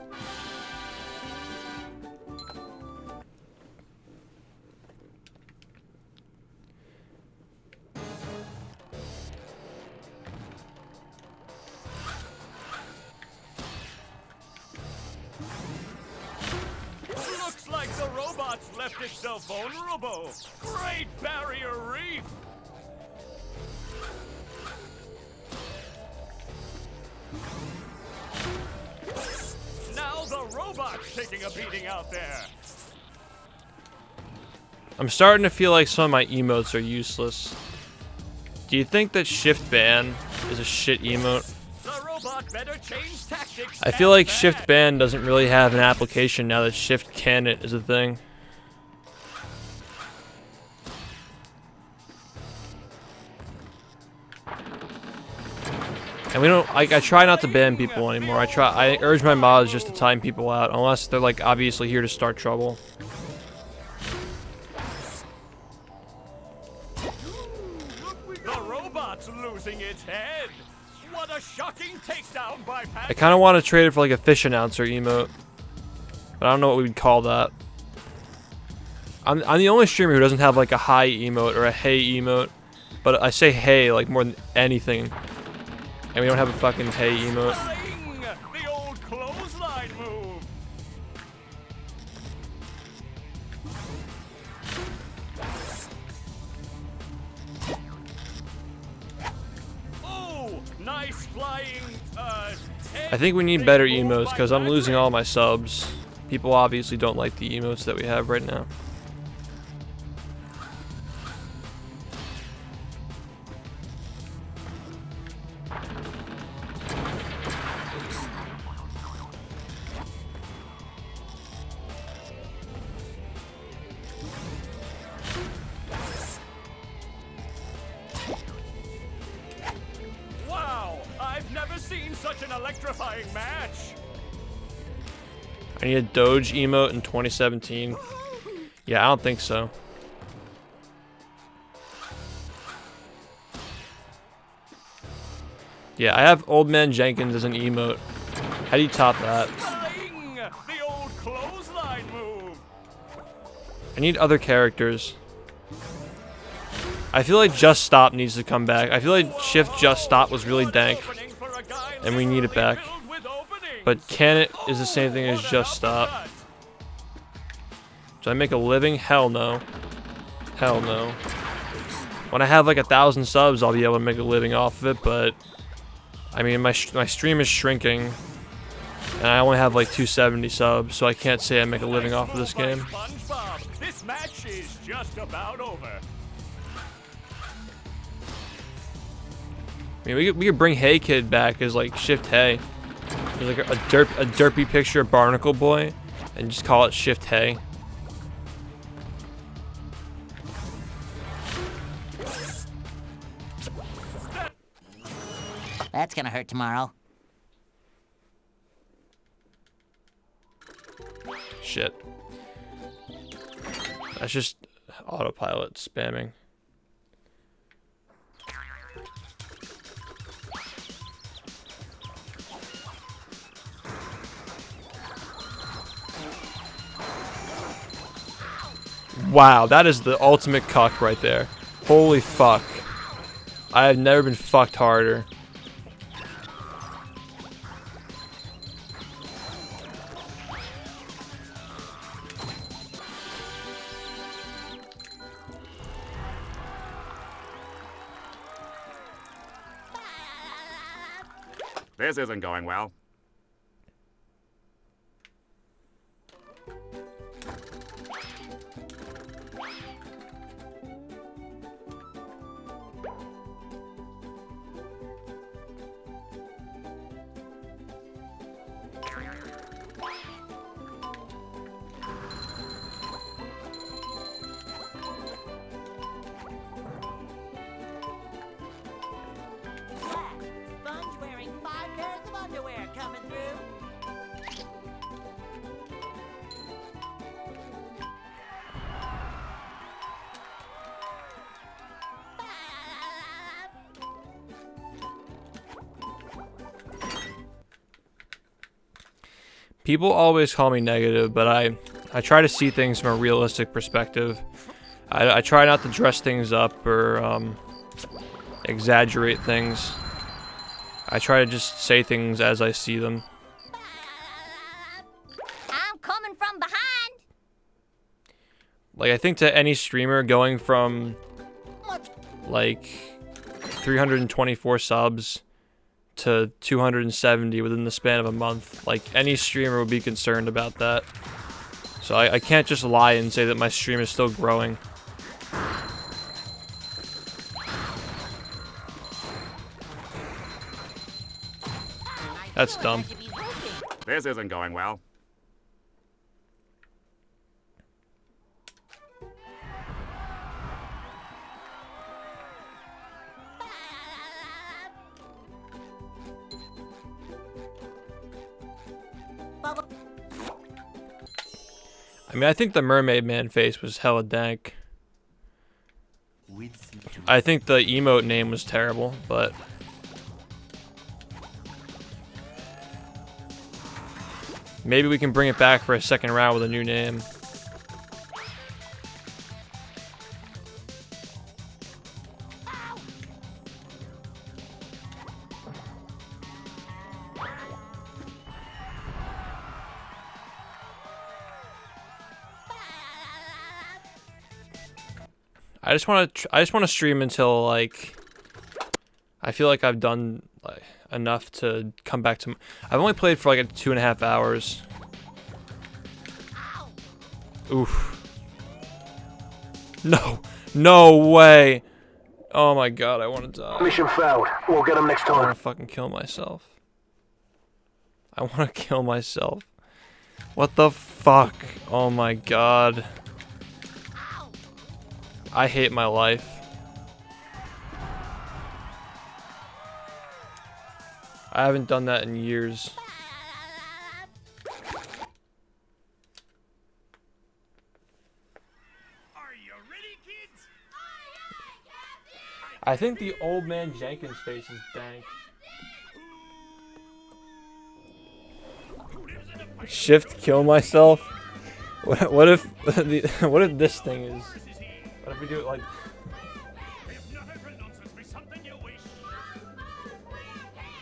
Looks like the robots left itself vulnerable. Great Barrier Reef. Now the robot's taking a beating out there. I'm starting to feel like some of my emotes are useless. Do you think that Shift Ban is a shit emote? The robot better change tactics. I feel like Shift Ban doesn't really have an application now that Shift Canon is a thing. And we don't, I try not to ban people anymore. I urge my mods just to time people out, unless they're like obviously here to start trouble. The robot's losing its head. What a shocking takedown by Pat. I kind of want to trade it for like a fish announcer emote, but I don't know what we'd call that. I'm the only streamer who doesn't have like a hi emote or a hey emote, but I say hey like more than anything. And we don't have a fucking hey emote. The old clothesline move. Oh, nice flying. I think we need better emotes because I'm losing all my subs. People obviously don't like the emotes that we have right now. Wow, I've never seen such an electrifying match. I need a Doge emote in 2017. Yeah, I don't think so. Yeah, I have Old Man Jenkins as an emote. How do you top that? The old clothesline move. I need other characters. I feel like Just Stop needs to come back. I feel like Shift Just Stop was really dank, and we need it back. But can it is the same thing as Just Stop. Do I make a living? Hell no. Hell no. When I have like 1,000 subs, I'll be able to make a living off of it, but I mean, my stream is shrinking, and I only have like 270 subs, so I can't say I make a living off of this game. SpongeBob, this match is just about over. I mean, we could bring Hey Kid back as like Shift Hey. There's like a derpy picture of Barnacle Boy, and just call it Shift Hey. That's gonna hurt tomorrow. Shit. That's just autopilot spamming. Wow, that is the ultimate cuck right there. Holy fuck. I have never been fucked harder. This isn't going well. Sponge wearing 5 pairs of underwear coming through. People always call me negative, but I try to see things from a realistic perspective. I try not to dress things up or exaggerate things. I try to just say things as I see them. I'm coming from behind. Like, I think to any streamer going from like 324 subs to 270 within the span of a month, like any streamer would be concerned about that. So I can't just lie and say that my stream is still growing. That's dumb. This isn't going well. I mean, I think the Mermaid Man face was hella dank. With you. I think the emote name was terrible, but maybe we can bring it back for a second round with a new name. I just want to stream until like I feel like I've done like enough to come back to. I've only played for like 2.5 hours. Oof. No way. Oh my god, I want to die. Mission failed. We'll get them next I want time. to fucking kill myself. I want to kill myself. What the fuck? Oh my god. I hate my life. I haven't done that in years. Are you ready, kids? I think the old man Jenkins face is dank. Shift kill myself? What if what if this thing is? What if we do it like If nothing but nonsense be something you wish.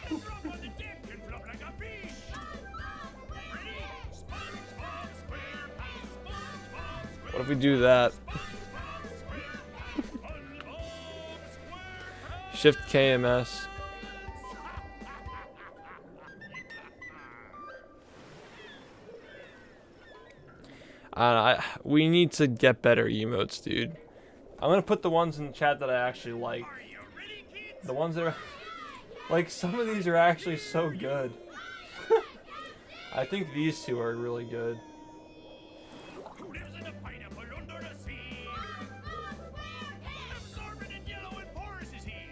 From on the deck and flop like a fish. Ready? SpongeBob SquarePants, SpongeBob what if we do that? Shift KMS. We need to get better emotes, dude. I'm gonna put the ones in the chat that I actually like. The ones that are like, some of these are actually so good. I think these two are really good. Who lives in a pineapple under the sea? Absorbent and yellow and porous is he.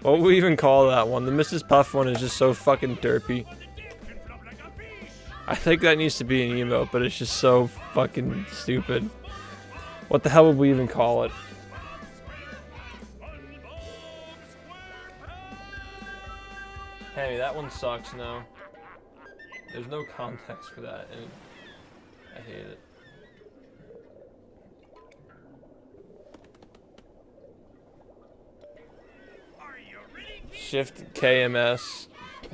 What would we even call that one? The Mrs. Puff one is just so fucking derpy. On the deck and flop like a fish. I think that needs to be an emote, but it's just so fucking stupid. What the hell would we even call it? Hey, that one sucks, no. There's no context for that, and I hate it. Are you ready, kids? Shift KMS. I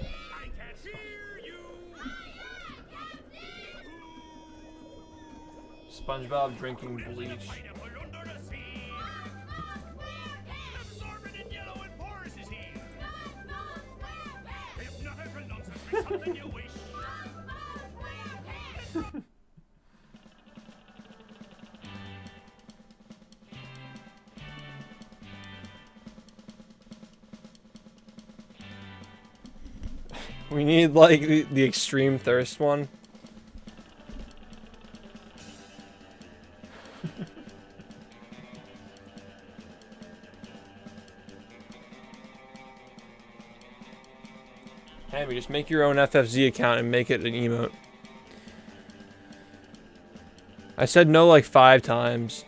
can't hear you. SpongeBob drinking bleach. Pineapple under the sea. Absorbent and yellow and porous is he. We need like the extreme thirst one. Hey, just make your own FFZ account and make it an emote. I said no like 5 times.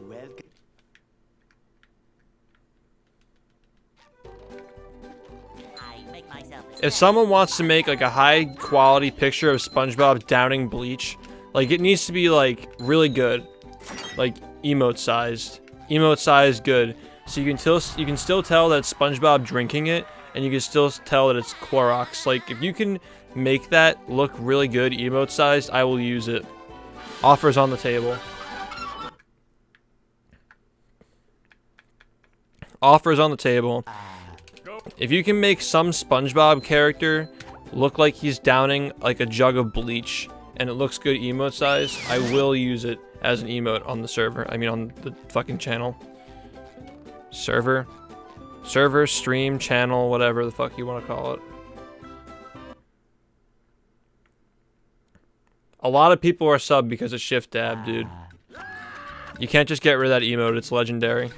Welcome. I make myself If someone wants to make like a high quality picture of SpongeBob downing bleach, like it needs to be like really good, like emote sized good, so you can still tell that it's SpongeBob drinking it, and you can still tell that it's Clorox. Like if you can make that look really good emote sized, I will use it. Offers on the table. Offers on the table. If you can make some SpongeBob character look like he's downing like a jug of bleach and it looks good emote size, I will use it as an emote on the server. I mean on the fucking channel. Server, stream, channel, whatever the fuck you want to call it. A lot of people are subbed because of Shift Dab, dude. You can't just get rid of that emote, it's legendary.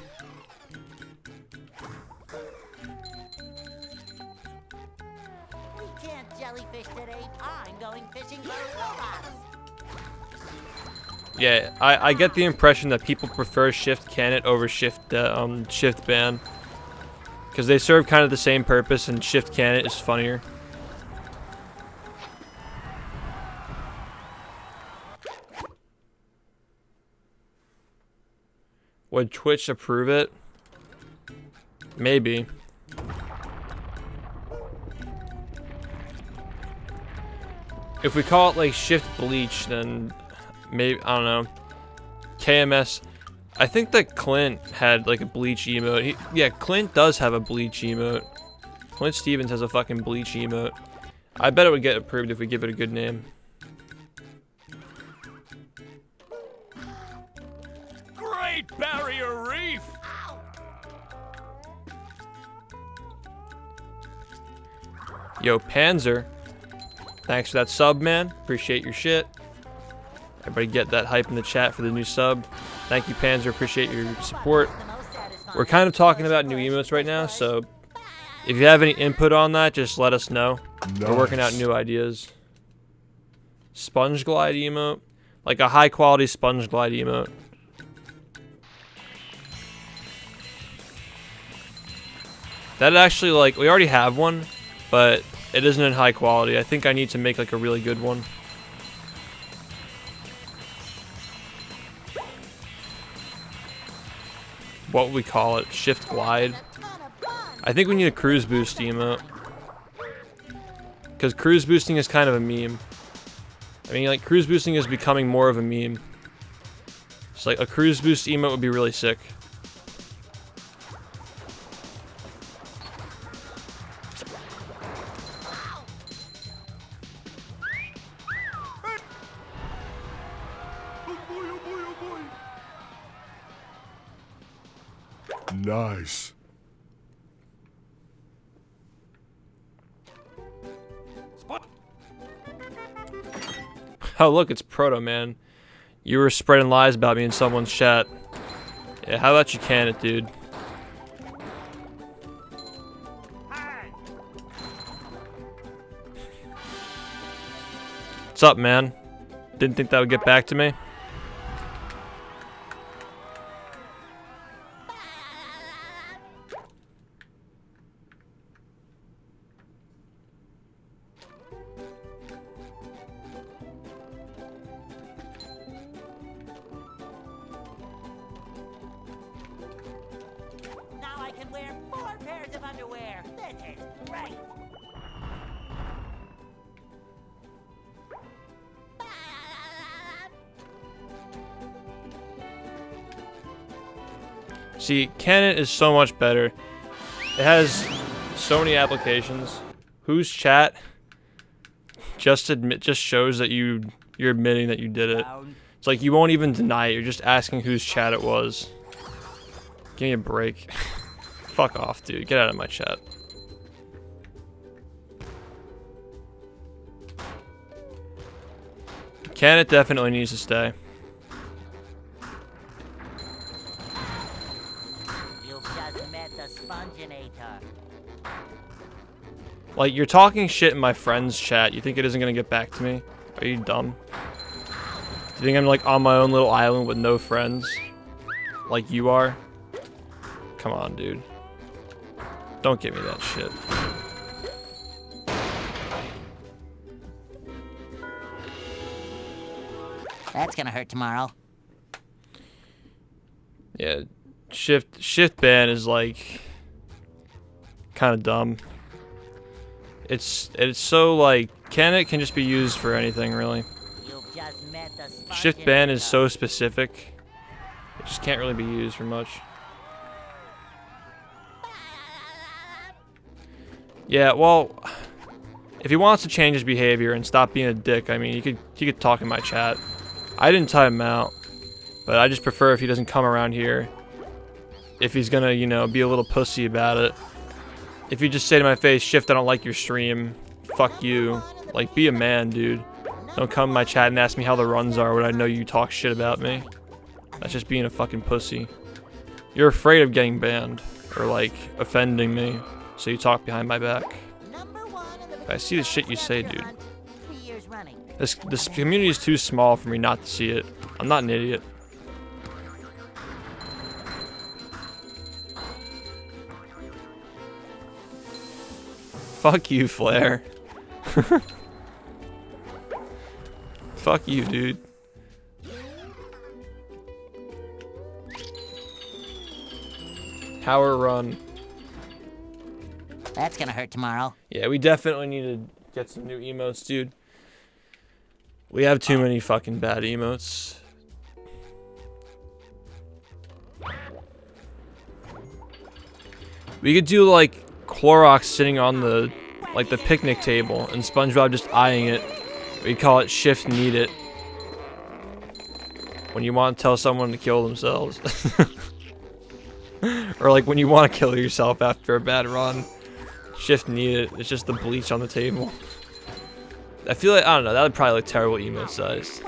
We can't jellyfish today. I'm going fishing for robots. Yeah, I get the impression that people prefer Shift Canet over Shift Ban, because they serve kind of the same purpose, and Shift Canet is funnier. Would Twitch approve it? Maybe. If we call it like Shift Bleach, then maybe, I don't know. KMS. I think that Clint had like a bleach emote. Yeah, Clint does have a bleach emote. Clint Stevens has a fucking bleach emote. I bet it would get approved if we give it a good name. Great Barrier Reef! Yo, Panzer. Thanks for that sub, man. Appreciate your shit. Everybody get that hype in the chat for the new sub. Thank you, Panzer. Appreciate your support. We're kind of talking about new emotes right now, so if you have any input on that, just let us know. We're working out new ideas. Sponge Glide emote. Like a high quality Sponge Glide emote. That actually, like, we already have one, but it isn't in high quality. I think I need to make like a really good one. What would we call it? Shift Glide? I think we need a cruise boost emote. Because cruise boosting is kind of a meme. I mean, like, cruise boosting is becoming more of a meme. It's like a cruise boost emote would be really sick. Nice. Oh, look, it's Proto Man. You were spreading lies about me in someone's chat. Yeah, how about you can it, dude? What's up, man? Didn't think that would get back to me. Now I can wear 4 pairs of underwear. This is great. See, Canon is so much better. It has so many applications. Whose chat just shows that you're admitting that you did it. It's like you won't even deny it. You're just asking whose chat it was. Give me a break. Fuck off, dude. Get out of my chat. Canon definitely needs to stay. You've just met the Sponginator. Like, you're talking shit in my friend's chat. You think it isn't gonna get back to me? Are you dumb? Do you think I'm like on my own little island with no friends? Like you are? Come on, dude. Don't give me that shit. That's gonna hurt tomorrow. Yeah, shift ban is like kind of dumb. It's so like it can just be used for anything really. You've just met the Shift ban is so specific. It just can't really be used for much. Yeah, well, if he wants to change his behavior and stop being a dick, I mean, he could talk in my chat. I didn't time him out, but I just prefer if he doesn't come around here. If he's gonna, you know, be a little pussy about it. If you just say to my face, Shift, I don't like your stream. Fuck you. Like, be a man, dude. Don't come in my chat and ask me how the runs are when I know you talk shit about me. That's just being a fucking pussy. You're afraid of getting banned or like offending me, so you talk behind my back. I see the shit you say, dude. This community is too small for me not to see it. I'm not an idiot. Fuck you, Flair. Fuck you, dude. Power run. That's gonna hurt tomorrow. Yeah, we definitely need to get some new emotes, dude. We have too many fucking bad emotes. We could do like Clorox sitting on the like the picnic table and SpongeBob just eyeing it. We call it Shift Need It. When you want to tell someone to kill themselves. Or like when you want to kill yourself after a bad run. Shift Need It. It's just the bleach on the table. I feel like, I don't know, that would probably look terrible emote sized.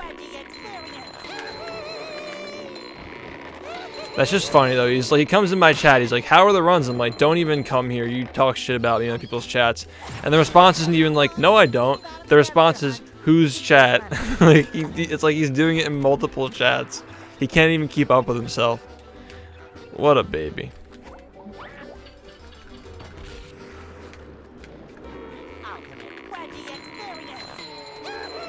That's just funny though. He's like, he comes in my chat. He's like, "How are the runs?" I'm like, "Don't even come here. You talk shit about me on people's chats." And the response isn't even like, "No, I don't." The response is, "Whose chat?" Like, it's like he's doing it in multiple chats. He can't even keep up with himself. What a baby.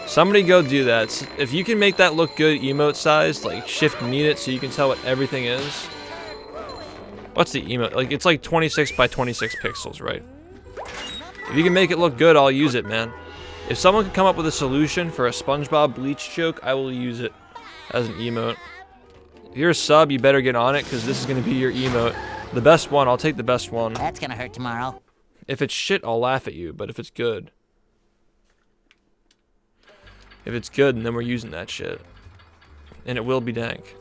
Somebody go do that. If you can make that look good emote sized, like Shift Need It so you can tell what everything is. What's the emote? Like, it's like 26 by 26 pixels, right? If you can make it look good, I'll use it, man. If someone can come up with a solution for a SpongeBob bleach joke, I will use it as an emote. If you're a sub, you better get on it, because this is going to be your emote. The best one, I'll take the best one. That's gonna hurt tomorrow. If it's shit, I'll laugh at you, but if it's good. If it's good, then we're using that shit. And it will be dank.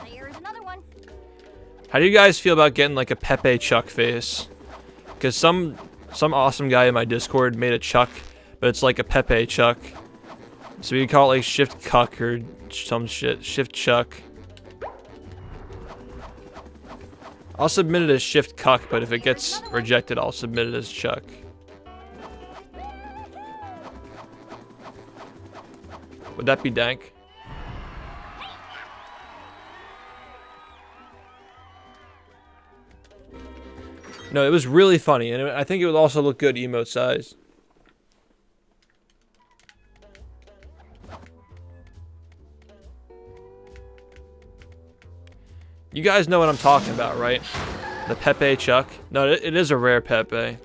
Here's another one. How do you guys feel about getting like a Pepe Chuck face? Because some awesome guy in my Discord made a Chuck, but it's like a Pepe Chuck. So we can call it like Shift Cuck or some shit. Shift Chuck. I'll submit it as Shift Cuck, but if it gets rejected, I'll submit it as Chuck. Would that be dank? No, it was really funny, and I think it would also look good emote size. You guys know what I'm talking about, right? The Pepe Chuck. No, it is a rare Pepe.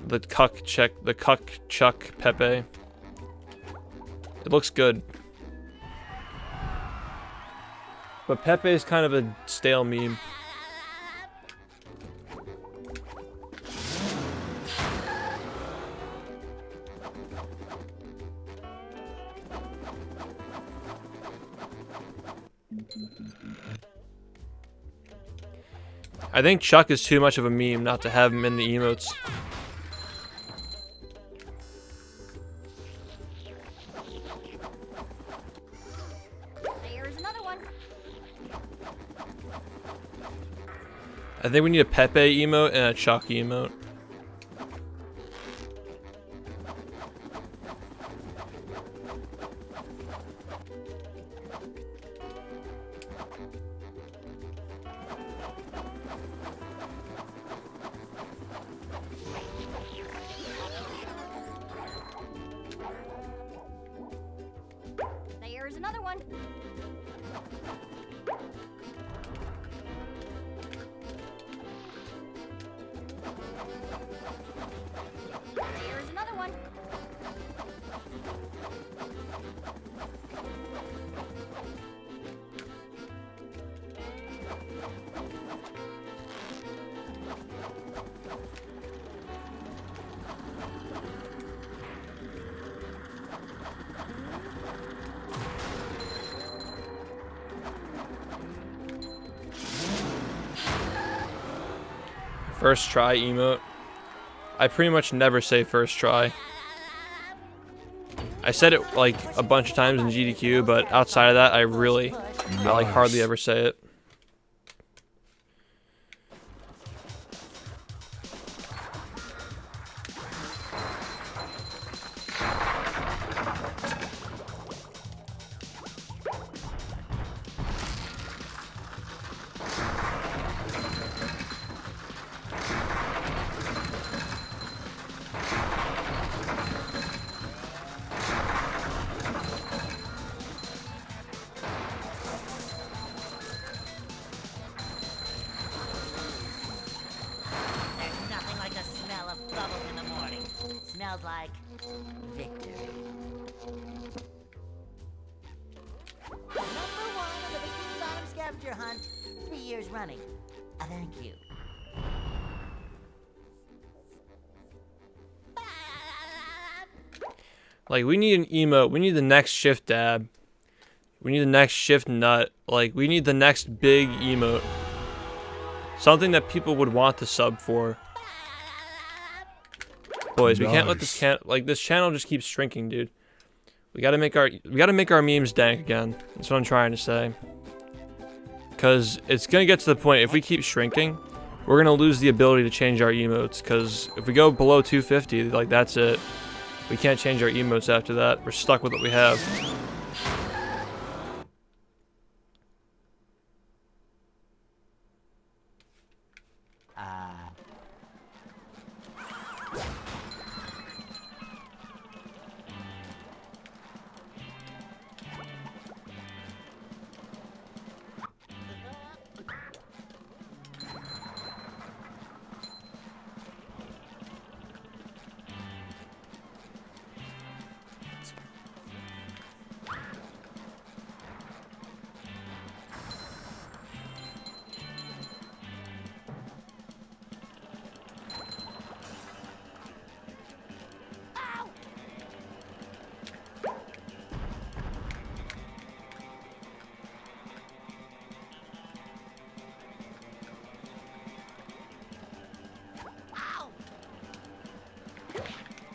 The Cuck Chuck Pepe. It looks good. But Pepe is kind of a stale meme. I think Chuck is too much of a meme not to have him in the emotes. There's another one. I think we need a Pepe emote and a Chuck emote. There's another one. There's another one. First try emote. I pretty much never say first try. I said it like a bunch of times in GDQ, but outside of that, I like hardly ever say it. There's nothing like the smell of bubbles in the morning. Smells like victory. Number 1 on the Bikini Bottom scavenger hunt, 3 years running. Thank you. Like, we need an emote. We need the next shift dab. We need the next shift nut. Like, we need the next big emote. Something that people would want to sub for. Boys, we can't let this this channel just keeps shrinking, dude. We gotta make our memes dank again. That's what I'm trying to say. Cause it's gonna get to the point, if we keep shrinking, we're gonna lose the ability to change our emotes. Cause if we go below 250, like, that's it. We can't change our emotes after that. We're stuck with what we have.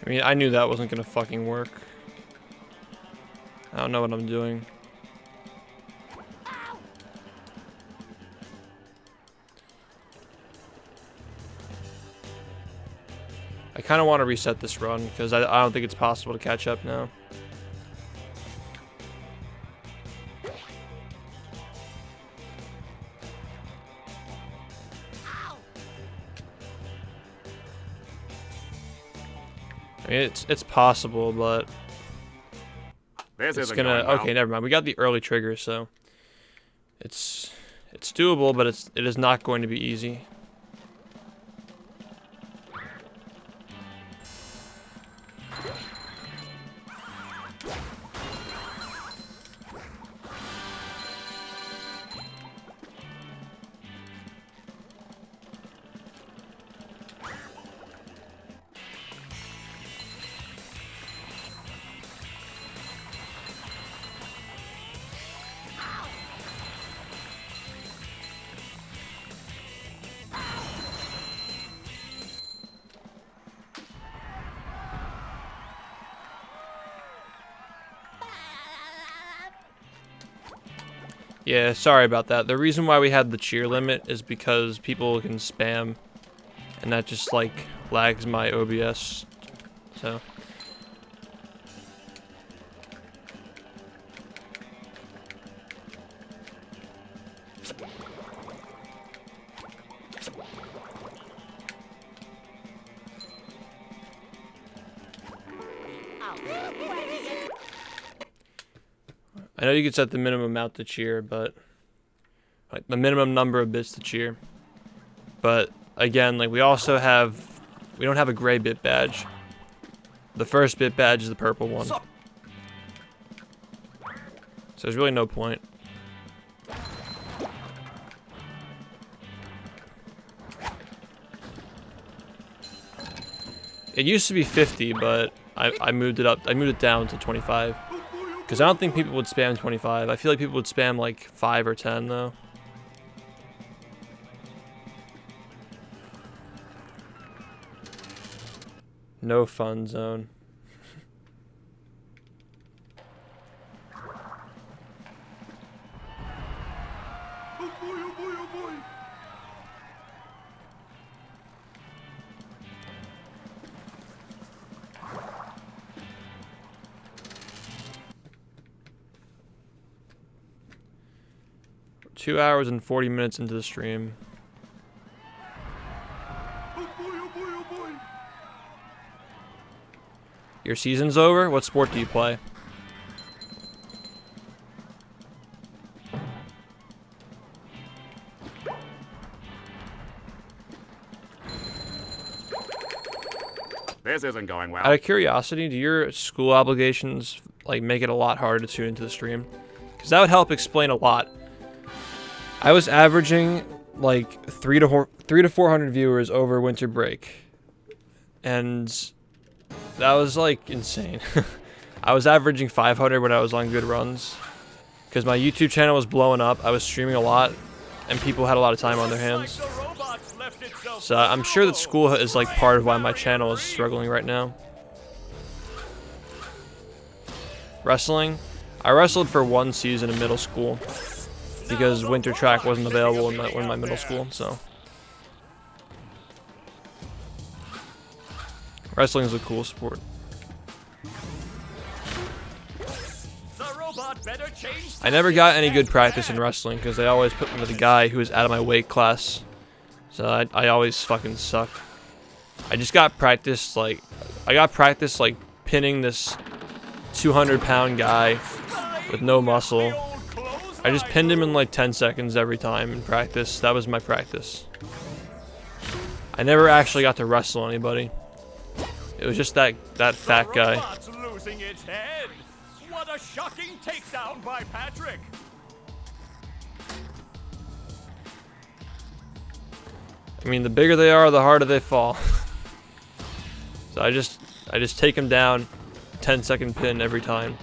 I mean, I knew that wasn't gonna fucking work. I don't know what I'm doing. I kind of want to reset this run because I don't think it's possible to catch up now. I mean, it's possible, but This it's isn't gonna. going well. Okay, never mind. We got the early trigger, so it's doable, but it is not going to be easy. Yeah, sorry about that. The reason why we had the cheer limit is because people can spam, and that just like lags my OBS. So. I know you can set the minimum amount to cheer, but like the minimum number of bits to cheer. But again, like we don't have a gray bit badge. The first bit badge is the purple one. So there's really no point. It used to be 50, but I moved it up. I moved it down to 25. Because I don't think people would spam 25. I feel like people would spam like 5 or 10 though. No fun zone. Oh boy, oh boy, oh boy. We're 2 hours and 40 minutes into the stream. Oh boy, oh boy, oh boy. Your season's over? What sport do you play? This isn't going well. Out of curiosity, do your school obligations like make it a lot harder to tune into the stream? Because that would help explain a lot. I was averaging like 300 to 400 viewers over winter break, and that was like insane. I was averaging 500 when I was on good runs, because my YouTube channel was blowing up. I was streaming a lot, and people had a lot of time on their hands. So I'm sure that school is like part of why my channel is struggling right now. Wrestling, I wrestled for 1 season in middle school because winter track wasn't available in my middle school. So wrestling is a cool sport. I never got any good practice in wrestling because they always put me with a guy who was out of my weight class. So I always fucking suck. I just got practice like pinning this 200-pound guy with no muscle. I just pinned him in like 10 seconds every time in practice. That was my practice. I never actually got to wrestle anybody. It was just that fat guy. Losing its head. What a shocking takedown by Patrick. I mean, the bigger they are, the harder they fall. So I just take him down, 10-second pin every time.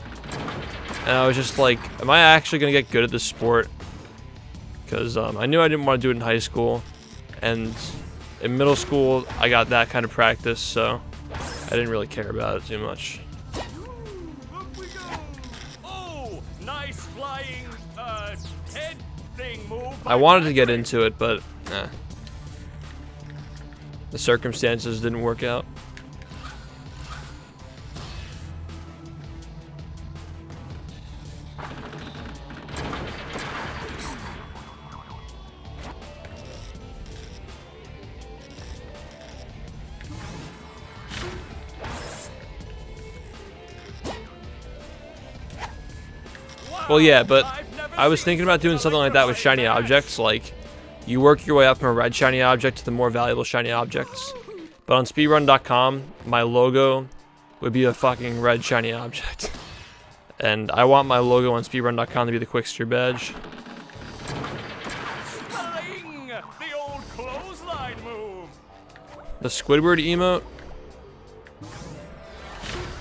And I was just like, am I actually gonna get good at this sport? Because I knew I didn't want to do it in high school, and in middle school I got that kind of practice, so I didn't really care about it too much. Up we go. Oh, nice flying head thing move. I wanted to get into it, but the circumstances didn't work out. Well, yeah, but I was thinking about doing something like that with shiny objects, like you work your way up from a red shiny object to the more valuable shiny objects. But on speedrun.com, my logo would be a fucking red shiny object. And I want my logo on speedrun.com to be the Quickster badge. The old clothesline move. The Squidward emote.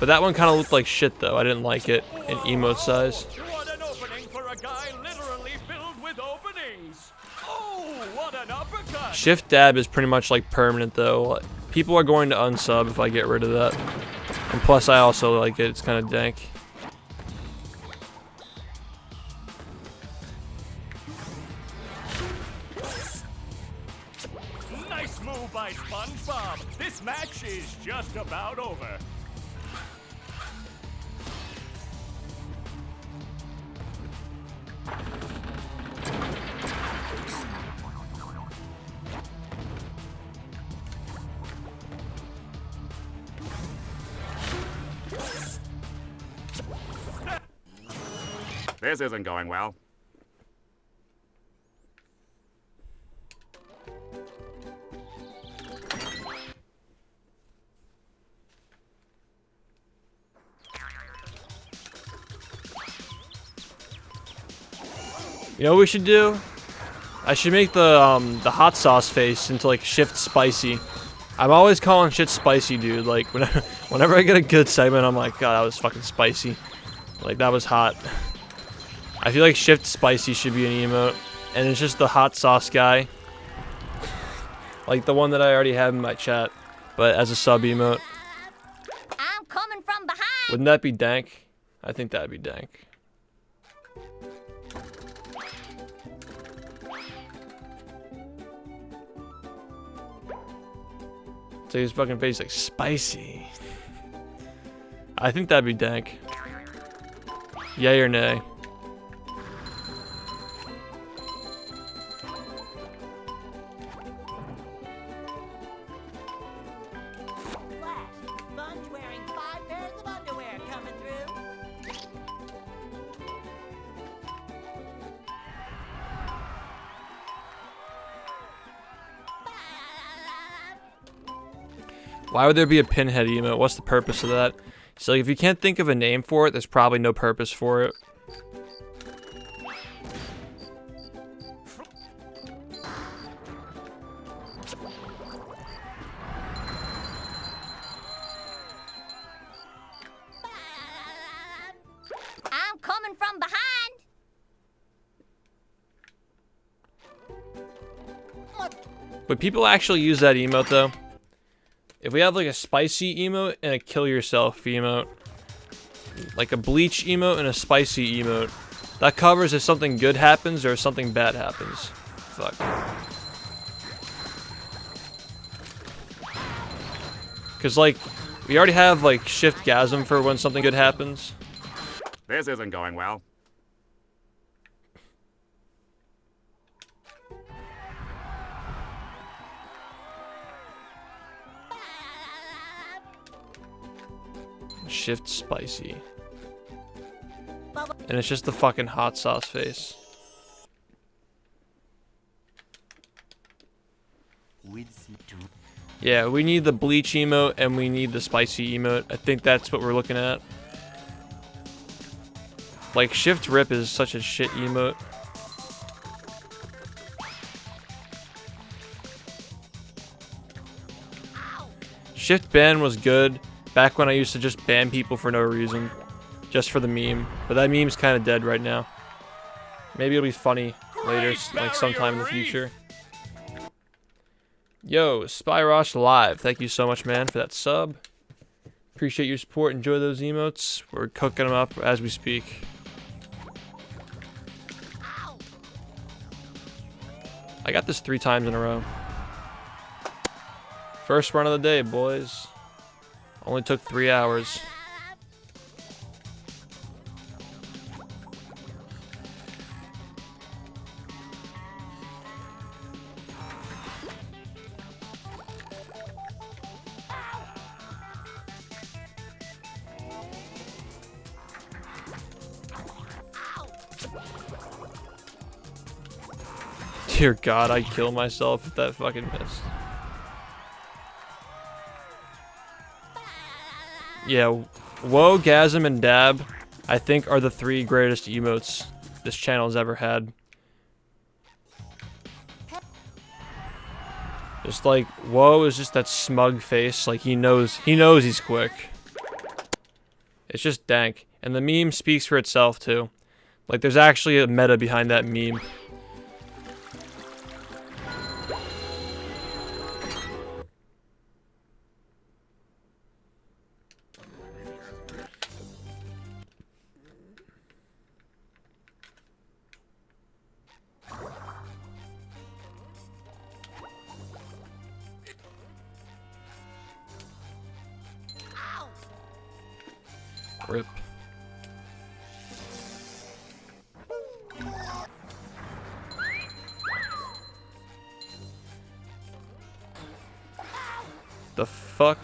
But that one kind of looked like shit though. I didn't like it in emote size. What an opening for a guy literally filled with openings. Oh, what an uppercut. Shift dab is pretty much like permanent though. People are going to unsub if I get rid of that. And plus I also like it. It's kind of dank. by SpongeBob. This match is just about over. This isn't going well. You know what we should do? I should make the hot sauce face into like Shift Spicy. I'm always calling shit spicy, dude. Like whenever I get a good segment, I'm like, God, that was fucking spicy. Like that was hot. I feel like Shift Spicy should be an emote, and it's just the hot sauce guy, like the one that I already have in my chat, but as a sub emote. I'm coming from behind. Wouldn't that be dank? I think that'd be dank. So his fucking face like spicy. I think that'd be dank. Yay or nay? Flash, Sponge wearing 5 pairs of underwear coming through. Why would there be a pinhead emote? What's the purpose of that? So like, if you can't think of a name for it, there's probably no purpose for it. I'm coming from behind. Would people actually use that emote though? If we have like a spicy emote and a kill yourself emote, like a bleach emote and a spicy emote, that covers if something good happens or if something bad happens. Fuck. Cause like, we already have like Shift Gasm for when something good happens. This isn't going well. Shift Spicy. And it's just the fucking hot sauce face. We'll see too. Yeah, we need the bleach emote and we need the spicy emote. I think that's what we're looking at. Like, Shift Rip is such a shit emote. Shift Ban was good back when I used to just ban people for no reason. Just for the meme. But that meme's kind of dead right now. Maybe it'll be funny later, like sometime in the future. Yo, Spyrosh Live. Thank you so much, man, for that sub. Appreciate your support. Enjoy those emotes. We're cooking them up as we speak. I got this 3 times in a row. First run of the day, boys. Only took 3 hours. Dear God, I'd kill myself if that fucking missed. Yeah, Woe, Gasm, and Dab, I think, are the 3 greatest emotes this channel's ever had. Just like, Woe is just that smug face, like he knows he's quick. It's just dank. And the meme speaks for itself too. Like, there's actually a meta behind that meme. Rip. The fuck?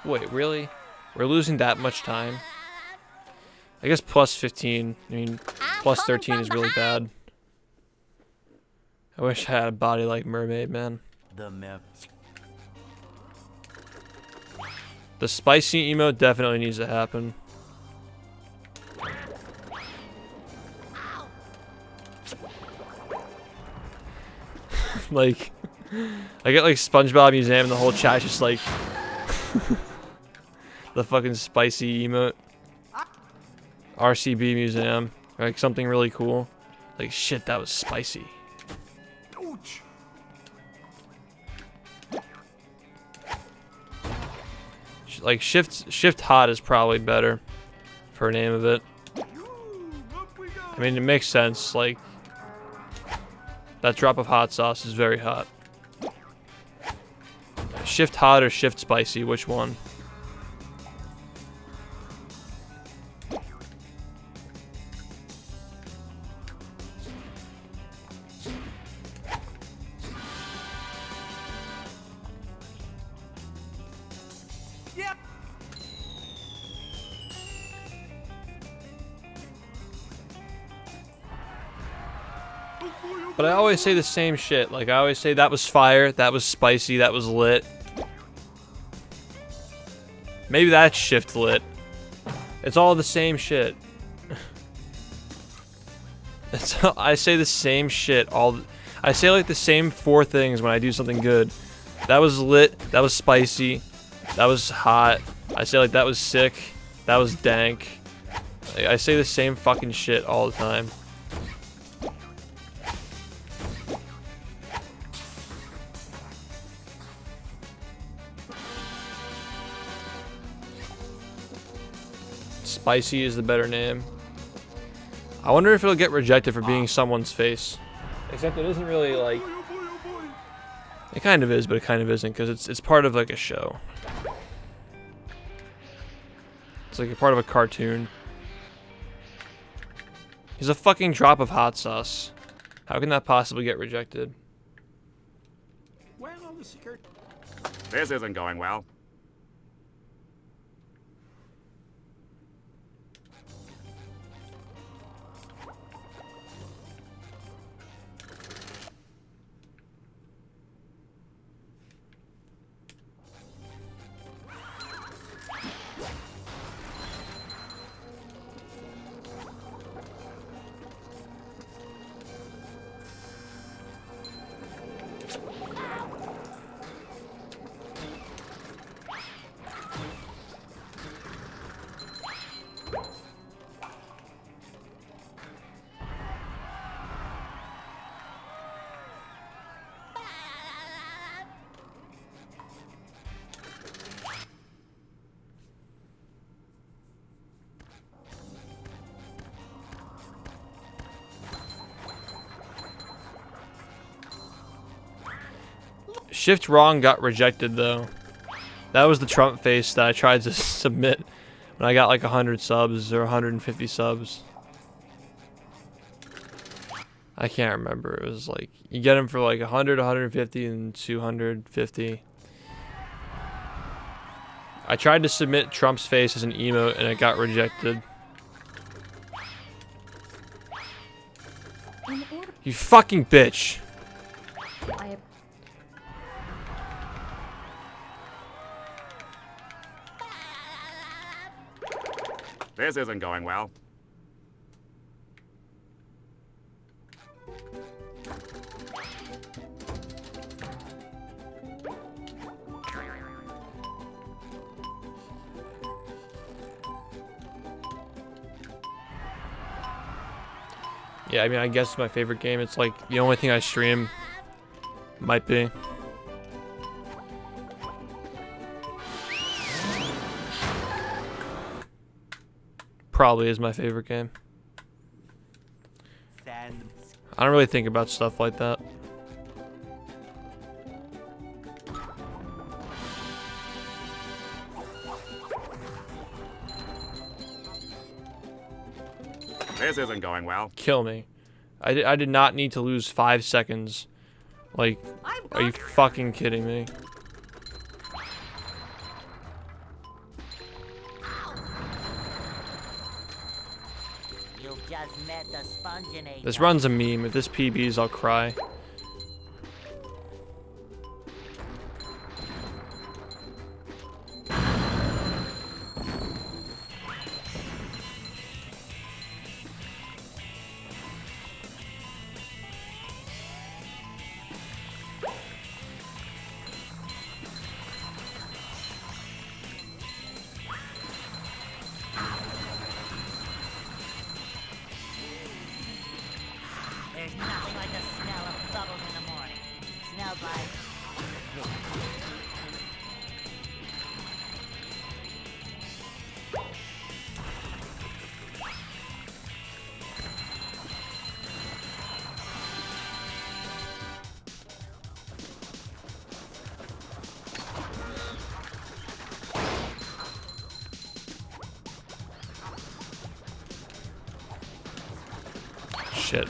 Wait, really? We're losing that much time? I guess plus 15. I mean, plus 13 is really bad. I wish I had a body like Mermaid, man. The map. The spicy emote definitely needs to happen. Like, I get like SpongeBob Museum and the whole chat's just like the fucking spicy emote. RCB Museum, or like something really cool. Like, shit, that was spicy. Ouch. Like shift hot is probably better for a name of it. Up we go. I mean, it makes sense. Like, that drop of hot sauce is very hot. Shift hot or shift spicy, which one? But I always say the same shit. Like, I always say that was fire, that was spicy, that was lit. Maybe that's shift lit. It's all the same shit. I say the same shit I say like the same 4 things when I do something good. That was lit, that was spicy, that was hot. I say like that was sick, that was dank. I say the same fucking shit all the time. Spicy is the better name. I wonder if it'll get rejected for being someone's face. Except it isn't really like... Oh boy, oh boy. It kind of is, but it kind of isn't, because it's part of like a show. It's like a part of a cartoon. He's a fucking drop of hot sauce. How can that possibly get rejected? Well, the secret. This isn't going well. Shift wrong got rejected though. That was the Trump face that I tried to submit when I got like 100 subs or 150 subs. I can't remember. It was like you get them for like 100, 150, and 250. I tried to submit Trump's face as an emote and it got rejected. You fucking bitch. This isn't going well. Yeah, I mean, I guess it's my favorite game. It's like the only thing I stream. Might be. Probably is my favorite game. I don't really think about stuff like that. This isn't going well. Kill me. I did not need to lose 5 seconds. Like, are you fucking kidding me? You've just met the Sponginator. This run's a meme. If this PBs, I'll cry. There's nothing like the smell of bubbles in the morning. Smells like... Shit.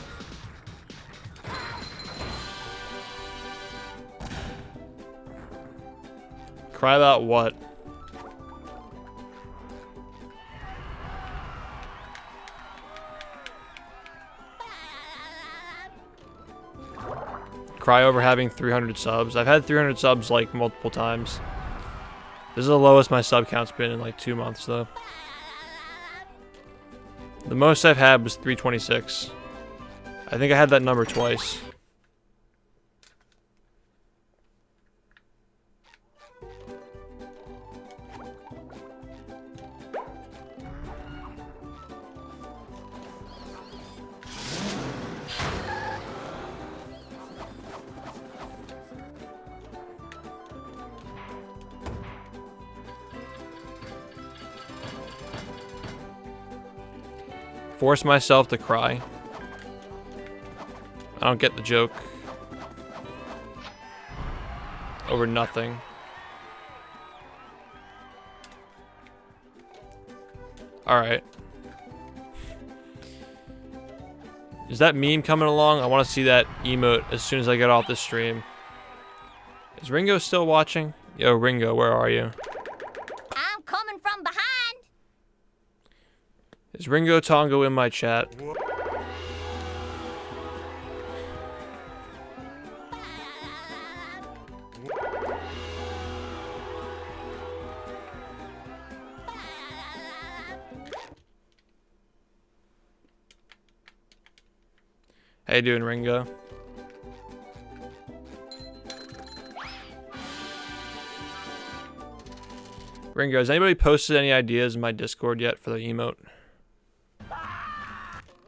Cry about what? Cry over having 300 subs. I've had 300 subs like multiple times. This is the lowest my sub count's been in like 2 months though. The most I've had was 326. I think I had that number twice. Force myself to cry. I don't get the joke. Over nothing. Alright. Is that meme coming along? I want to see that emote as soon as I get off this stream. Is Ringo still watching? Yo, Ringo, where are you? I'm coming from behind. Is Ringo Tongo in my chat? How you doing, Ringo? Ringo, has anybody posted any ideas in my Discord yet for the emote?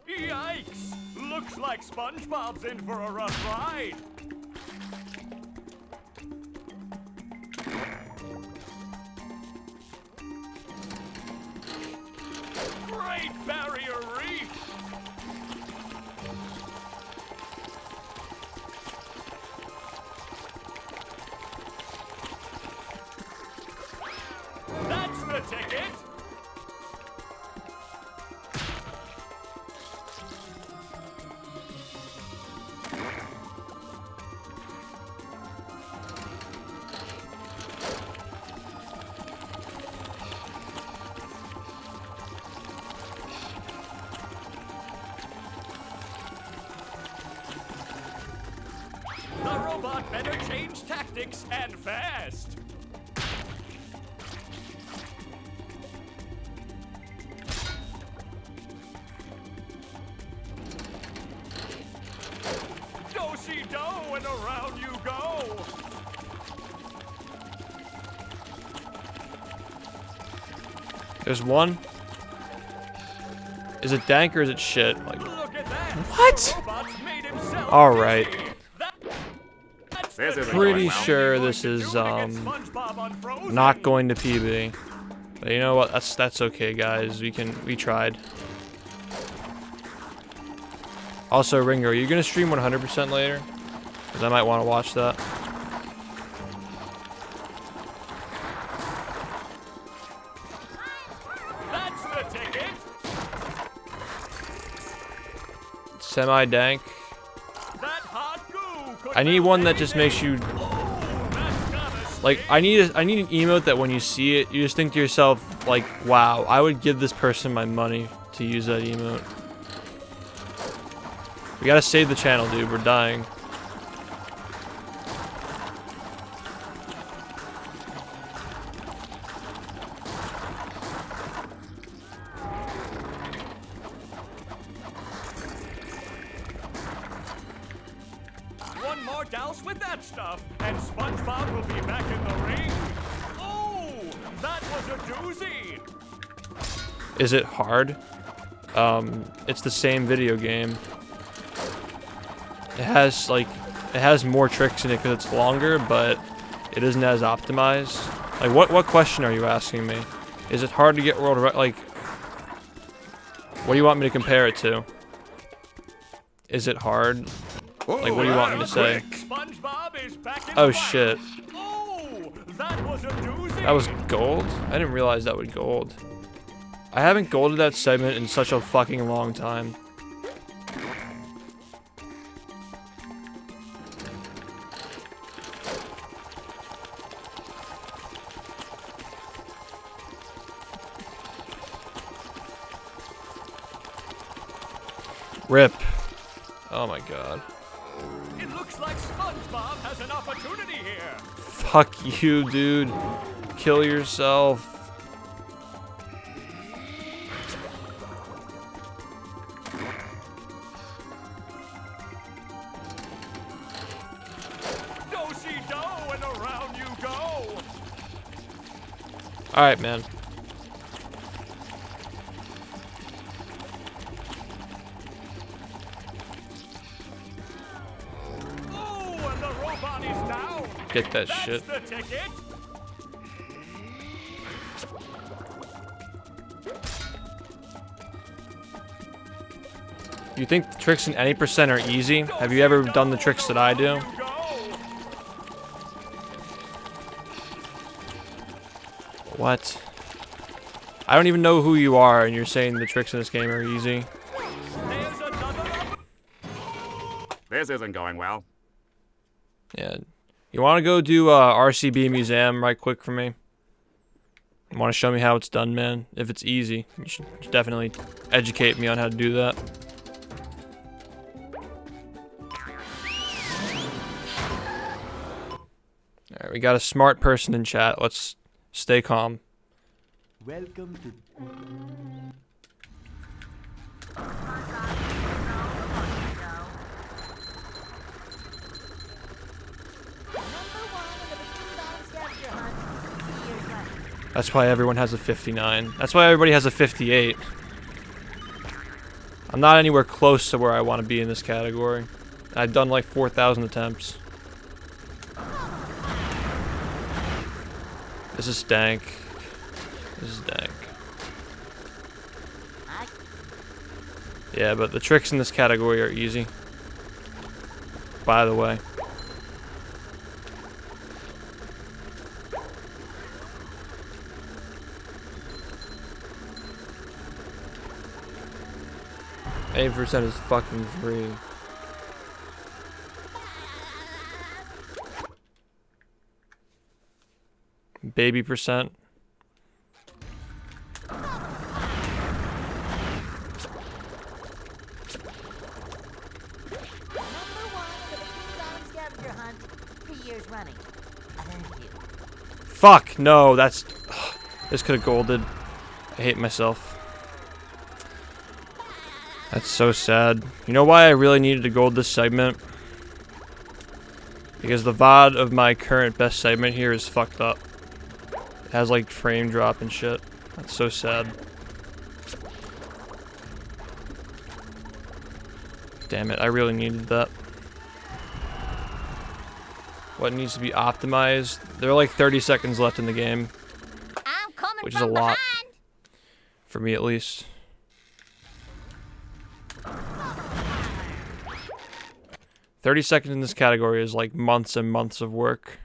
Yikes! Looks like SpongeBob's in for a rough ride. Great Barrier Reef! That's the ticket! The robot better change tactics and fast. Do-si-do and around you go. There's one. Is it dank or is it shit? Like, Look at that. what? The robot's made himself All right. busy. That's This the isn't Pretty going well. sure What this are you is going to do to get SpongeBob unfrozen? not going to PB. But you know what? That's okay, guys. We tried. Also, Ringo, are you gonna stream 100% later? Because I might want to watch that. That's the ticket. Semi-dank. That hot goo could I need melt one that just anything. makes you Oh, that's gonna like. sting. I need an emote that when you see it, you just think to yourself like, "Wow, I would give this person my money to use that emote." We gotta save the channel, dude. We're dying. One more douse with that stuff, and SpongeBob will be back in the ring. Oh, that was a doozy. Is it hard? It's the same video game. It has more tricks in it because it's longer, but it isn't as optimized. Like, what question are you asking me? Is it hard to get world like? What do you want me to compare it to? Is it hard? Like, what do you want me to say? SpongeBob is back in Oh the fight. shit, Oh, that was a doozy. that was gold? I didn't realize that would gold. I haven't golded that segment in such a fucking long time. Rip. Oh my god. It looks like SpongeBob has an opportunity here. Fuck you, dude. Kill yourself. Do-si-do and around you go. Alright, man. Oh, and the robot is down. Get that That's shit. the ticket. You think the tricks in any percent are easy? Have you ever done the tricks that I do? You go. What? I don't even know who you are, and you're saying the tricks in this game are easy. There's another. This isn't going well. Yeah. You want to go do RCB Museum right quick for me? You want to show me how it's done, man? If it's easy, you should definitely educate me on how to do that. Alright, we got a smart person in chat. Let's stay calm. Welcome to Number one in the Bikini Bottom scavenger hunt. 3 years running. That's why everyone has a 59. That's why everybody has a 58. I'm not anywhere close to where I want to be in this category. I've done like 4,000 attempts. This is dank. This is dank. I Yeah, but the tricks in this category are easy. By the way. %8 is fucking free. Baby %. Number one in the Bikini Bottom scavenger hunt. 3 years running. Thank you. Fuck, no, that's... This could have golded. I hate myself. That's so sad. You know why I really needed to gold this segment? Because the VOD of my current best segment here is fucked up. It has like frame drop and shit. That's so sad. Damn it, I really needed that. What needs to be optimized? There are like 30 seconds left in the game, I'm coming which is a from lot. behind. For me at least. 30 seconds in this category is like months and months of work.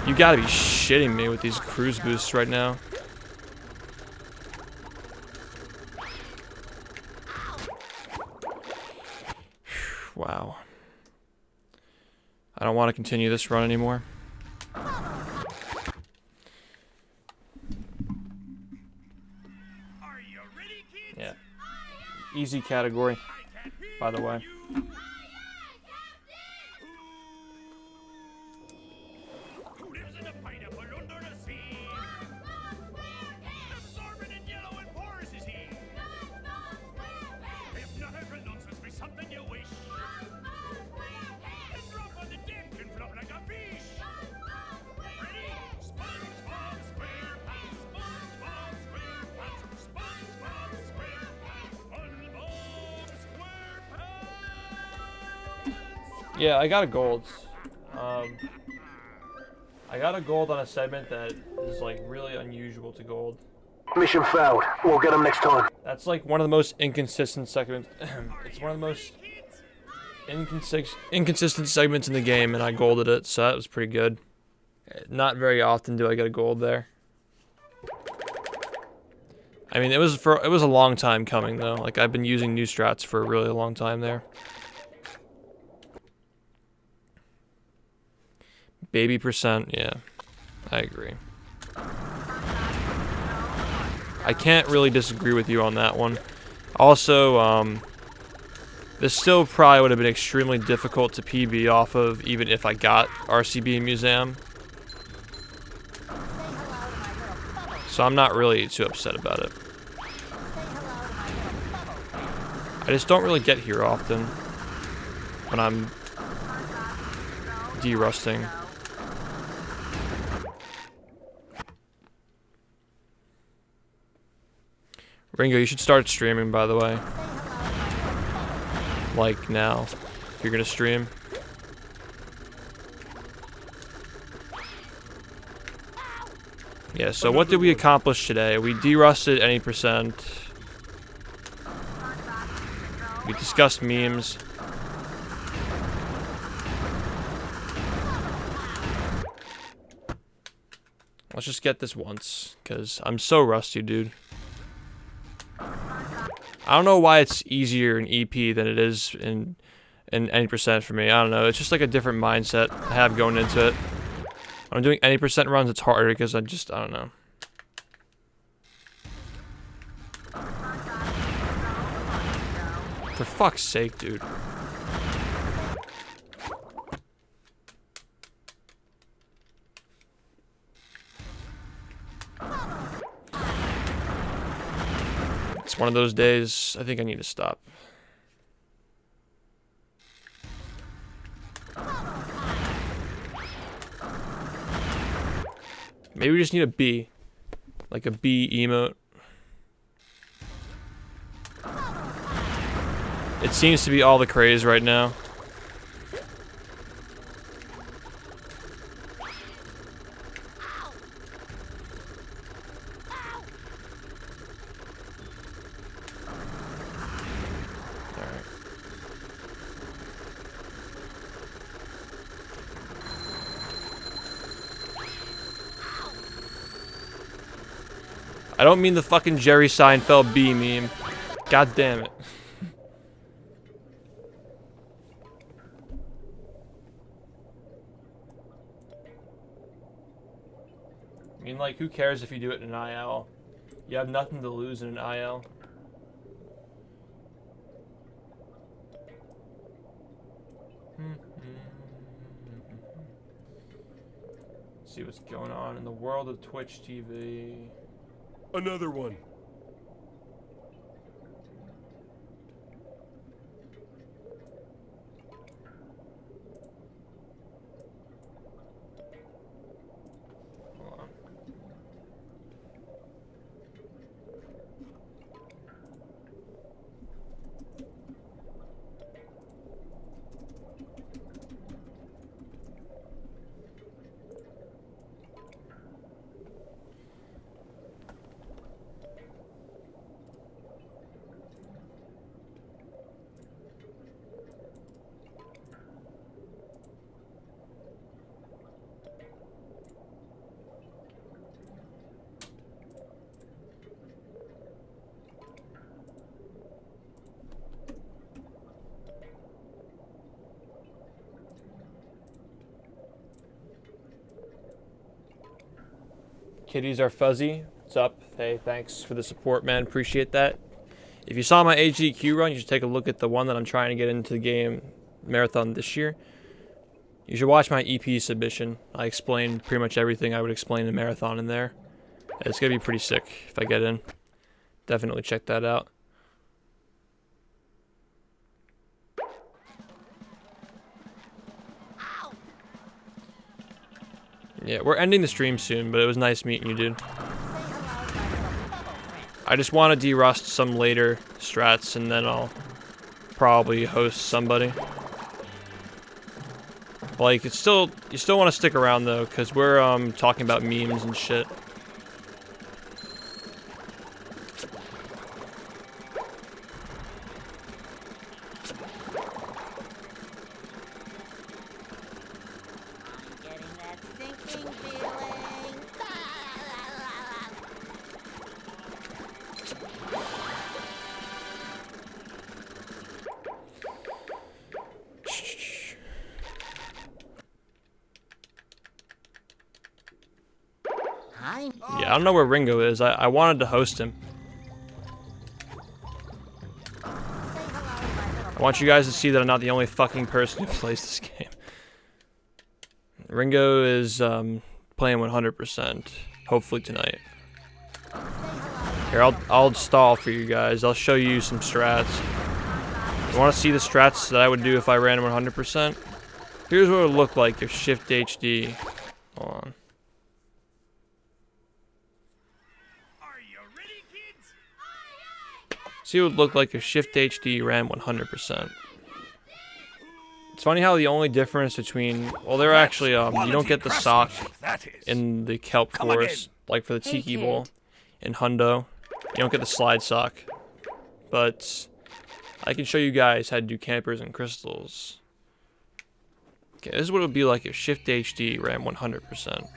You gotta be shitting me with these cruise boosts right now. I don't want to continue this run anymore. Yeah. Easy category, by the way. Who lives in a pineapple under the sea? Absorbent and yellow and porous is he. If not every nonsense be something you wish. And drop on the deck and flop like a fish. Ready? SpongeBob SquarePants. SpongeBob SquarePants. SpongeBob SquarePants. SpongeBob SquarePants. Yeah, I got a gold. I got a gold on a segment that is like really unusual to gold. Mission failed. We'll get them next time. That's like one of the most inconsistent segments. It's one of the most inconsistent segments in the game, and I golded it, so that was pretty good. Not very often do I get a gold there. I mean, it was a long time coming though. Like I've been using new strats for a really long time there. Baby percent, yeah, I agree. I can't really disagree with you on that one. Also, this still probably would have been extremely difficult to PB off of, even if I got RCB Museum. So I'm not really too upset about it. I just don't really get here often when I'm de-rusting. Ringo, you should start streaming, by the way. Like now, if you're gonna stream. Yeah, so what did we accomplish today? We de-rusted any percent. We discussed memes. Let's just get this once, because I'm so rusty, dude. I don't know why it's easier in EP than it is in any percent for me. I don't know. It's just like a different mindset I have going into it. When I'm doing any percent runs, it's harder because I don't know. For fuck's sake, dude. It's one of those days, I think I need to stop. Maybe we just need a B. Like a B emote. It seems to be all the craze right now. I don't mean the fucking Jerry Seinfeld B meme. God damn it. I mean, like, who cares if you do it in an IL? You have nothing to lose in an IL. Let's see what's going on in the world of Twitch TV. Another one. Hold on. Kitties are fuzzy. What's up? Hey, thanks for the support, man. Appreciate that. If you saw my HDQ run, you should take a look at the one that I'm trying to get into the game marathon this year. You should watch my EP submission. I explained pretty much everything I would explain in marathon in there. It's gonna be pretty sick if I get in. Definitely check that out. Yeah, we're ending the stream soon, but it was nice meeting you, dude. I just want to de-rust some later strats, and then I'll probably host somebody. Like, it's still, you still want to stick around though, because we're talking about memes and shit. Getting that sinking feeling. Hi. Yeah, I don't know where Ringo is. I wanted to host him. I want you guys to see that I'm not the only fucking person who plays this game. Ringo is playing 100%. Hopefully tonight. Here, I'll stall for you guys. I'll show you some strats. You want to see the strats that I would do if I ran 100%? Here's what it would look like if Shift HD. Hold on. Are you ready, kids? See what it would look like if Shift HD ran 100%. It's funny how the only difference between, well, they're actually you don't get the sock in the kelp forest like for the Tiki Bowl in Hundo. You don't get the slide sock, but I can show you guys how to do campers and crystals. Okay, this is what it would be like if Shift HD ran 100%.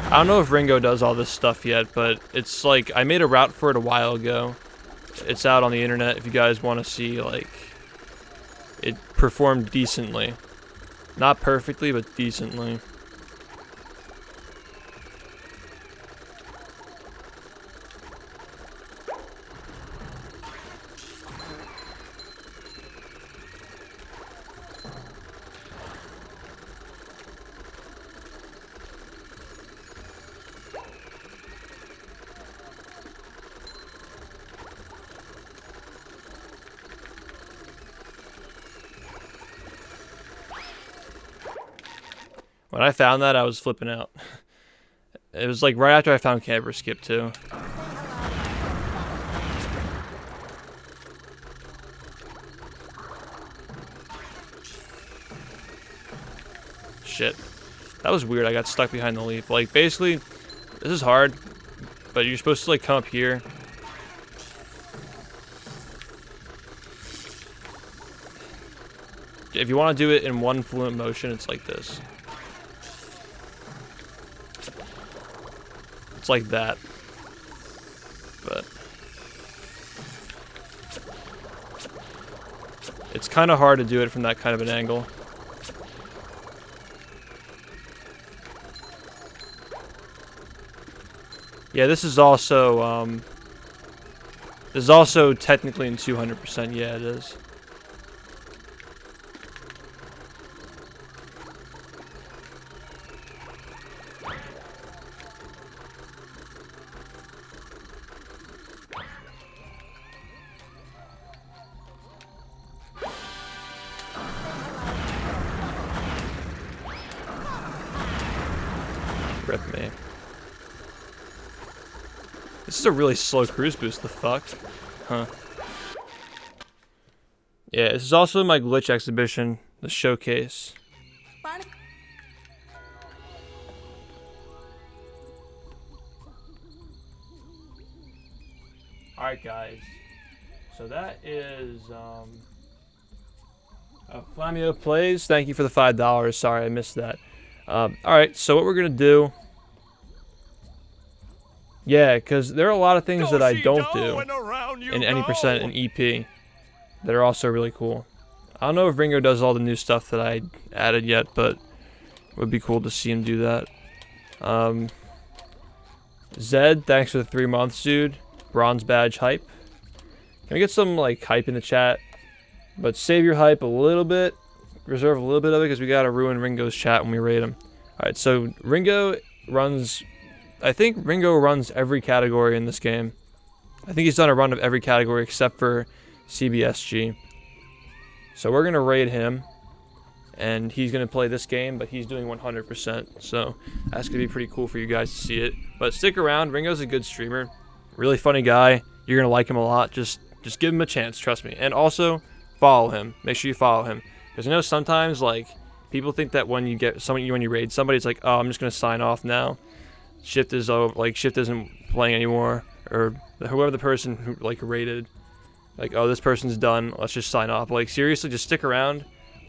I don't know if Ringo does all this stuff yet, but it's like, I made a route for it a while ago. It's out on the internet if you guys want to see, like, it performed decently. Not perfectly, but decently. When I found that, I was flipping out. It was like right after I found Camper Skip too. Shit. That was weird. I got stuck behind the leaf. Like, basically, this is hard, but you're supposed to, like, come up here. If you want to do it in one fluent motion, it's like this. It's like that. But it's kind of hard to do it from that kind of an angle. Yeah, this is also technically in 200%. Yeah, it is. Rip me. This is a really slow cruise boost, the fuck? Huh. Yeah, this is also my glitch exhibition, the showcase. Alright guys, so that is Flamio Plays, thank you for the $5, sorry I missed that. Alright, so what we're gonna do, yeah, because there are a lot of things that I don't do in any percent in EP that are also really cool. I don't know if Ringo does all the new stuff that I added yet, but it would be cool to see him do that. Zed, thanks for the 3 months, dude. Bronze badge hype. Can we get some like hype in the chat? But save your hype a little bit. Reserve a little bit of it because we gotta ruin Ringo's chat when we raid him. Alright, so Ringo runs... I think Ringo runs every category in this game. I think he's done a run of every category except for CBSG. So we're gonna raid him. And he's gonna play this game, but he's doing 100%. So that's gonna be pretty cool for you guys to see it. But stick around. Ringo's a good streamer. Really funny guy. You're gonna like him a lot. Just give him a chance, trust me. And also, follow him. Make sure you follow him. Because I know sometimes, like, people think that when you get someone, when you raid somebody, it's like, oh, I'm just gonna sign off now. Shift is over, like, Shift isn't playing anymore, or whoever the person who like raided, like, oh, this person's done. Let's just sign off. Like, seriously, just stick around.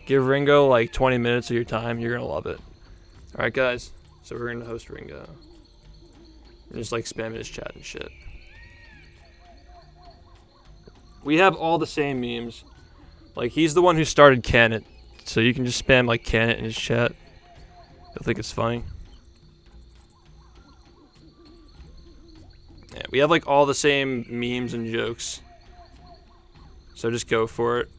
Give Ringo like 20 minutes of your time. You're gonna love it. All right, guys. So we're gonna host Ringo. And just like spam his chat and shit. We have all the same memes. Like, he's the one who started Can It. So you can just spam, like, Can It in his chat. He'll think it's funny. Yeah, we have, like, all the same memes and jokes. So just go for it.